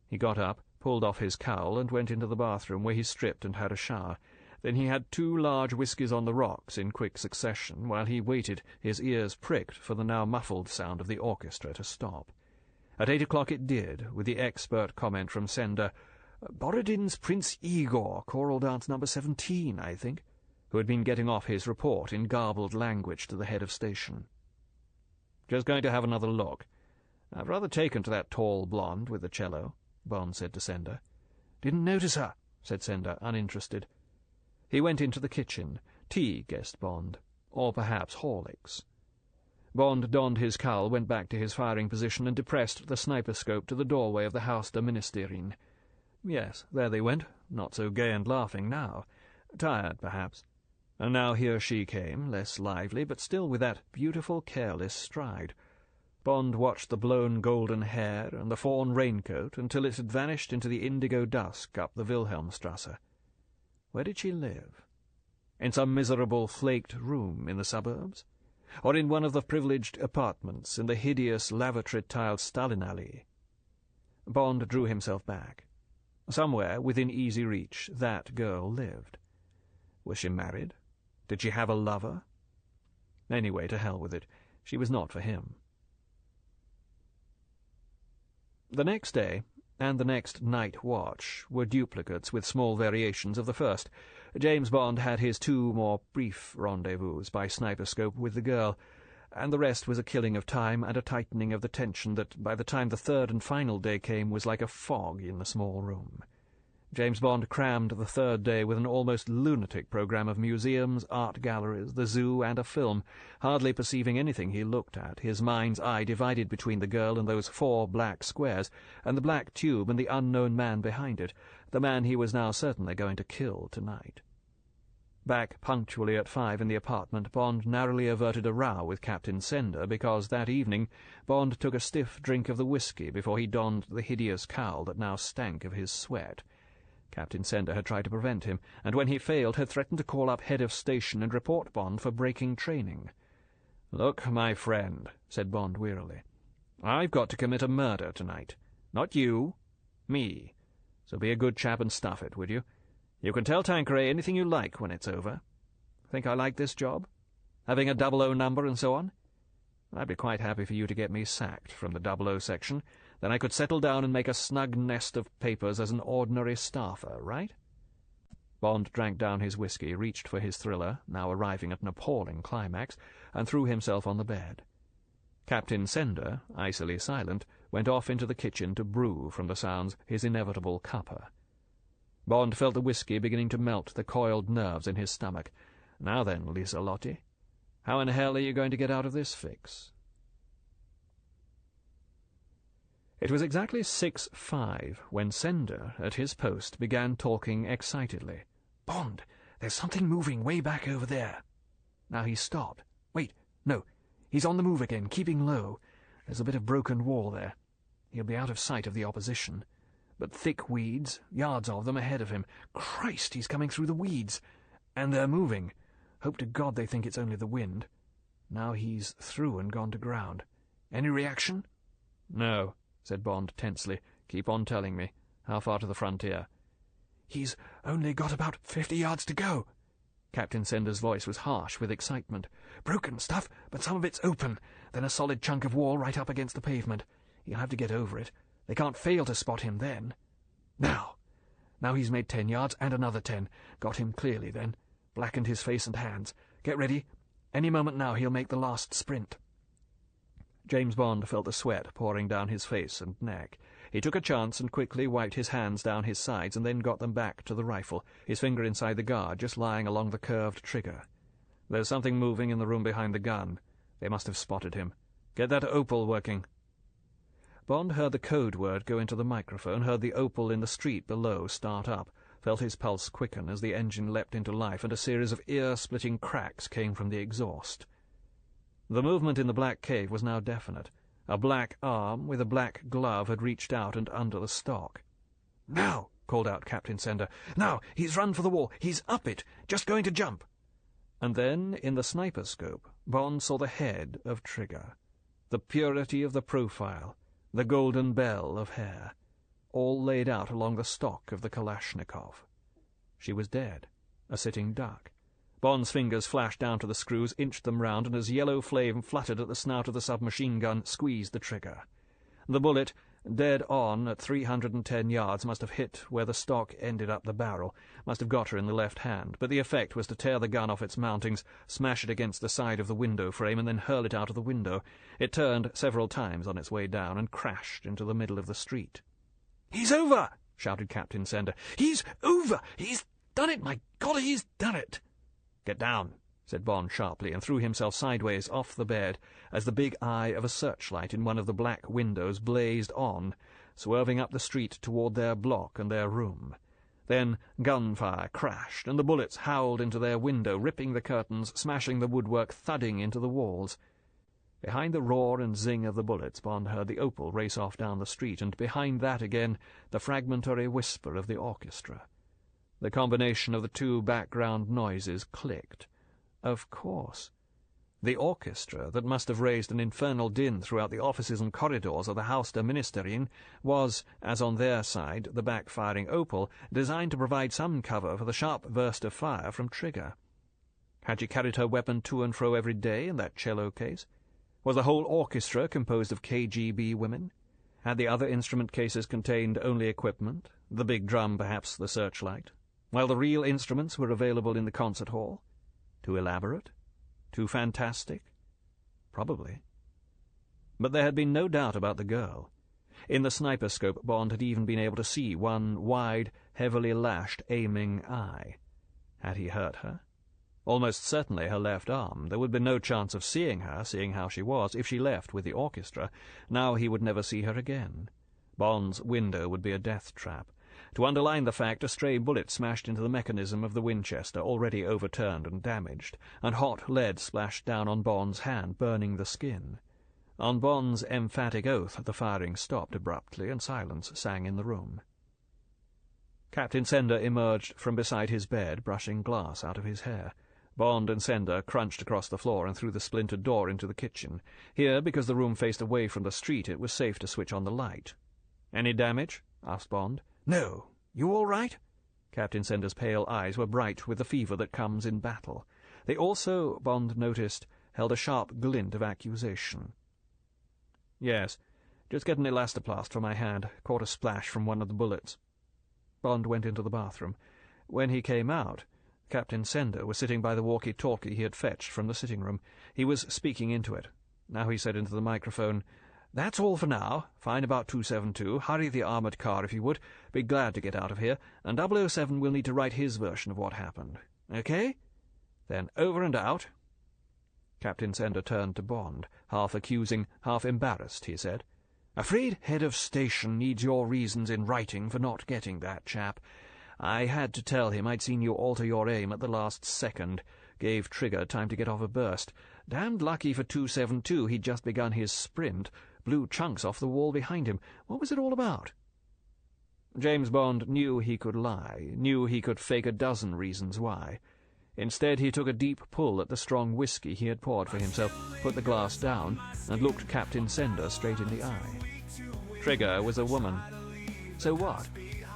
A: He got up, pulled off his cowl, and went into the bathroom, where he stripped and had a shower. Then he had 2 large whiskies on the rocks in quick succession, while he waited, his ears pricked, for the now muffled sound of the orchestra to stop. At 8 o'clock it did, with the expert comment from Sender, "Borodin's Prince Igor, choral dance number 17, I think," who had been getting off his report in garbled language to the head of station. "Just going to have another look. I've rather taken to that tall blonde with the cello," Bond said to Sender. "Didn't notice her," said Sender, uninterested. He went into the kitchen. Tea, guessed Bond. Or perhaps Horlicks. Bond donned his cowl, went back to his firing position, and depressed the sniper scope to the doorway of the Haus der Ministerin. Yes, there they went, not so gay and laughing now. Tired, perhaps. And now here she came, less lively, but still with that beautiful, careless stride. Bond watched the blown golden hair and the fawn raincoat until it had vanished into the indigo dusk up the Wilhelmstrasse. Where did she live? In some miserable flaked room in the suburbs? Or in one of the privileged apartments in the hideous lavatory-tiled Stalinallee? Bond drew himself back. Somewhere within easy reach that girl lived. Was she married? Did she have a lover? Anyway, to hell with it. She was not for him. The next day, and the next night watch, were duplicates with small variations of the first. James Bond had his 2 more brief rendezvous by sniper-scope with the girl, and the rest was a killing of time and a tightening of the tension that, by the time the third and final day came, was like a fog in the small room. James Bond crammed the third day with an almost lunatic program of museums, art galleries, the zoo, and a film, hardly perceiving anything he looked at, his mind's eye divided between the girl and those 4 black squares, and the black tube and the unknown man behind it, the man he was now certainly going to kill tonight. Back punctually at 5 in the apartment, Bond narrowly averted a row with Captain Sender because that evening Bond took a stiff drink of the whisky before he donned the hideous cowl that now stank of his sweat. Captain Sender had tried to prevent him, and when he failed had threatened to call up head of station and report Bond for breaking training. "Look, my friend," said Bond wearily, "I've got to commit a murder tonight. Not you, me. So be a good chap and stuff it, would you? You can tell Tanqueray anything you like when it's over. Think I like this job? Having a 00 number and so on? I'd be quite happy for you to get me sacked from the 00 section. Then I could settle down and make a snug nest of papers as an ordinary staffer, right?" Bond drank down his whisky, reached for his thriller, now arriving at an appalling climax, and threw himself on the bed. Captain Sender, icily silent, went off into the kitchen to brew, from the sounds, his inevitable cuppa. Bond felt the whisky beginning to melt the coiled nerves in his stomach. "Now then, Liselotte, how in hell are you going to get out of this fix?" It was exactly 6:05 when Sender, at his post, began talking excitedly. "Bond, there's something moving way back over there." Now he stopped. "Wait, no, he's on the move again, keeping low. There's a bit of broken wall there. He'll be out of sight of the opposition. But thick weeds, yards of them ahead of him. Christ, he's coming through the weeds. And they're moving. Hope to God they think it's only the wind. Now he's through and gone to ground. Any reaction?" "No," said Bond tensely. "Keep on telling me. How far to the frontier?" "He's only got about 50 yards to go." Captain Sender's voice was harsh with excitement. "Broken stuff, but some of it's open. Then a solid chunk of wall right up against the pavement. He'll have to get over it. They can't fail to spot him then. Now he's made 10 yards and another 10. Got him clearly then. Blackened his face and hands. Get ready. Any moment now he'll make the last sprint." James Bond felt the sweat pouring down his face and neck. He took a chance and quickly wiped his hands down his sides and then got them back to the rifle, his finger inside the guard, just lying along the curved trigger. "There's something moving in the room behind the gun. They must have spotted him. Get that opal working." Bond heard the code word go into the microphone, heard the opal in the street below start up, felt his pulse quicken as the engine leapt into life, and a series of ear-splitting cracks came from the exhaust. The movement in the black cave was now definite. A black arm with a black glove had reached out and under the stock. "Now!" called out Captain Sender. "Now! He's run for the wall! He's up it! Just going to jump!" And then, in the sniper scope, Bond saw the head of Trigger, the purity of the profile, the golden bell of hair, all laid out along the stock of the Kalashnikov. She was dead, a sitting duck. Bond's fingers flashed down to the screws, inched them round, and as yellow flame fluttered at the snout of the submachine gun, squeezed the trigger. The bullet, dead on at 310 yards, must have hit where the stock ended up the barrel, must have got her in the left hand, but the effect was to tear the gun off its mountings, smash it against the side of the window frame, and then hurl it out of the window. It turned several times on its way down and crashed into the middle of the street. "He's over!" shouted Captain Sender. "He's over! He's done it! My God, he's done it!" "Get down," said Bond sharply, and threw himself sideways off the bed as the big eye of a searchlight in one of the black windows blazed on, swerving up the street toward their block and their room. Then gunfire crashed, and the bullets howled into their window, ripping the curtains, smashing the woodwork, thudding into the walls. Behind the roar and zing of the bullets, Bond heard the opal race off down the street, and behind that again the fragmentary whisper of the orchestra. The combination of the 2 background noises clicked. Of course. The orchestra, that must have raised an infernal din throughout the offices and corridors of the Haus der Ministerien, was, as on their side, the backfiring opal, designed to provide some cover for the sharp burst of fire from Trigger. Had she carried her weapon to and fro every day in that cello case? Was the whole orchestra composed of KGB women? Had the other instrument cases contained only equipment, the big drum perhaps the searchlight, while the real instruments were available in the concert hall? Too elaborate? Too fantastic? Probably. But there had been no doubt about the girl. In the sniper scope, Bond had even been able to see one wide, heavily lashed, aiming eye. Had he hurt her? Almost certainly her left arm. There would be no chance of seeing her, seeing how she was, if she left with the orchestra. Now he would never see her again. Bond's window would be a death trap. To underline the fact, a stray bullet smashed into the mechanism of the Winchester, already overturned and damaged, and hot lead splashed down on Bond's hand, burning the skin. On Bond's emphatic oath, the firing stopped abruptly, and silence sang in the room. Captain Sender emerged from beside his bed, brushing glass out of his hair. Bond and Sender crunched across the floor and through the splintered door into the kitchen. Here, because the room faced away from the street, it was safe to switch on the light. "Any damage?" asked Bond. "No. You all right?" Captain Sender's pale eyes were bright with the fever that comes in battle. They also, Bond noticed, held a sharp glint of accusation. "Yes. Just get an elastoplast for my hand. Caught a splash from one of the bullets." Bond went into the bathroom. When he came out, Captain Sender was sitting by the walkie-talkie he had fetched from the sitting-room. He was speaking into it. Now he said into the microphone, "That's all for now. Fine about 272. Hurry the armoured car if you would. Be glad to get out of here. And 007 will need to write his version of what happened. Okay? Then over and out." Captain Sender turned to Bond, half accusing, half embarrassed, he said. "Afraid head of station needs your reasons in writing for not getting that chap. I had to tell him I'd seen you alter your aim at the last second. Gave Trigger time to get off a burst. Damned lucky for 272 he'd just begun his sprint. Blew chunks off the wall behind him. What was it all about?" James Bond knew he could lie, knew he could fake a dozen reasons why. Instead, he took a deep pull at the strong whiskey he had poured for himself, put the glass down, and looked Captain Sender straight in the eye. Trigger was a woman. So what?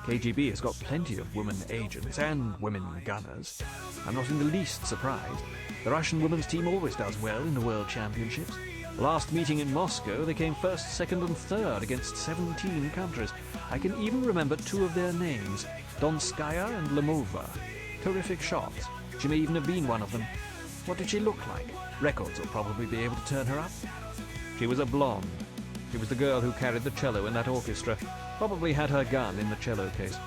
A: KGB has got plenty of women agents and women gunners. I'm not in the least surprised. The Russian women's team always does well in the World Championships. Last meeting in Moscow, they came first, second, and third against 17 countries. I can even remember two of their names, Donskaya and Lemova. Terrific shots. She may even have been one of them. What did she look like? Records will probably be able to turn her up. She was a blonde. She was the girl who carried the cello in that orchestra. Probably had her gun in the cello case.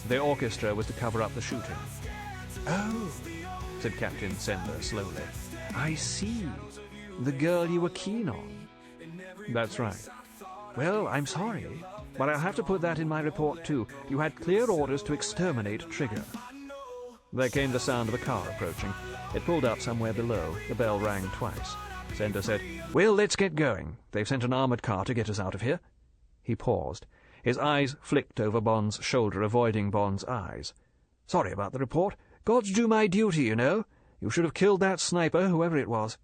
A: The orchestra was to cover up the shooting. "Oh," said Captain Sender slowly. "I see. The girl you were keen on." "That's right." "Well, I'm sorry, but I'll have to put that in my report too. You had clear orders to exterminate Trigger." There came the sound of a car approaching. It pulled up somewhere below. The bell rang twice. Sender said, "Well, let's get going. They've sent an armoured car to get us out of here." He paused. His eyes flicked over Bond's shoulder, avoiding Bond's eyes. "Sorry about the report. Gods do my duty, you know. You should have killed that sniper, whoever it was."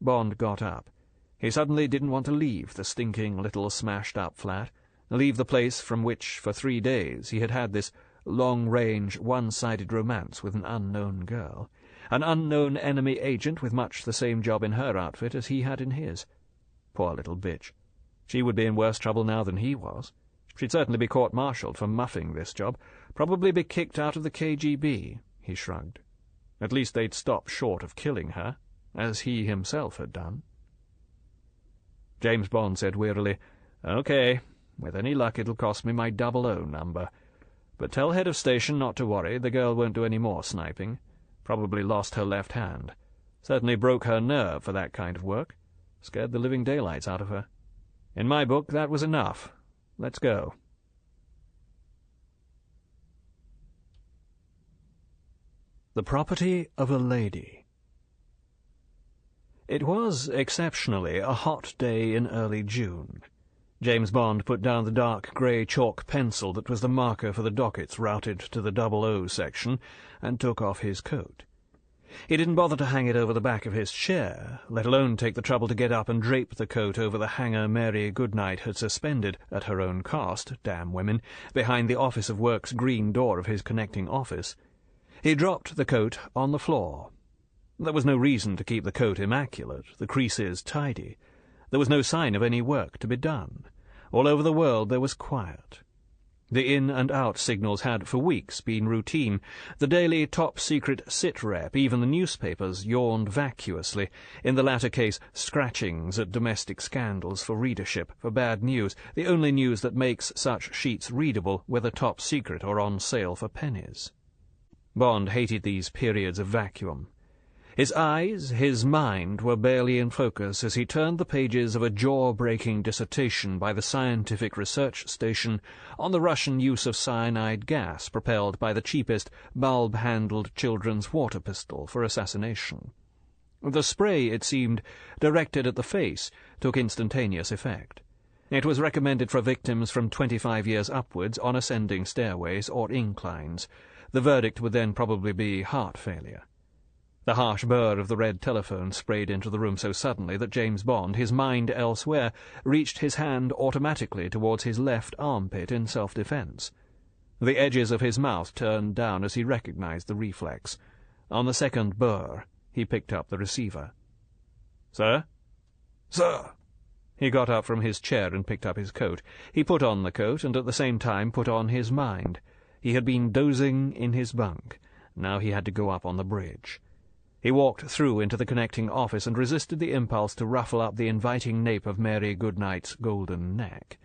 A: Bond got up. He suddenly didn't want to leave the stinking little smashed-up flat, leave the place from which, for 3 days, he had had this long-range, one-sided romance with an unknown girl, an unknown enemy agent with much the same job in her outfit as he had in his. Poor little bitch. She would be in worse trouble now than he was. She'd certainly be court-martialed for muffing this job, probably be kicked out of the KGB, he shrugged. At least they'd stop short of killing her, as he himself had done. James Bond said wearily, "Okay, with any luck it'll cost me my 00 number. But tell head of station not to worry, the girl won't do any more sniping. Probably lost her left hand. Certainly broke her nerve for that kind of work. Scared the living daylights out of her. In my book, that was enough. Let's go." The Property of a Lady. It was, exceptionally, a hot day in early June. James Bond put down the dark grey chalk pencil that was the marker for the dockets routed to the 00 section, and took off his coat. He didn't bother to hang it over the back of his chair, let alone take the trouble to get up and drape the coat over the hanger Mary Goodnight had suspended, at her own cost, damn women, behind the Office of Work's green door of his connecting office. He dropped the coat on the floor. There was no reason to keep the coat immaculate, the creases tidy. There was no sign of any work to be done. All over the world there was quiet. The in and out signals had for weeks been routine. The daily top-secret sit-rep, even the newspapers, yawned vacuously, in the latter case scratchings at domestic scandals for readership, for bad news, the only news that makes such sheets readable, whether top-secret or on sale for pennies. Bond hated these periods of vacuum. His eyes, his mind, were barely in focus as he turned the pages of a jaw-breaking dissertation by the Scientific Research Station on the Russian use of cyanide gas propelled by the cheapest bulb-handled children's water pistol for assassination. The spray, it seemed, directed at the face, took instantaneous effect. It was recommended for victims from 25 years upwards on ascending stairways or inclines. The verdict would then probably be heart failure. The harsh burr of the red telephone sprayed into the room so suddenly that James Bond, his mind elsewhere, reached his hand automatically towards his left armpit in self-defence. The edges of his mouth turned down as he recognized the reflex. On the second burr, he picked up the receiver. "Sir?" "Sir." He got up from his chair and picked up his coat. He put on the coat and at the same time put on his mind. He had been dozing in his bunk. Now he had to go up on the bridge. He walked through into the connecting office and resisted the impulse to ruffle up the inviting nape of Mary Goodnight's golden neck.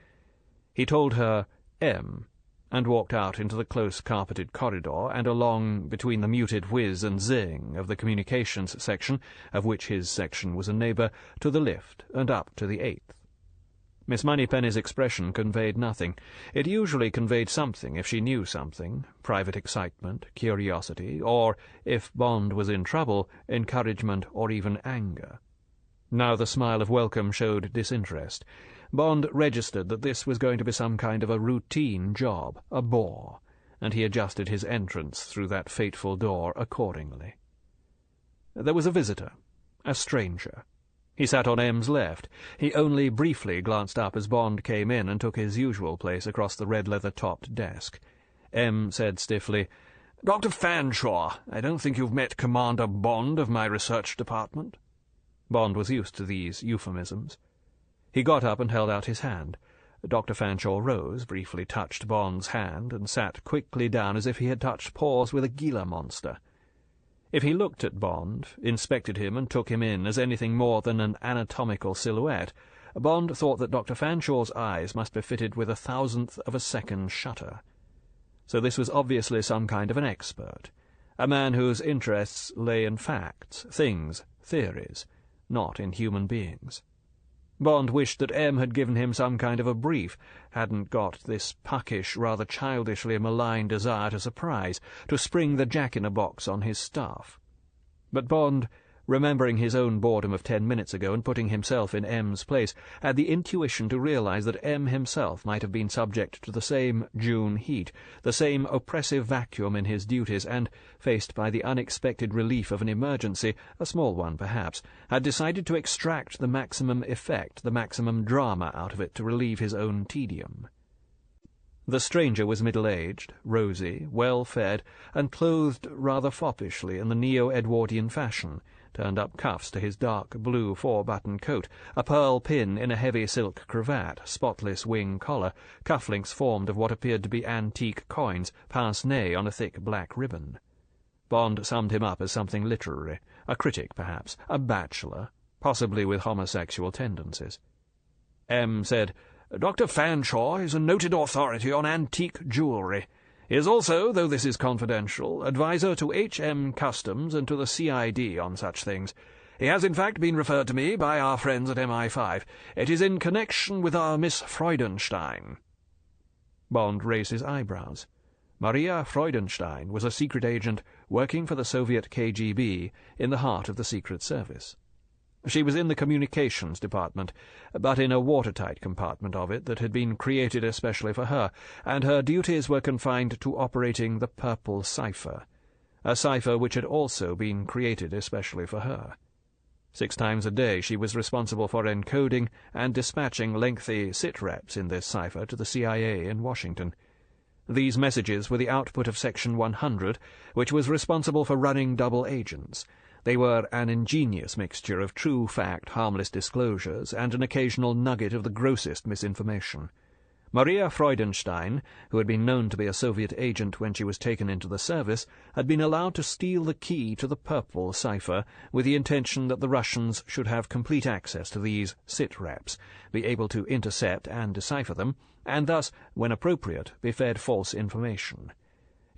A: He told her M, and walked out into the close carpeted corridor and along between the muted whiz and zing of the communications section, of which his section was a neighbour, to the lift and up to the 8th. Miss Moneypenny's expression conveyed nothing. It usually conveyed something if she knew something, private excitement, curiosity, or, if Bond was in trouble, encouragement or even anger. Now the smile of welcome showed disinterest. Bond registered that this was going to be some kind of a routine job, a bore, and he adjusted his entrance through that fateful door accordingly. There was a visitor, a stranger. He sat on M's left. He only briefly glanced up as Bond came in and took his usual place across the red leather-topped desk. M said stiffly, "Dr. Fanshawe, I don't think you've met Commander Bond of my research department." Bond was used to these euphemisms. He got up and held out his hand. Dr. Fanshawe rose, briefly touched Bond's hand, and sat quickly down as if he had touched paws with a Gila monster. If he looked at Bond, inspected him and took him in as anything more than an anatomical silhouette, Bond thought that Dr. Fanshawe's eyes must be fitted with 1,000th of a second shutter. So this was obviously some kind of an expert, a man whose interests lay in facts, things, theories, not in human beings. Bond wished that M had given him some kind of a brief, hadn't got this puckish, rather childishly malign desire to surprise, to spring the jack-in-a-box on his staff. But Bond, remembering his own boredom of 10 minutes ago and putting himself in M's place, had the intuition to realize that M himself might have been subject to the same June heat, the same oppressive vacuum in his duties, and, faced by the unexpected relief of an emergency, a small one perhaps, had decided to extract the maximum effect, the maximum drama out of it to relieve his own tedium. The stranger was middle-aged, rosy, well-fed, and clothed rather foppishly in the neo-Edwardian fashion, turned-up cuffs to his dark blue 4-button coat, a pearl pin in a heavy silk cravat, spotless wing collar, cufflinks formed of what appeared to be antique coins, pince-nez on a thick black ribbon. Bond summed him up as something literary, a critic perhaps, a bachelor, possibly with homosexual tendencies. M said, "Dr. Fanshawe is a noted authority on antique jewellery. He is also, though this is confidential, adviser to H.M. Customs and to the C.I.D. on such things. He has in fact been referred to me by our friends at MI5. It is in connection with our Miss Freudenstein." Bond raised his eyebrows. Maria Freudenstein was a secret agent working for the Soviet KGB in the heart of the Secret Service. She was in the communications department, but in a watertight compartment of it that had been created especially for her, and her duties were confined to operating the purple cipher, a cipher which had also been created especially for her. 6 times a day she was responsible for encoding and dispatching lengthy sit-reps in this cipher to the CIA in Washington. These messages were the output of Section 100, which was responsible for running double agents. They were an ingenious mixture of true fact, harmless disclosures, and an occasional nugget of the grossest misinformation. Maria Freudenstein, who had been known to be a Soviet agent when she was taken into the service, had been allowed to steal the key to the Purple cipher with the intention that the Russians should have complete access to these sit-reps, be able to intercept and decipher them, and thus, when appropriate, be fed false information.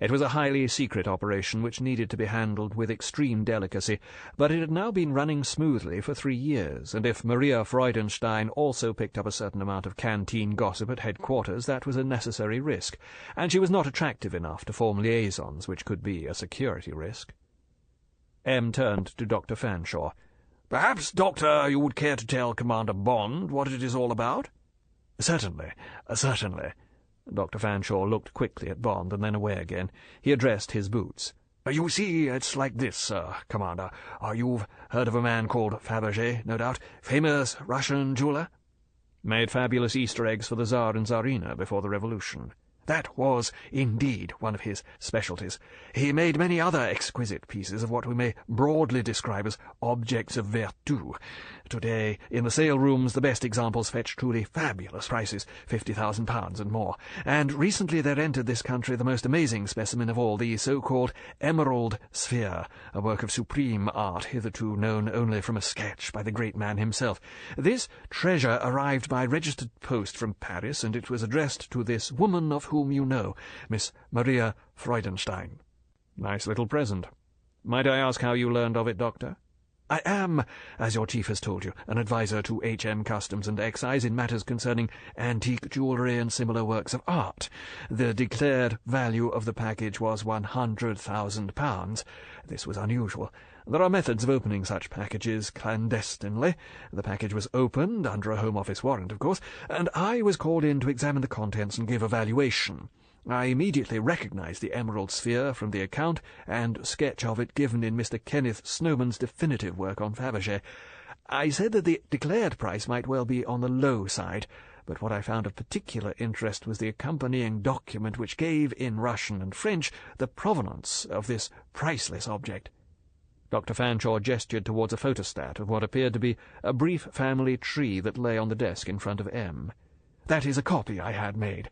A: It was a highly secret operation which needed to be handled with extreme delicacy, but it had now been running smoothly for 3 years, and if Maria Freudenstein also picked up a certain amount of canteen gossip at headquarters, that was a necessary risk, and she was not attractive enough to form liaisons which could be a security risk. M. turned to Dr. Fanshawe. "Perhaps, Doctor, you would care to tell Commander Bond what it is all about?" "Certainly, certainly." Dr. Fanshawe looked quickly at Bond and then away again. He addressed his boots. "You see, it's like this, Commander. You've heard of a man called Fabergé, no doubt? Famous Russian jeweller? Made fabulous Easter eggs for the Tsar and Tsarina before the Revolution. That was indeed one of his specialties. He made many other exquisite pieces of what we may broadly describe as objects of vertu. Today, in the sale rooms, the best examples fetch truly fabulous prices, £50,000 and more. And recently there entered this country the most amazing specimen of all, the so-called Emerald Sphere, a work of supreme art hitherto known only from a sketch by the great man himself. This treasure arrived by registered post from Paris, and it was addressed to this woman of whom you know, Miss Maria Freudenstein." "Nice little present. Might I ask how you learned of it, Doctor?" "I am, as your chief has told you, an adviser to H.M. Customs and Excise in matters concerning antique jewellery and similar works of art. The declared value of the package was £100,000. This was unusual. There are methods of opening such packages clandestinely. The package was opened, under a Home Office warrant, of course, and I was called in to examine the contents and give a valuation. I immediately recognized the Emerald Sphere from the account and sketch of it given in Mr. Kenneth Snowman's definitive work on Fabergé. I said that the declared price might well be on the low side, but what I found of particular interest was the accompanying document which gave, in Russian and French, the provenance of this priceless object." Dr. Fanshawe gestured towards a photostat of what appeared to be a brief family tree that lay on the desk in front of M. "That is a copy I had made.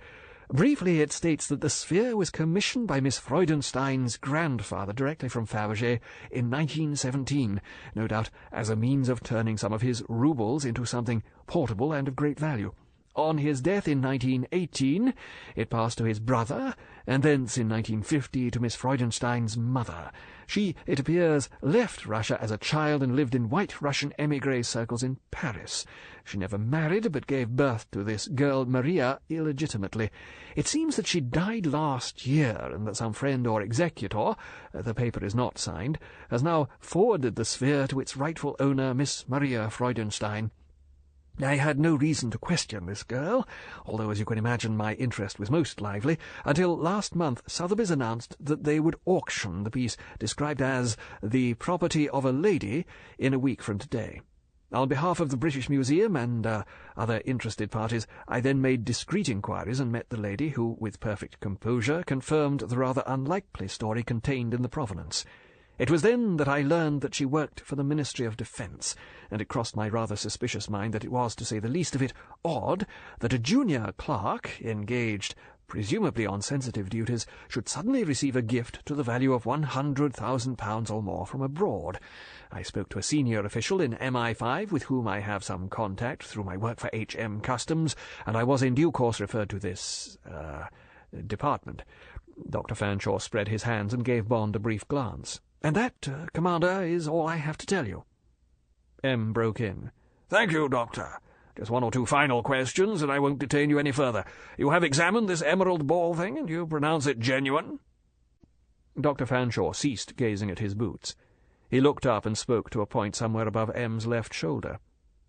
A: Briefly, it states that the sphere was commissioned by Miss Freudenstein's grandfather directly from Fabergé in 1917, no doubt as a means of turning some of his roubles into something portable and of great value. On his death in 1918, it passed to his brother, and thence in 1950 to Miss Freudenstein's mother. She, it appears, left Russia as a child and lived in white Russian émigré circles in Paris. She never married, but gave birth to this girl Maria illegitimately. It seems that she died last year, and that some friend or executor, the paper is not signed, has now forwarded the sphere to its rightful owner, Miss Maria Freudenstein. I had no reason to question this girl, although, as you can imagine, my interest was most lively, until last month Sotheby's announced that they would auction the piece described as the property of a lady in a week from today. On behalf of the British Museum and other interested parties, I then made discreet inquiries and met the lady, who, with perfect composure, confirmed the rather unlikely story contained in the provenance. It was then that I learned that she worked for the Ministry of Defence, and it crossed my rather suspicious mind that it was, to say the least of it, odd that a junior clerk, engaged presumably on sensitive duties, should suddenly receive a gift to the value of £100,000 or more from abroad. I spoke to a senior official in MI5 with whom I have some contact through my work for H.M. Customs, and I was in due course referred to this, department. Dr. Fanshawe spread his hands and gave Bond a brief glance. "And that, Commander, is all I have to tell you." M. broke in. "Thank you, Doctor. Just one or two final questions, and I won't detain you any further. You have examined this emerald ball thing, and you pronounce it genuine?" Dr. Fanshawe ceased gazing at his boots. He looked up and spoke to a point somewhere above M.'s left shoulder.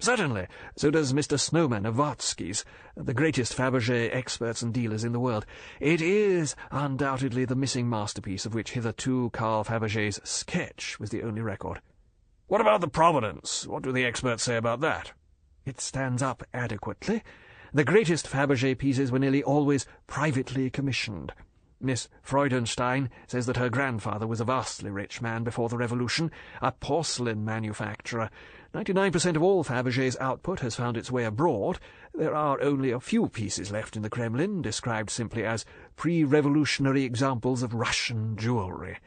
A: "Certainly. So does Mr. Snowman of Vartsky's, the greatest Fabergé experts and dealers in the world. It is undoubtedly the missing masterpiece of which hitherto Carl Fabergé's sketch was the only record." "What about the provenance? What do the experts say about that?" "It stands up adequately. The greatest Fabergé pieces were nearly always privately commissioned. Miss Freudenstein says that her grandfather was a vastly rich man before the Revolution, a porcelain manufacturer. 99% of all Fabergé's output has found its way abroad. There are only a few pieces left in the Kremlin, described simply as pre-revolutionary examples of Russian jewellery.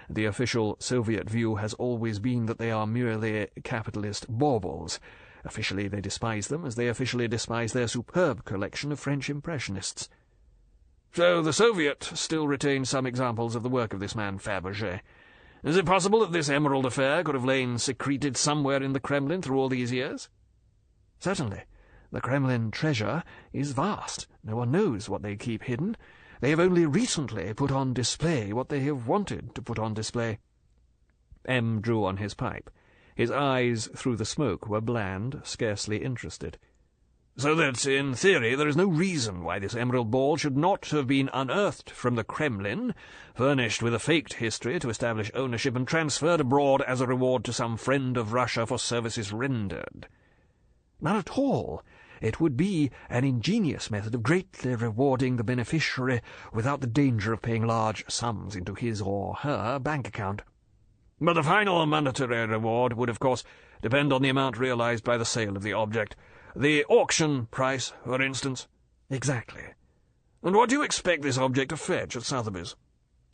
A: The official Soviet view has always been that they are merely capitalist baubles. Officially they despise them, as they officially despise their superb collection of French Impressionists. So the Soviet still retains some examples of the work of this man Fabergé. Is it possible that this emerald affair could have lain secreted somewhere in the Kremlin through all these years? Certainly. The Kremlin treasure is vast. No one knows what they keep hidden. They have only recently put on display what they have wanted to put on display. M. drew on his pipe. His eyes through the smoke were bland, scarcely interested. So that, in theory, there is no reason why this emerald ball should not have been unearthed from the Kremlin, furnished with a faked history to establish ownership, and transferred abroad as a reward to some friend of Russia for services rendered. Not at all. It would be an ingenious method of greatly rewarding the beneficiary without the danger of paying large sums into his or her bank account. But the final monetary reward would, of course, depend on the amount realized by the sale of the object. The auction price, for instance. Exactly. And what do you expect this object to fetch at Sotheby's?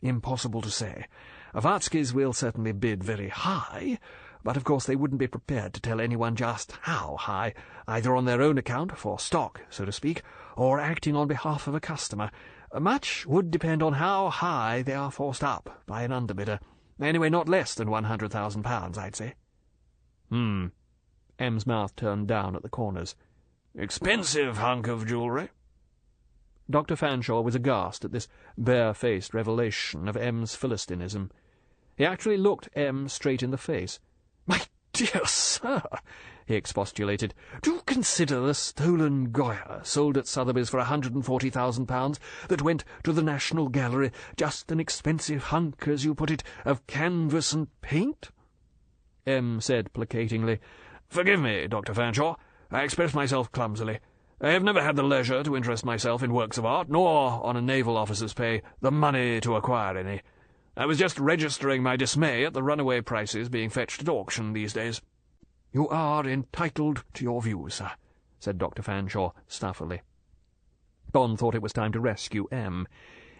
A: Impossible to say. Vatsky's will certainly bid very high, but of course they wouldn't be prepared to tell anyone just how high, either on their own account, for stock, so to speak, or acting on behalf of a customer. Much would depend on how high they are forced up by an underbidder. Anyway, not less than £100,000, I'd say. M's mouth turned down at the corners. Expensive hunk of jewellery. Dr. Fanshawe was aghast at this bare-faced revelation of M's Philistinism. He actually looked M straight in the face. "My dear sir," he expostulated, "do consider the stolen Goya sold at Sotheby's for £140,000 that went to the National Gallery just an expensive hunk, as you put it, of canvas and paint?" M said placatingly, "Forgive me, Dr. Fanshawe. I express myself clumsily. I have never had the leisure to interest myself in works of art, nor, on a naval officer's pay, the money to acquire any. I was just registering my dismay at the runaway prices being fetched at auction these days." "You are entitled to your views, sir," said Dr. Fanshawe stuffily. Bond thought it was time to rescue M.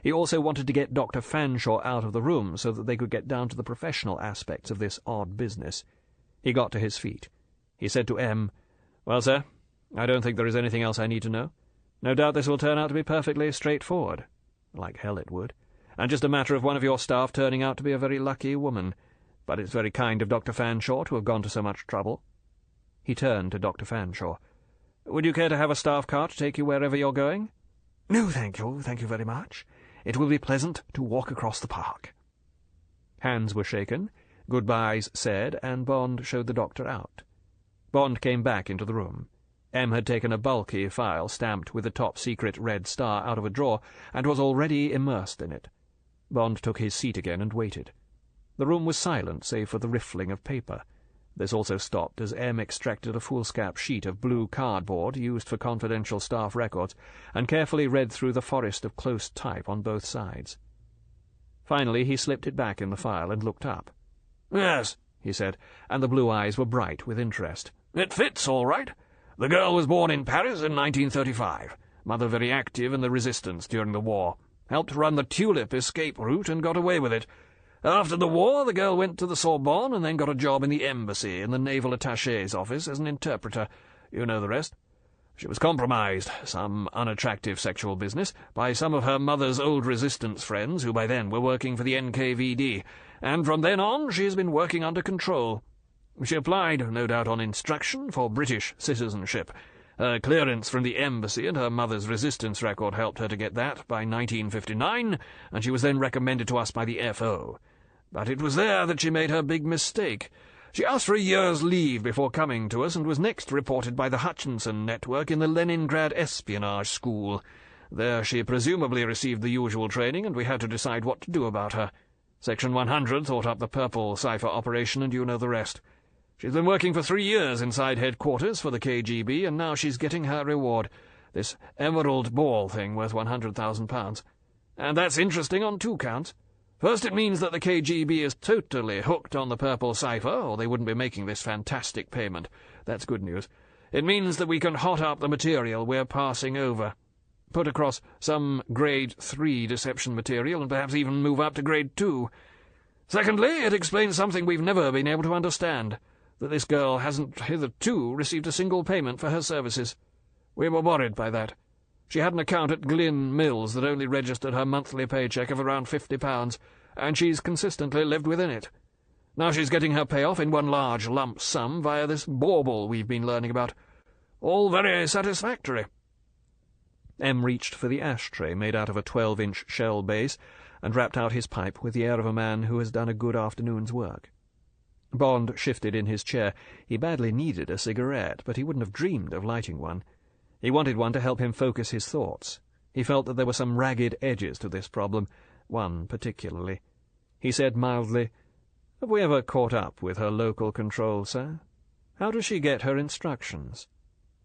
A: He also wanted to get Dr. Fanshawe out of the room so that they could get down to the professional aspects of this odd business. He got to his feet. He said to M, "Well, sir, I don't think there is anything else I need to know. No doubt this will turn out to be perfectly straightforward. Like hell it would. And just a matter of one of your staff turning out to be a very lucky woman. But it's very kind of Dr. Fanshawe to have gone to so much trouble." He turned to Dr. Fanshawe. "Would you care to have a staff cart to take you wherever you're going?" "No, thank you very much. It will be pleasant to walk across the park." Hands were shaken, goodbyes said, and Bond showed the doctor out. Bond came back into the room. M had taken a bulky file stamped with a top-secret red star out of a drawer, and was already immersed in it. Bond took his seat again and waited. The room was silent, save for the riffling of paper. This also stopped as M extracted a foolscap sheet of blue cardboard used for confidential staff records, and carefully read through the forest of close type on both sides. Finally he slipped it back in the file and looked up. "Yes," he said, and the blue eyes were bright with interest. "It fits all right. The girl was born in Paris in 1935. Mother very active in the resistance during the war. Helped run the Tulip escape route and got away with it. After the war, the girl went to the Sorbonne and then got a job in the embassy in the naval attaché's office as an interpreter. You know the rest. She was compromised, some unattractive sexual business, by some of her mother's old resistance friends who by then were working for the NKVD, and from then on she has been working under control. She applied, no doubt on instruction, for British citizenship. Her clearance from the embassy and her mother's resistance record helped her to get that by 1959, and she was then recommended to us by the FO. But it was there that she made her big mistake. She asked for a year's leave before coming to us, and was next reported by the Hutchinson network in the Leningrad Espionage School. There she presumably received the usual training, and we had to decide what to do about her. Section 100 thought up the purple cipher operation, and you know the rest. She's been working for 3 years inside headquarters for the KGB, and now she's getting her reward, this emerald ball thing worth £100,000. And that's interesting on 2 counts. First, it means that the KGB is totally hooked on the purple cipher, or they wouldn't be making this fantastic payment. That's good news. It means that we can hot up the material we're passing over, put across some Grade 3 deception material, and perhaps even move up to Grade 2. Secondly, it explains something we've never been able to understand, that this girl hasn't hitherto received a single payment for her services. We were worried by that. She had an account at Glyn Mills that only registered her monthly paycheck of around £50, and she's consistently lived within it. Now she's getting her payoff in one large lump sum via this bauble we've been learning about. All very satisfactory. M reached for the ashtray made out of a 12-inch shell base and rapped out his pipe with the air of a man who has done a good afternoon's work. Bond shifted in his chair. He badly needed a cigarette, but he wouldn't have dreamed of lighting one. He wanted one to help him focus his thoughts. He felt that there were some ragged edges to this problem, one particularly. He said mildly, "Have we ever caught up with her local control, sir? How does she get her instructions?"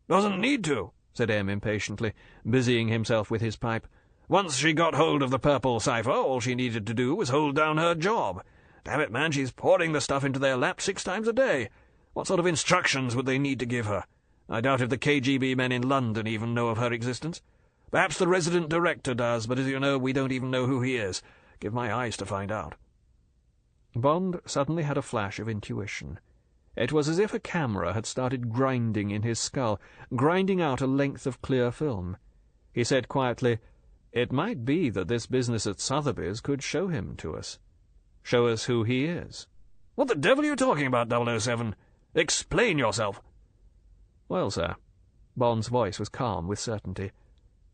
A: "Doesn't need to," said M impatiently, busying himself with his pipe. "Once she got hold of the purple cipher, all she needed to do was hold down her job. Damn it, man, she's pouring the stuff into their lap 6 times a day. What sort of instructions would they need to give her? I doubt if the KGB men in London even know of her existence. Perhaps the resident director does, but as you know, we don't even know who he is. Give my eyes to find out." Bond suddenly had a flash of intuition. It was as if a camera had started grinding in his skull, grinding out a length of clear film. He said quietly, "It might be that this business at Sotheby's could show him to us. Show us who he is." "What the devil are you talking about, 007? Explain yourself." "Well, sir," Bond's voice was calm with certainty,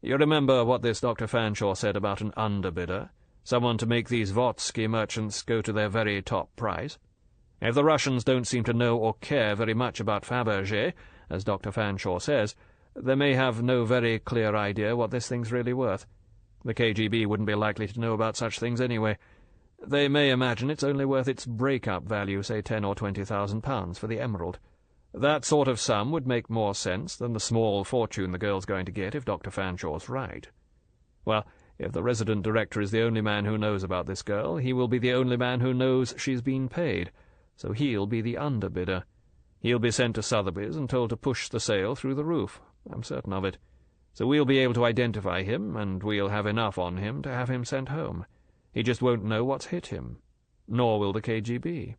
A: "you remember what this Dr. Fanshawe said about an underbidder, someone to make these Votsky merchants go to their very top price? If the Russians don't seem to know or care very much about Fabergé, as Dr. Fanshawe says, they may have no very clear idea what this thing's really worth. The KGB wouldn't be likely to know about such things anyway. They may imagine it's only worth its break-up value, say £10,000 or £20,000 for the emerald. That sort of sum would make more sense than the small fortune the girl's going to get if Dr. Fanshawe's right. Well, if the resident director is the only man who knows about this girl, he will be the only man who knows she's been paid, so he'll be the underbidder. He'll be sent to Sotheby's and told to push the sale through the roof. I'm certain of it. So we'll be able to identify him, and we'll have enough on him to have him sent home. He just won't know what's hit him. Nor will the KGB.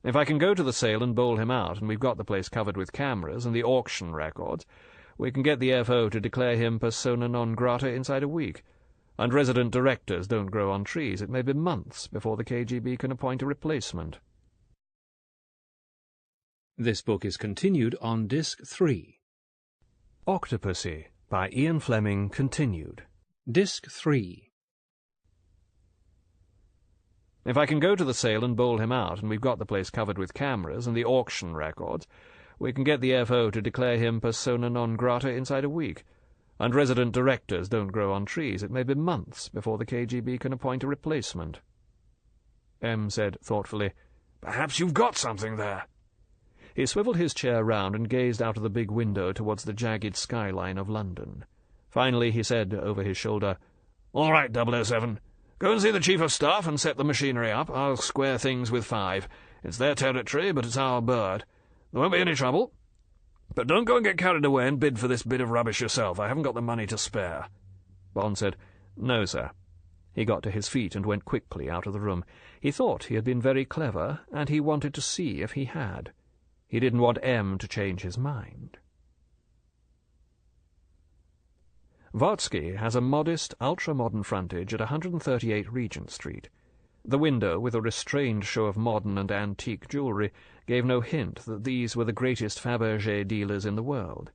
A: If I can go to the sale and bowl him out, and we've got the place covered with cameras and the auction records, we can get the FO to declare him persona non grata inside a week. And resident directors don't grow on trees. It may be months before the KGB can appoint a replacement." This book is continued on Disc 3. Octopussy by Ian Fleming continued. Disc 3. If I can go to the sale and bowl him out, and we've got the place covered with cameras and the auction records, we can get the FO to declare him persona non grata inside a week. And resident directors don't grow on trees. It may be months before the KGB can appoint a replacement. M said thoughtfully, "Perhaps you've got something there." He swiveled his chair round and gazed out of the big window towards the jagged skyline of London. Finally he said over his shoulder, "All right, 007. Go and see the Chief of Staff and set the machinery up. I'll square things with 5. It's their territory, but it's our bird. There won't be any trouble. But don't go and get carried away and bid for this bit of rubbish yourself. I haven't got the money to spare." Bond said, "No, sir." He got to his feet and went quickly out of the room. He thought he had been very clever, and he wanted to see if he had. He didn't want M to change his mind. Votsky has a modest, ultra-modern frontage at 138 Regent Street. The window, with a restrained show of modern and antique jewellery, gave no hint that these were the greatest Fabergé dealers in the world.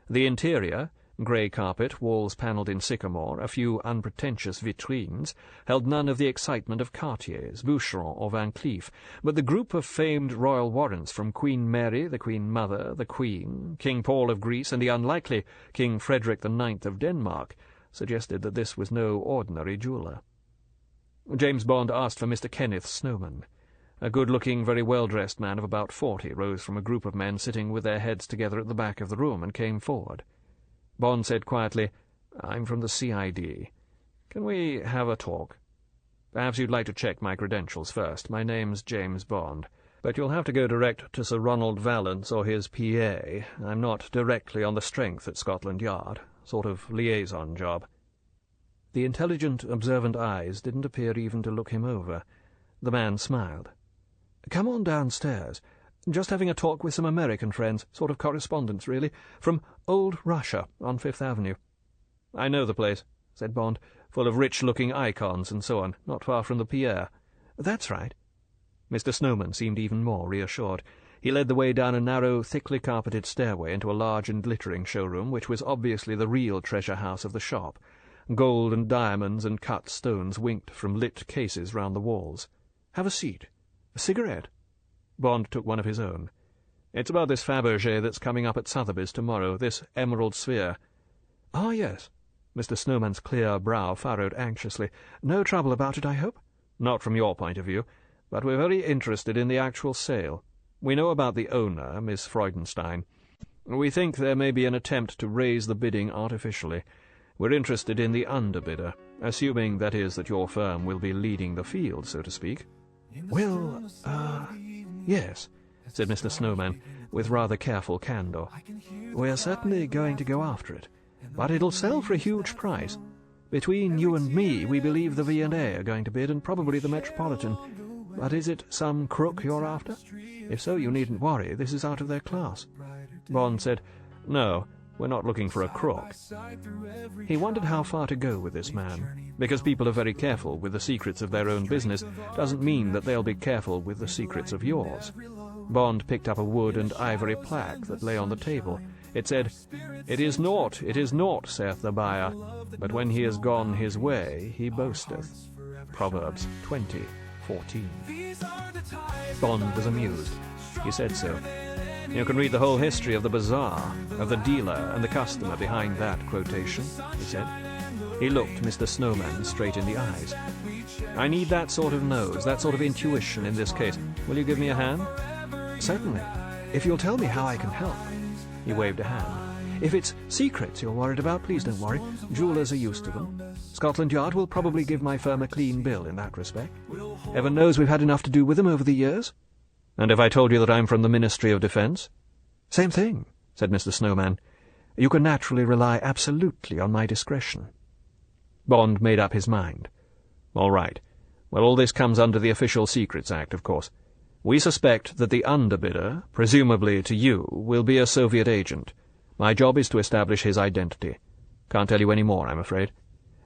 A: The interior, grey carpet, walls panelled in sycamore, a few unpretentious vitrines, held none of the excitement of Cartier's, Boucheron, or Van Cleef, but the group of famed royal warrants from Queen Mary, the Queen Mother, the Queen, King Paul of Greece, and the unlikely King Frederick IX of Denmark suggested that this was no ordinary jeweller. James Bond asked for Mr. Kenneth Snowman. A good-looking, very well-dressed man of about 40 rose from a group of men sitting with their heads together at the back of the room and came forward. Bond said quietly, "I'm from the CID. Can we have a talk? Perhaps you'd like to check my credentials first. My name's James Bond, but you'll have to go direct to Sir Ronald Valence or his PA. I'm not directly on the strength at Scotland Yard. Sort of liaison job." The intelligent, observant eyes didn't appear even to look him over. The man smiled. "Come on downstairs. Just having a talk with some American friends, sort of correspondence, really, from old Russia on Fifth Avenue." "I know the place," said Bond, "full of rich-looking icons and so on, not far from the pier." "That's right." Mr. Snowman seemed even more reassured. He led the way down a narrow, thickly carpeted stairway into a large and glittering showroom, which was obviously the real treasure-house of the shop. Gold and diamonds and cut stones winked from lit cases round the walls. "Have a seat. A cigarette?" Bond took one of his own. "It's about this Fabergé that's coming up at Sotheby's tomorrow, this emerald sphere." "Ah, yes." Mr. Snowman's clear brow furrowed anxiously. "No trouble about it, I hope?" "Not from your point of view, but we're very interested in the actual sale. We know about the owner, Miss Freudenstein. We think there may be an attempt to raise the bidding artificially. We're interested in the underbidder, assuming, that is, that your firm will be leading the field, so to speak." "Well, yes," said Mr. Snowman, with rather careful candour. "We're certainly going to go after it. But it'll sell for a huge price. Between you and me, we believe the V&A are going to bid, and probably the Metropolitan. But is it some crook you're after? If so, you needn't worry. This is out of their class." Bond said, "No, we're not looking for a crook." He wondered how far to go with this man. Because people are very careful with the secrets of their own business doesn't mean that they'll be careful with the secrets of yours. Bond picked up a wood and ivory plaque that lay on the table. It said, it is naught, saith the buyer, but when he is gone his way, he boasteth." Proverbs 20:14. Bond was amused. He said so. "You can read the whole history of the bazaar, of the dealer and the customer behind that quotation," he said. He looked Mr. Snowman straight in the eyes. "I need that sort of nose, that sort of intuition in this case. Will you give me a hand?" "Certainly, if you'll tell me how I can help." He waved a hand. "If it's secrets you're worried about, please don't worry. Jewellers are used to them. Scotland Yard will probably give my firm a clean bill in that respect. Heaven knows we've had enough to do with them over the years." "And if I told you that I'm from the Ministry of Defence?" "Same thing," said Mr. Snowman. "You can naturally rely absolutely on my discretion." Bond made up his mind. "All right. Well, all this comes under the Official Secrets Act, of course. We suspect that the underbidder, presumably to you, will be a Soviet agent. My job is to establish his identity. Can't tell you any more, I'm afraid.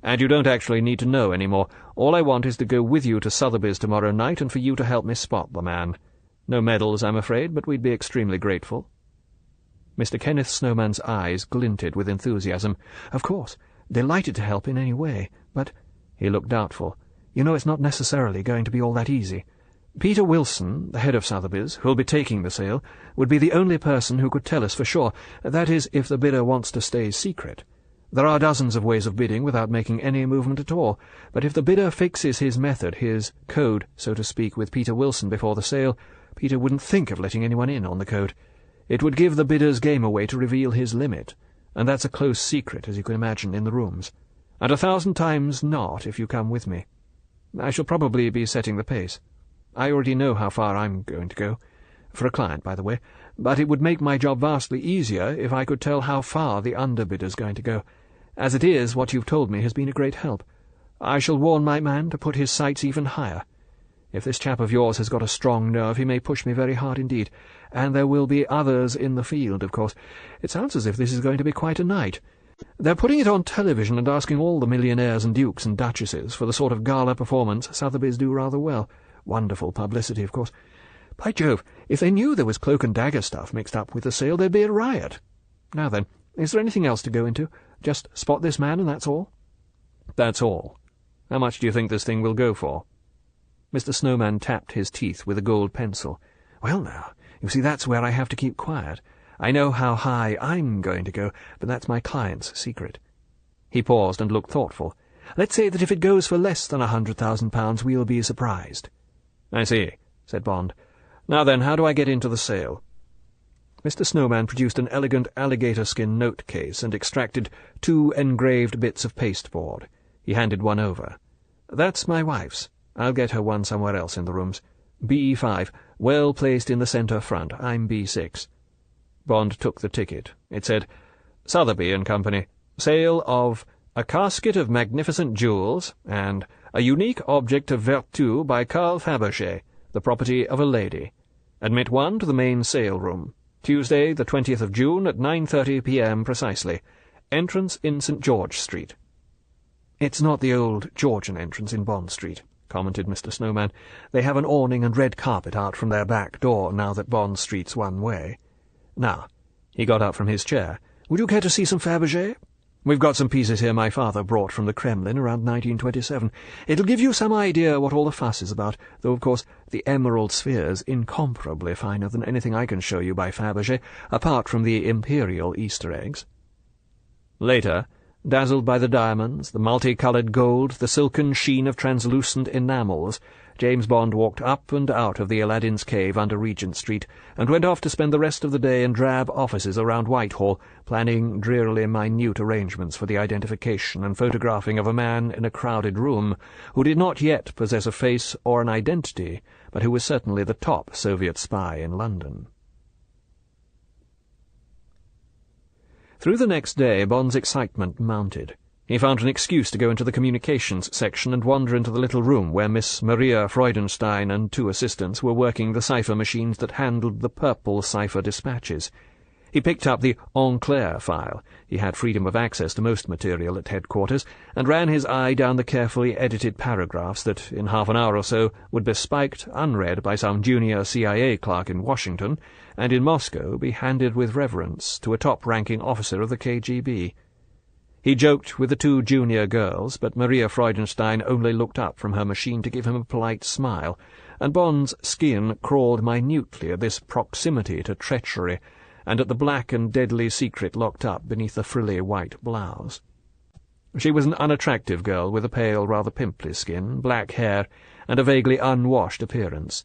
A: And you don't actually need to know any more. All I want is to go with you to Sotheby's tomorrow night and for you to help me spot the man. No medals, I'm afraid, but we'd be extremely grateful." Mr. Kenneth Snowman's eyes glinted with enthusiasm. "Of course. Delighted to help in any way. But—" he looked doubtful. "You know, it's not necessarily going to be all that easy. Peter Wilson, the head of Sotheby's, who'll be taking the sale, would be the only person who could tell us for sure. That is, if the bidder wants to stay secret. There are dozens of ways of bidding without making any movement at all, but if the bidder fixes his method, his code, so to speak, with Peter Wilson before the sale, Peter wouldn't think of letting anyone in on the code. It would give the bidder's game away to reveal his limit, and that's a close secret, as you can imagine, in the rooms. And 1,000 times not if you come with me. I shall probably be setting the pace. I already know how far I'm going to go, for a client, by the way, but it would make my job vastly easier if I could tell how far the underbidder's going to go. As it is, what you've told me has been a great help. I shall warn my man to put his sights even higher. If this chap of yours has got a strong nerve, he may push me very hard indeed, and there will be others in the field, of course. It sounds as if this is going to be quite a night. They're putting it on television and asking all the millionaires and dukes and duchesses for the sort of gala performance Sotheby's do rather well. Wonderful publicity, of course. By Jove, if they knew there was cloak-and-dagger stuff mixed up with the sale, there'd be a riot. Now then, is there anything else to go into? Just spot this man and that's all?" "That's all. How much do you think this thing will go for?" Mr. Snowman tapped his teeth with a gold pencil. "Well, now, you see, that's where I have to keep quiet. I know how high I'm going to go, but that's my client's secret." He paused and looked thoughtful. "Let's say that if it goes for less than £100,000, we'll be surprised." "I see," said Bond. "Now then, how do I get into the sale?" Mr. Snowman produced an elegant alligator-skin note-case and extracted 2 engraved bits of pasteboard. He handed one over. "That's my wife's. I'll get her one somewhere else in the rooms. B5, well placed in the centre front. I'm B6. Bond took the ticket. It said, "Sotheby and Company. Sale of a casket of magnificent jewels and a unique object of vertu by Carl Fabergé, the property of a lady. Admit one to the main sale room. Tuesday, the 20th of June, at 9:30 p.m. precisely. Entrance in St. George Street." "It's not the old Georgian entrance in Bond Street," commented Mr. Snowman. "They have an awning and red carpet out from their back door now that Bond Street's one way. Now," he got up from his chair, "would you care to see some Fabergé? We've got some pieces here my father brought from the Kremlin around 1927. It'll give you some idea what all the fuss is about, though, of course, the emerald sphere's incomparably finer than anything I can show you by Fabergé, apart from the imperial Easter eggs." Later, dazzled by the diamonds, the multi-coloured gold, the silken sheen of translucent enamels, James Bond walked up and out of the Aladdin's Cave under Regent Street, and went off to spend the rest of the day in drab offices around Whitehall, planning drearily minute arrangements for the identification and photographing of a man in a crowded room who did not yet possess a face or an identity, but who was certainly the top Soviet spy in London. Through the next day, Bond's excitement mounted. He found an excuse to go into the communications section and wander into the little room where Miss Maria Freudenstein and 2 assistants were working the cipher machines that handled the purple cipher dispatches. He picked up the En Clair file. He had freedom of access to most material at headquarters, and ran his eye down the carefully edited paragraphs that, in half an hour or so, would be spiked unread by some junior CIA clerk in Washington, and in Moscow be handed with reverence to a top-ranking officer of the KGB. He joked with the 2 junior girls, but Maria Freudenstein only looked up from her machine to give him a polite smile, and Bond's skin crawled minutely at this proximity to treachery, and at the black and deadly secret locked up beneath the frilly white blouse. She was an unattractive girl with a pale, rather pimply skin, black hair, and a vaguely unwashed appearance.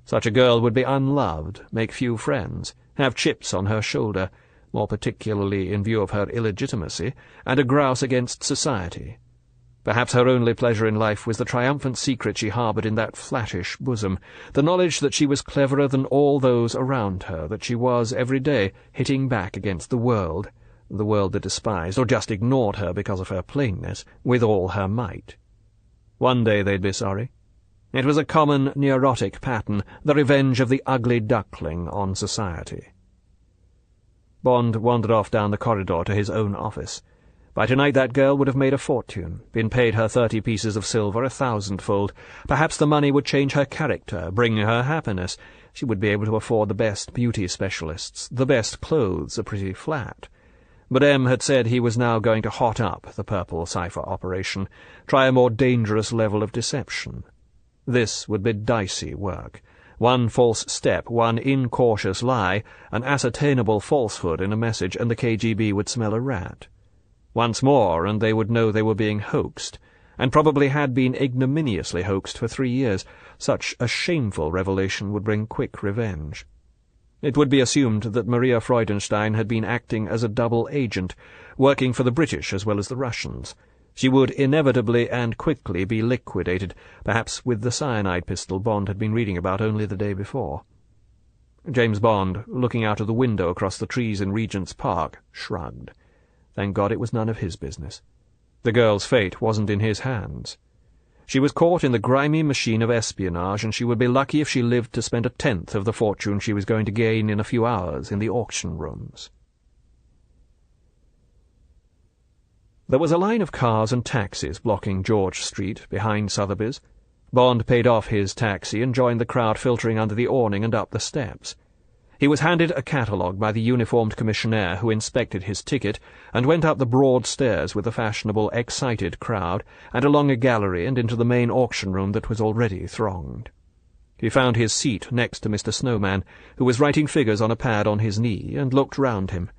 A: Such a girl would be unloved, make few friends, have chips on her shoulder, more particularly in view of her illegitimacy, and a grouse against society. Perhaps her only pleasure in life was the triumphant secret she harboured in that flattish bosom, the knowledge that she was cleverer than all those around her, that she was, every day, hitting back against the world that despised or just ignored her because of her plainness, with all her might. One day they'd be sorry. It was a common neurotic pattern, the revenge of the ugly duckling on society. Bond wandered off down the corridor to his own office. By tonight that girl would have made a fortune, been paid her 30 pieces of silver 1,000-fold. Perhaps the money would change her character, bring her happiness. She would be able to afford the best beauty specialists, the best clothes, a pretty flat. But M had said he was now going to hot up the purple cipher operation, try a more dangerous level of deception. This would be dicey work. One false step, one incautious lie, an ascertainable falsehood in a message, and the KGB would smell a rat. Once more, and they would know they were being hoaxed, and probably had been ignominiously hoaxed for 3 years. Such a shameful revelation would bring quick revenge. It would be assumed that Maria Freudenstein had been acting as a double agent, working for the British as well as the Russians. She would inevitably and quickly be liquidated, perhaps with the cyanide pistol Bond had been reading about only the day before. James Bond, looking out of the window across the trees in Regent's Park, shrugged. Thank God it was none of his business. The girl's fate wasn't in his hands. She was caught in the grimy machine of espionage, and she would be lucky if she lived to spend 1/10 of the fortune she was going to gain in a few hours in the auction rooms. There was a line of cars and taxis blocking George Street behind Sotheby's. Bond paid off his taxi and joined the crowd filtering under the awning and up the steps. He was handed a catalogue by the uniformed commissionaire who inspected his ticket, and went up the broad stairs with the fashionable, excited crowd, and along a gallery and into the main auction room that was already thronged. He found his seat next to Mr. Snowman, who was writing figures on a pad on his knee, and looked round him.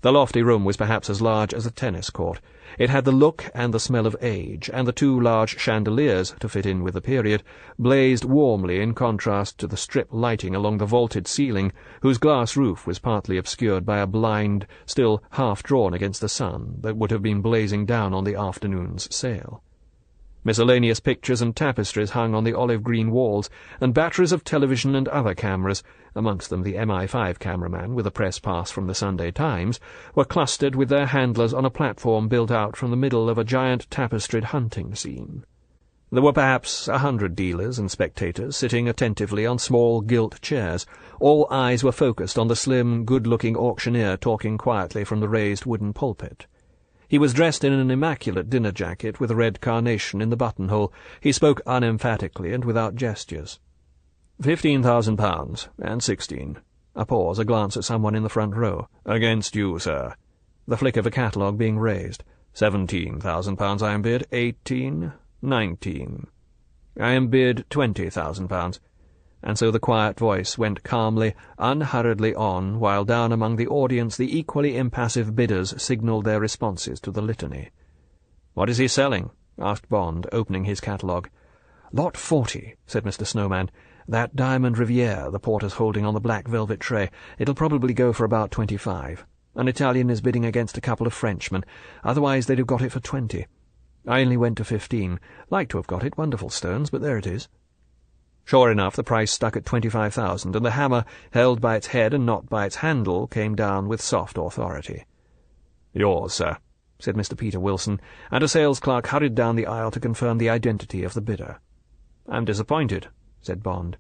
A: The lofty room was perhaps as large as a tennis court. It had the look and the smell of age, and the 2 large chandeliers, to fit in with the period, blazed warmly in contrast to the strip lighting along the vaulted ceiling, whose glass roof was partly obscured by a blind, still half drawn against the sun, that would have been blazing down on the afternoon's sale. Miscellaneous pictures and tapestries hung on the olive-green walls, and batteries of television and other cameras, amongst them the MI5 cameraman with a press pass from the Sunday Times, were clustered with their handlers on a platform built out from the middle of a giant tapestried hunting scene. There were perhaps 100 dealers and spectators sitting attentively on small gilt chairs. All eyes were focused on the slim, good-looking auctioneer talking quietly from the raised wooden pulpit. He was dressed in an immaculate dinner jacket with a red carnation in the buttonhole. He spoke unemphatically and without gestures. £15,000, and 16. A pause, a glance at someone in the front row. Against you, sir. The flick of a catalogue being raised. £17,000 I am bid. 18. 19. I am bid £20,000. And so the quiet voice went calmly, unhurriedly on, while down among the audience the equally impassive bidders signalled their responses to the litany. "What is he selling?" asked Bond, opening his catalogue. "Lot 40, said Mr. Snowman. "That Diamond Riviere the porter's holding on the black velvet tray. It'll probably go for about 25. An Italian is bidding against a couple of Frenchmen. Otherwise they'd have got it for 20. I only went to 15. Like to have got it, wonderful stones, but there it is." Sure enough, the price stuck at 25,000, and the hammer, held by its head and not by its handle, came down with soft authority. "Yours, sir," said Mr. Peter Wilson, and a sales clerk hurried down the aisle to confirm the identity of the bidder. "I'm disappointed," said Bond.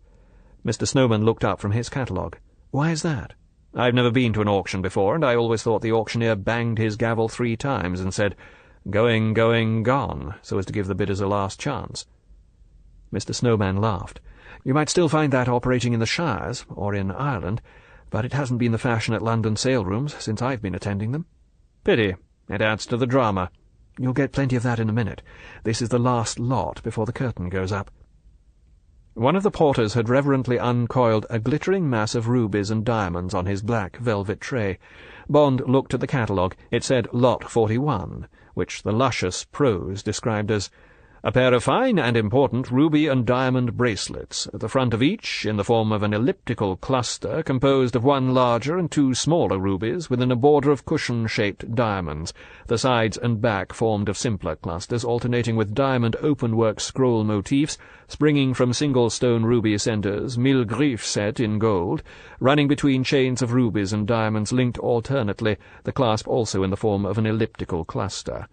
A: Mr. Snowman looked up from his catalogue. "Why is that?" "I've never been to an auction before, and I always thought the auctioneer banged his gavel 3 times and said, 'Going, going, gone,' so as to give the bidders a last chance." Mr. Snowman laughed. "You might still find that operating in the Shires, or in Ireland, but it hasn't been the fashion at London sale-rooms since I've been attending them." "Pity. It adds to the drama." "You'll get plenty of that in a minute. This is the last lot before the curtain goes up." One of the porters had reverently uncoiled a glittering mass of rubies and diamonds on his black velvet tray. Bond looked at the catalogue. It said Lot 41, which the luscious prose described as "a pair of fine and important ruby and diamond bracelets, at the front of each, in the form of an elliptical cluster composed of 1 larger and 2 smaller rubies, within a border of cushion-shaped diamonds, the sides and back formed of simpler clusters, alternating with diamond open-work scroll motifs, springing from single stone ruby centres, mille griffes set in gold, running between chains of rubies and diamonds linked alternately, the clasp also in the form of an elliptical cluster."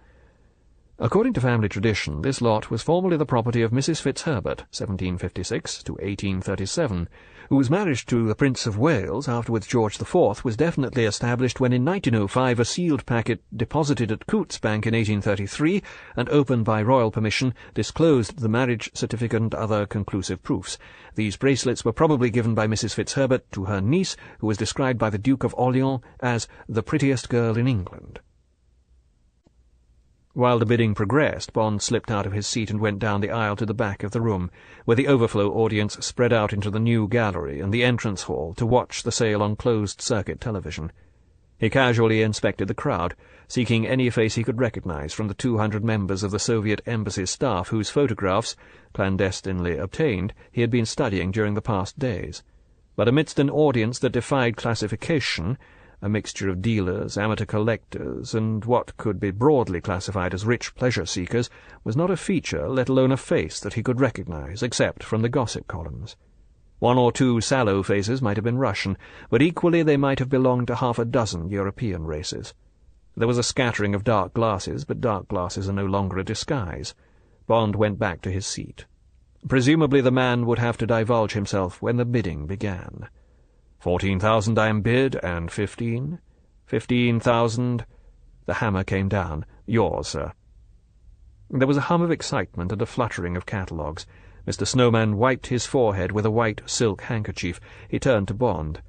A: According to family tradition, this lot was formerly the property of Mrs. Fitzherbert, 1756 to 1837, whose marriage to the Prince of Wales, afterwards George IV, was definitely established when in 1905 a sealed packet deposited at Coutts Bank in 1833, and opened by royal permission, disclosed the marriage certificate and other conclusive proofs. These bracelets were probably given by Mrs. Fitzherbert to her niece, who was described by the Duke of Orleans as the prettiest girl in England. While the bidding progressed, Bond slipped out of his seat and went down the aisle to the back of the room, where the overflow audience spread out into the new gallery and the entrance hall to watch the sale on closed-circuit television. He casually inspected the crowd, seeking any face he could recognize from the 200 members of the Soviet embassy staff whose photographs, clandestinely obtained, he had been studying during the past days. But amidst an audience that defied classification, a mixture of dealers, amateur collectors, and what could be broadly classified as rich pleasure-seekers, was not a feature, let alone a face, that he could recognize, except from the gossip columns. 1 or 2 sallow faces might have been Russian, but equally they might have belonged to half a dozen European races. There was a scattering of dark glasses, but dark glasses are no longer a disguise. Bond went back to his seat. Presumably the man would have to divulge himself when the bidding began. 14,000 I am bid, and 15. 15,000. The hammer came down. Yours, sir. There was a hum of excitement and a fluttering of catalogues. Mr. Snowman wiped his forehead with a white silk handkerchief. He turned to Bond.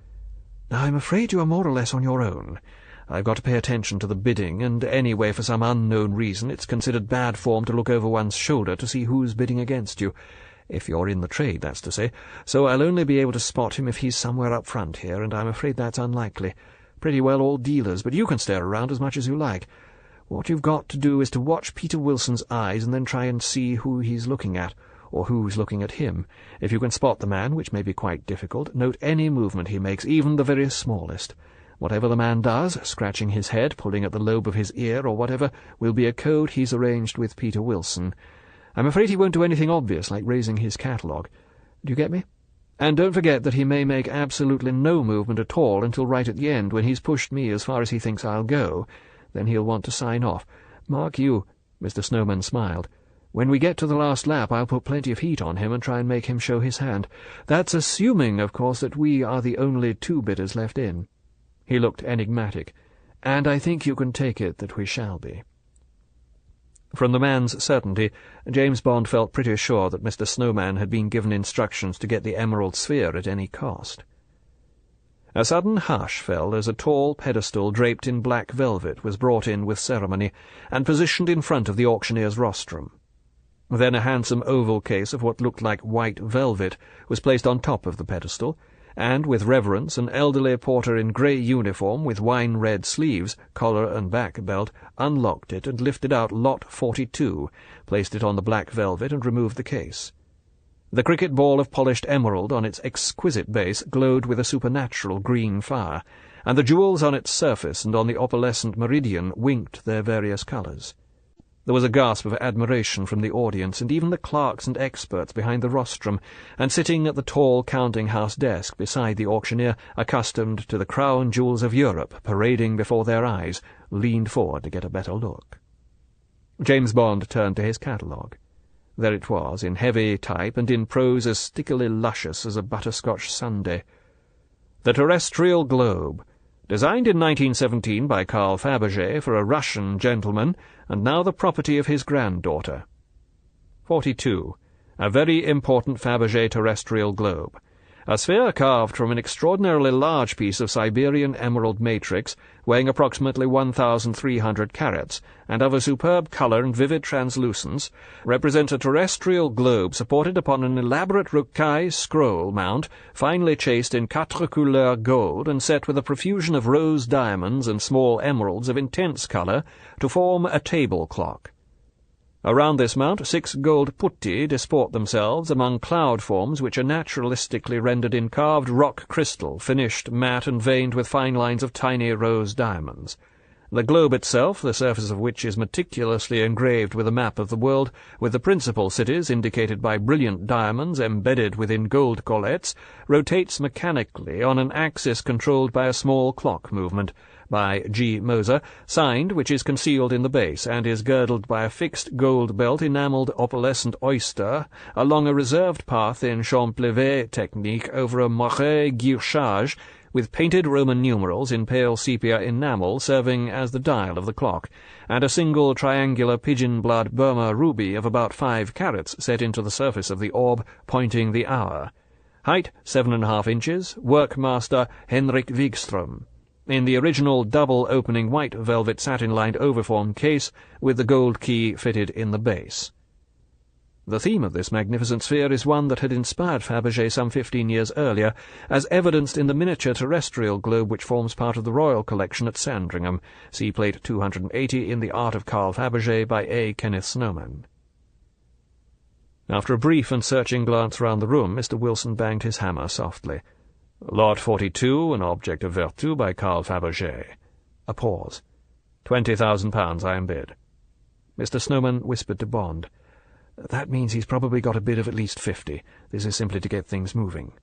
A: "Now, I'm afraid you are more or less on your own. I've got to pay attention to the bidding, and anyway, for some unknown reason, it's considered bad form to look over one's shoulder to see who's bidding against you. If you're in the trade, that's to say, so I'll only be able to spot him if he's somewhere up front here, and I'm afraid that's unlikely. Pretty well all dealers, but you can stare around as much as you like. What you've got to do is to watch Peter Wilson's eyes and then try and see who he's looking at, or who's looking at him. If you can spot the man, which may be quite difficult, note any movement he makes, even the very smallest. Whatever the man does, scratching his head, pulling at the lobe of his ear, or whatever, will be a code he's arranged with Peter Wilson. I'm afraid he won't do anything obvious like raising his catalogue. Do you get me? And don't forget that he may make absolutely no movement at all until right at the end, when he's pushed me as far as he thinks I'll go. Then he'll want to sign off. Mark you," Mr. Snowman smiled, "when we get to the last lap I'll put plenty of heat on him and try and make him show his hand. That's assuming, of course, that we are the only two bidders left in." He looked enigmatic. "And I think you can take it that we shall be." From the man's certainty, James Bond felt pretty sure that Mr. Snowman had been given instructions to get the Emerald Sphere at any cost. A sudden hush fell as a tall pedestal draped in black velvet was brought in with ceremony and positioned in front of the auctioneer's rostrum. Then a handsome oval case of what looked like white velvet was placed on top of the pedestal, and with reverence an elderly porter in grey uniform with wine-red sleeves, collar and back belt, unlocked it and lifted out Lot 42, placed it on the black velvet and removed the case. The cricket ball of polished emerald on its exquisite base glowed with a supernatural green fire, and the jewels on its surface and on the opalescent meridian winked their various colours. There was a gasp of admiration from the audience, and even the clerks and experts behind the rostrum, and sitting at the tall counting-house desk beside the auctioneer, accustomed to the crown jewels of Europe parading before their eyes, leaned forward to get a better look. James Bond turned to his catalogue. There it was, in heavy type and in prose as stickily luscious as a butterscotch sundae. The Terrestrial Globe, designed in 1917 by Carl Fabergé for a Russian gentleman, and now the property of his granddaughter. 42. A very important Fabergé terrestrial globe. A sphere carved from an extraordinarily large piece of Siberian emerald matrix, weighing approximately 1,300 carats, and of a superb colour and vivid translucence, represents a terrestrial globe supported upon an elaborate rocaille scroll mount, finely chased in quatre couleurs gold and set with a profusion of rose diamonds and small emeralds of intense colour to form a table clock. Around this mount 6 gold putti disport themselves among cloud forms which are naturalistically rendered in carved rock crystal, finished, matte, and veined with fine lines of tiny rose diamonds. The globe itself, the surface of which is meticulously engraved with a map of the world, with the principal cities indicated by brilliant diamonds embedded within gold collets, rotates mechanically on an axis controlled by a small clock movement, by G. Moser, signed, which is concealed in the base, and is girdled by a fixed gold belt enamelled opalescent oyster, along a reserved path in Champlevé technique over a moiré guichage, with painted Roman numerals in pale sepia enamel serving as the dial of the clock, and a single triangular pigeon-blood Burma ruby of about 5 carats set into the surface of the orb, pointing the hour. Height 7½ inches, workmaster Henrik Wigström. In the original double-opening white velvet satin-lined oviform case, with the gold key fitted in the base. The theme of this magnificent sphere is one that had inspired Fabergé some 15 years earlier, as evidenced in the miniature terrestrial globe which forms part of the royal collection at Sandringham. See Plate 280 in The Art of Carl Fabergé by A. Kenneth Snowman. After a brief and searching glance round the room, Mr. Wilson banged his hammer softly. Lot 42, an object of vertu by Carl Fabergé. A pause. £20,000 I am bid. Mr. Snowman whispered to Bond. That means he's probably got a bid of at least 50. This is simply to get things moving.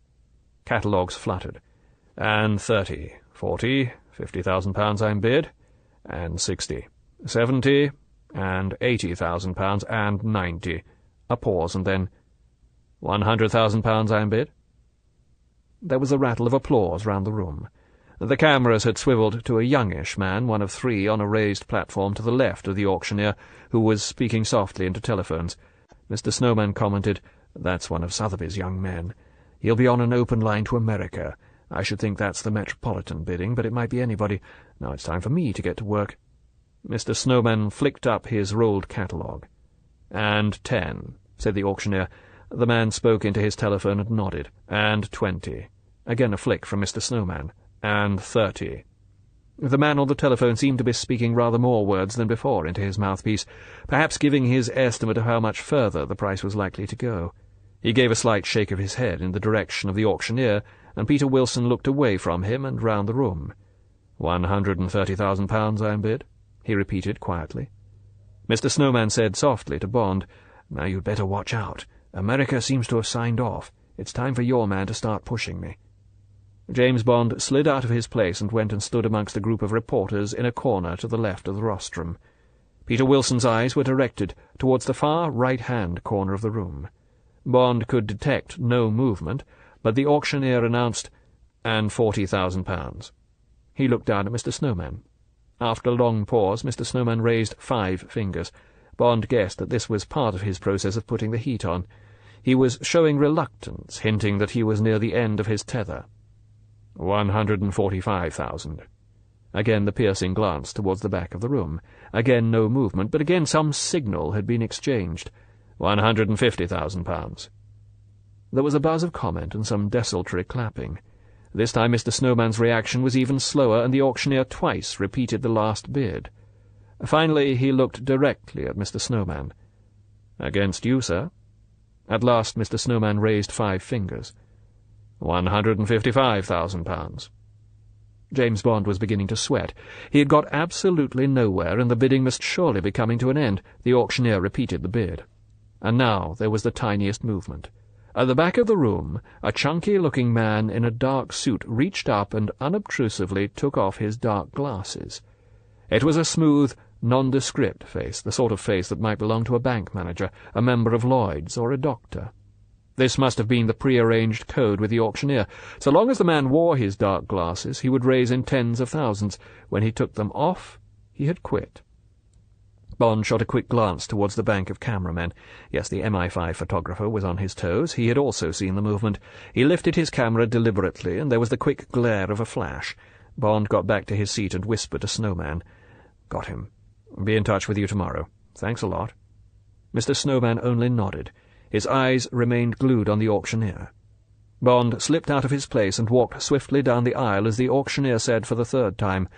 A: Catalogues fluttered. And 30, 40, £50,000 I'm bid, and 60, 70, and £80,000, and 90. A pause, and then £100,000 I'm bid. There was a rattle of applause round the room. The cameras had swivelled to a youngish man, one of 3, on a raised platform to the left of the auctioneer, who was speaking softly into telephones. Mr. Snowman commented, "That's one of Sotheby's young men. He'll be on an open line to America. I should think that's the Metropolitan bidding, but it might be anybody. Now it's time for me to get to work." Mr. Snowman flicked up his rolled catalogue. "And 10, said the auctioneer. The man spoke into his telephone and nodded. "And 20. Again a flick from Mr. Snowman. "And 30. The man on the telephone seemed to be speaking rather more words than before into his mouthpiece, perhaps giving his estimate of how much further the price was likely to go. He gave a slight shake of his head in the direction of the auctioneer, and Peter Wilson looked away from him and round the room. £130,000 I am bid, he repeated quietly. Mr. Snowman said softly to Bond, Now you'd better watch out. America seems to have signed off. It's time for your man to start pushing me." James Bond slid out of his place and went and stood amongst a group of reporters in a corner to the left of the rostrum. Peter Wilson's eyes were directed towards the far right-hand corner of the room. Bond could detect no movement, but the auctioneer announced, "And £40,000. He looked down at Mr. Snowman. After a long pause, Mr. Snowman raised 5 fingers. Bond guessed that this was part of his process of putting the heat on. He was showing reluctance, hinting that he was near the end of his tether. 145,000. Again the piercing glance towards the back of the room. Again no movement, but again some signal had been exchanged. £150,000. There was a buzz of comment and some desultory clapping. This time Mr. Snowman's reaction was even slower, and the auctioneer twice repeated the last bid. Finally he looked directly at Mr. Snowman. "Against you, sir?" At last Mr. Snowman raised 5 fingers. £155,000. James Bond was beginning to sweat. He had got absolutely nowhere, and the bidding must surely be coming to an end. The auctioneer repeated the bid. And now there was the tiniest movement. At the back of the room, a chunky-looking man in a dark suit reached up and unobtrusively took off his dark glasses. It was a smooth, nondescript face, the sort of face that might belong to a bank manager, a member of Lloyd's, or a doctor. This must have been the prearranged code with the auctioneer. So long as the man wore his dark glasses, he would raise in tens of thousands. When he took them off, he had quit. Bond shot a quick glance towards the bank of cameramen. Yes, the MI5 photographer was on his toes. He had also seen the movement. He lifted his camera deliberately, and there was the quick glare of a flash. Bond got back to his seat and whispered to Snowman, "Got him. Be in touch with you tomorrow. Thanks a lot." Mr. Snowman only nodded. His eyes remained glued on the auctioneer. Bond slipped out of his place and walked swiftly down the aisle as the auctioneer said for the 3rd time,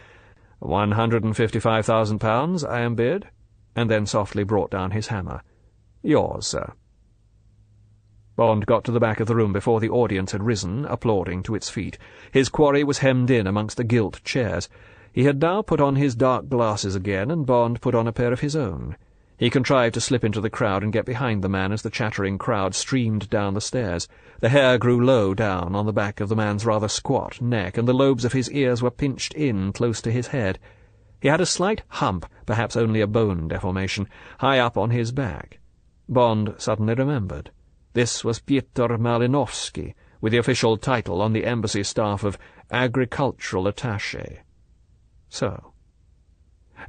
A: £155,000, I am bid, and then softly brought down his hammer. "Yours, sir." Bond got to the back of the room before the audience had risen, applauding, to its feet. His quarry was hemmed in amongst the gilt chairs. He had now put on his dark glasses again, and Bond put on a pair of his own. He contrived to slip into the crowd and get behind the man as the chattering crowd streamed down the stairs. The hair grew low down on the back of the man's rather squat neck, and the lobes of his ears were pinched in close to his head. He had a slight hump, perhaps only a bone deformation, high up on his back. Bond suddenly remembered. This was Piotr Malinowski, with the official title on the embassy staff of agricultural attaché. So.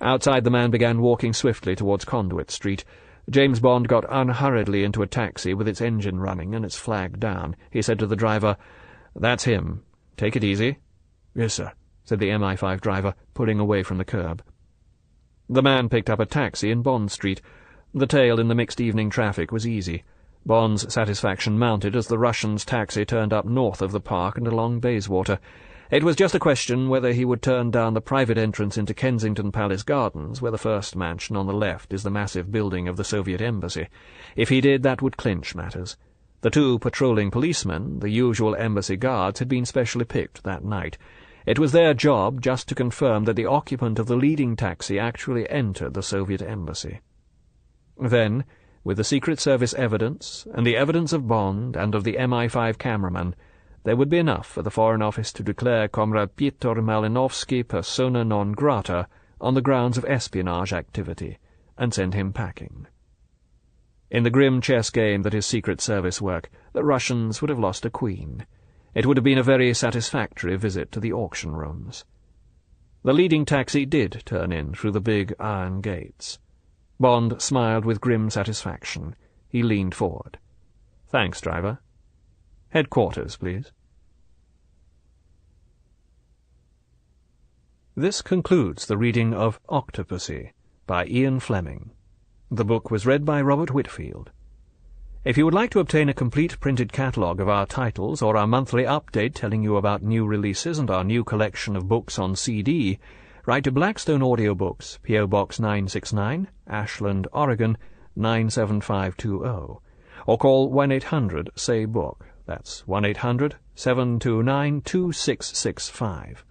A: Outside, the man began walking swiftly towards Conduit Street. James Bond got unhurriedly into a taxi with its engine running and its flag down. He said to the driver, "That's him. Take it easy." "Yes, sir," said the MI5 driver, pulling away from the curb. The man picked up a taxi in Bond Street. The tale in the mixed evening traffic was easy. Bond's satisfaction mounted as the Russian's taxi turned up north of the park and along Bayswater. It was just a question whether he would turn down the private entrance into Kensington Palace Gardens, where the first mansion on the left is the massive building of the Soviet embassy. If he did, that would clinch matters. The 2 patrolling policemen, the usual embassy guards, had been specially picked that night. It was their job just to confirm that the occupant of the leading taxi actually entered the Soviet embassy. Then, with the Secret Service evidence, and the evidence of Bond and of the MI5 cameraman, there would be enough for the Foreign Office to declare Comrade Piotr Malinowski persona non grata on the grounds of espionage activity, and send him packing. In the grim chess game that is Secret Service work, the Russians would have lost a queen. It would have been a very satisfactory visit to the auction rooms. The leading taxi did turn in through the big iron gates. Bond smiled with grim satisfaction. He leaned forward. "Thanks, driver. Headquarters, please." This concludes the reading of Octopussy by Ian Fleming. The book was read by Robert Whitfield. If you would like to obtain a complete printed catalogue of our titles or our monthly update telling you about new releases and our new collection of books on CD, write to Blackstone Audiobooks, P.O. Box 969, Ashland, Oregon 97520, or call 1-800-SAY-BOOK. That's 1-800-729-2665.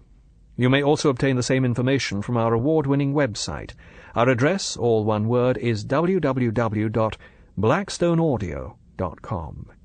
A: You may also obtain the same information from our award-winning website. Our address, all one word, is www.blackstoneaudiobooks.com. blackstoneaudio.com.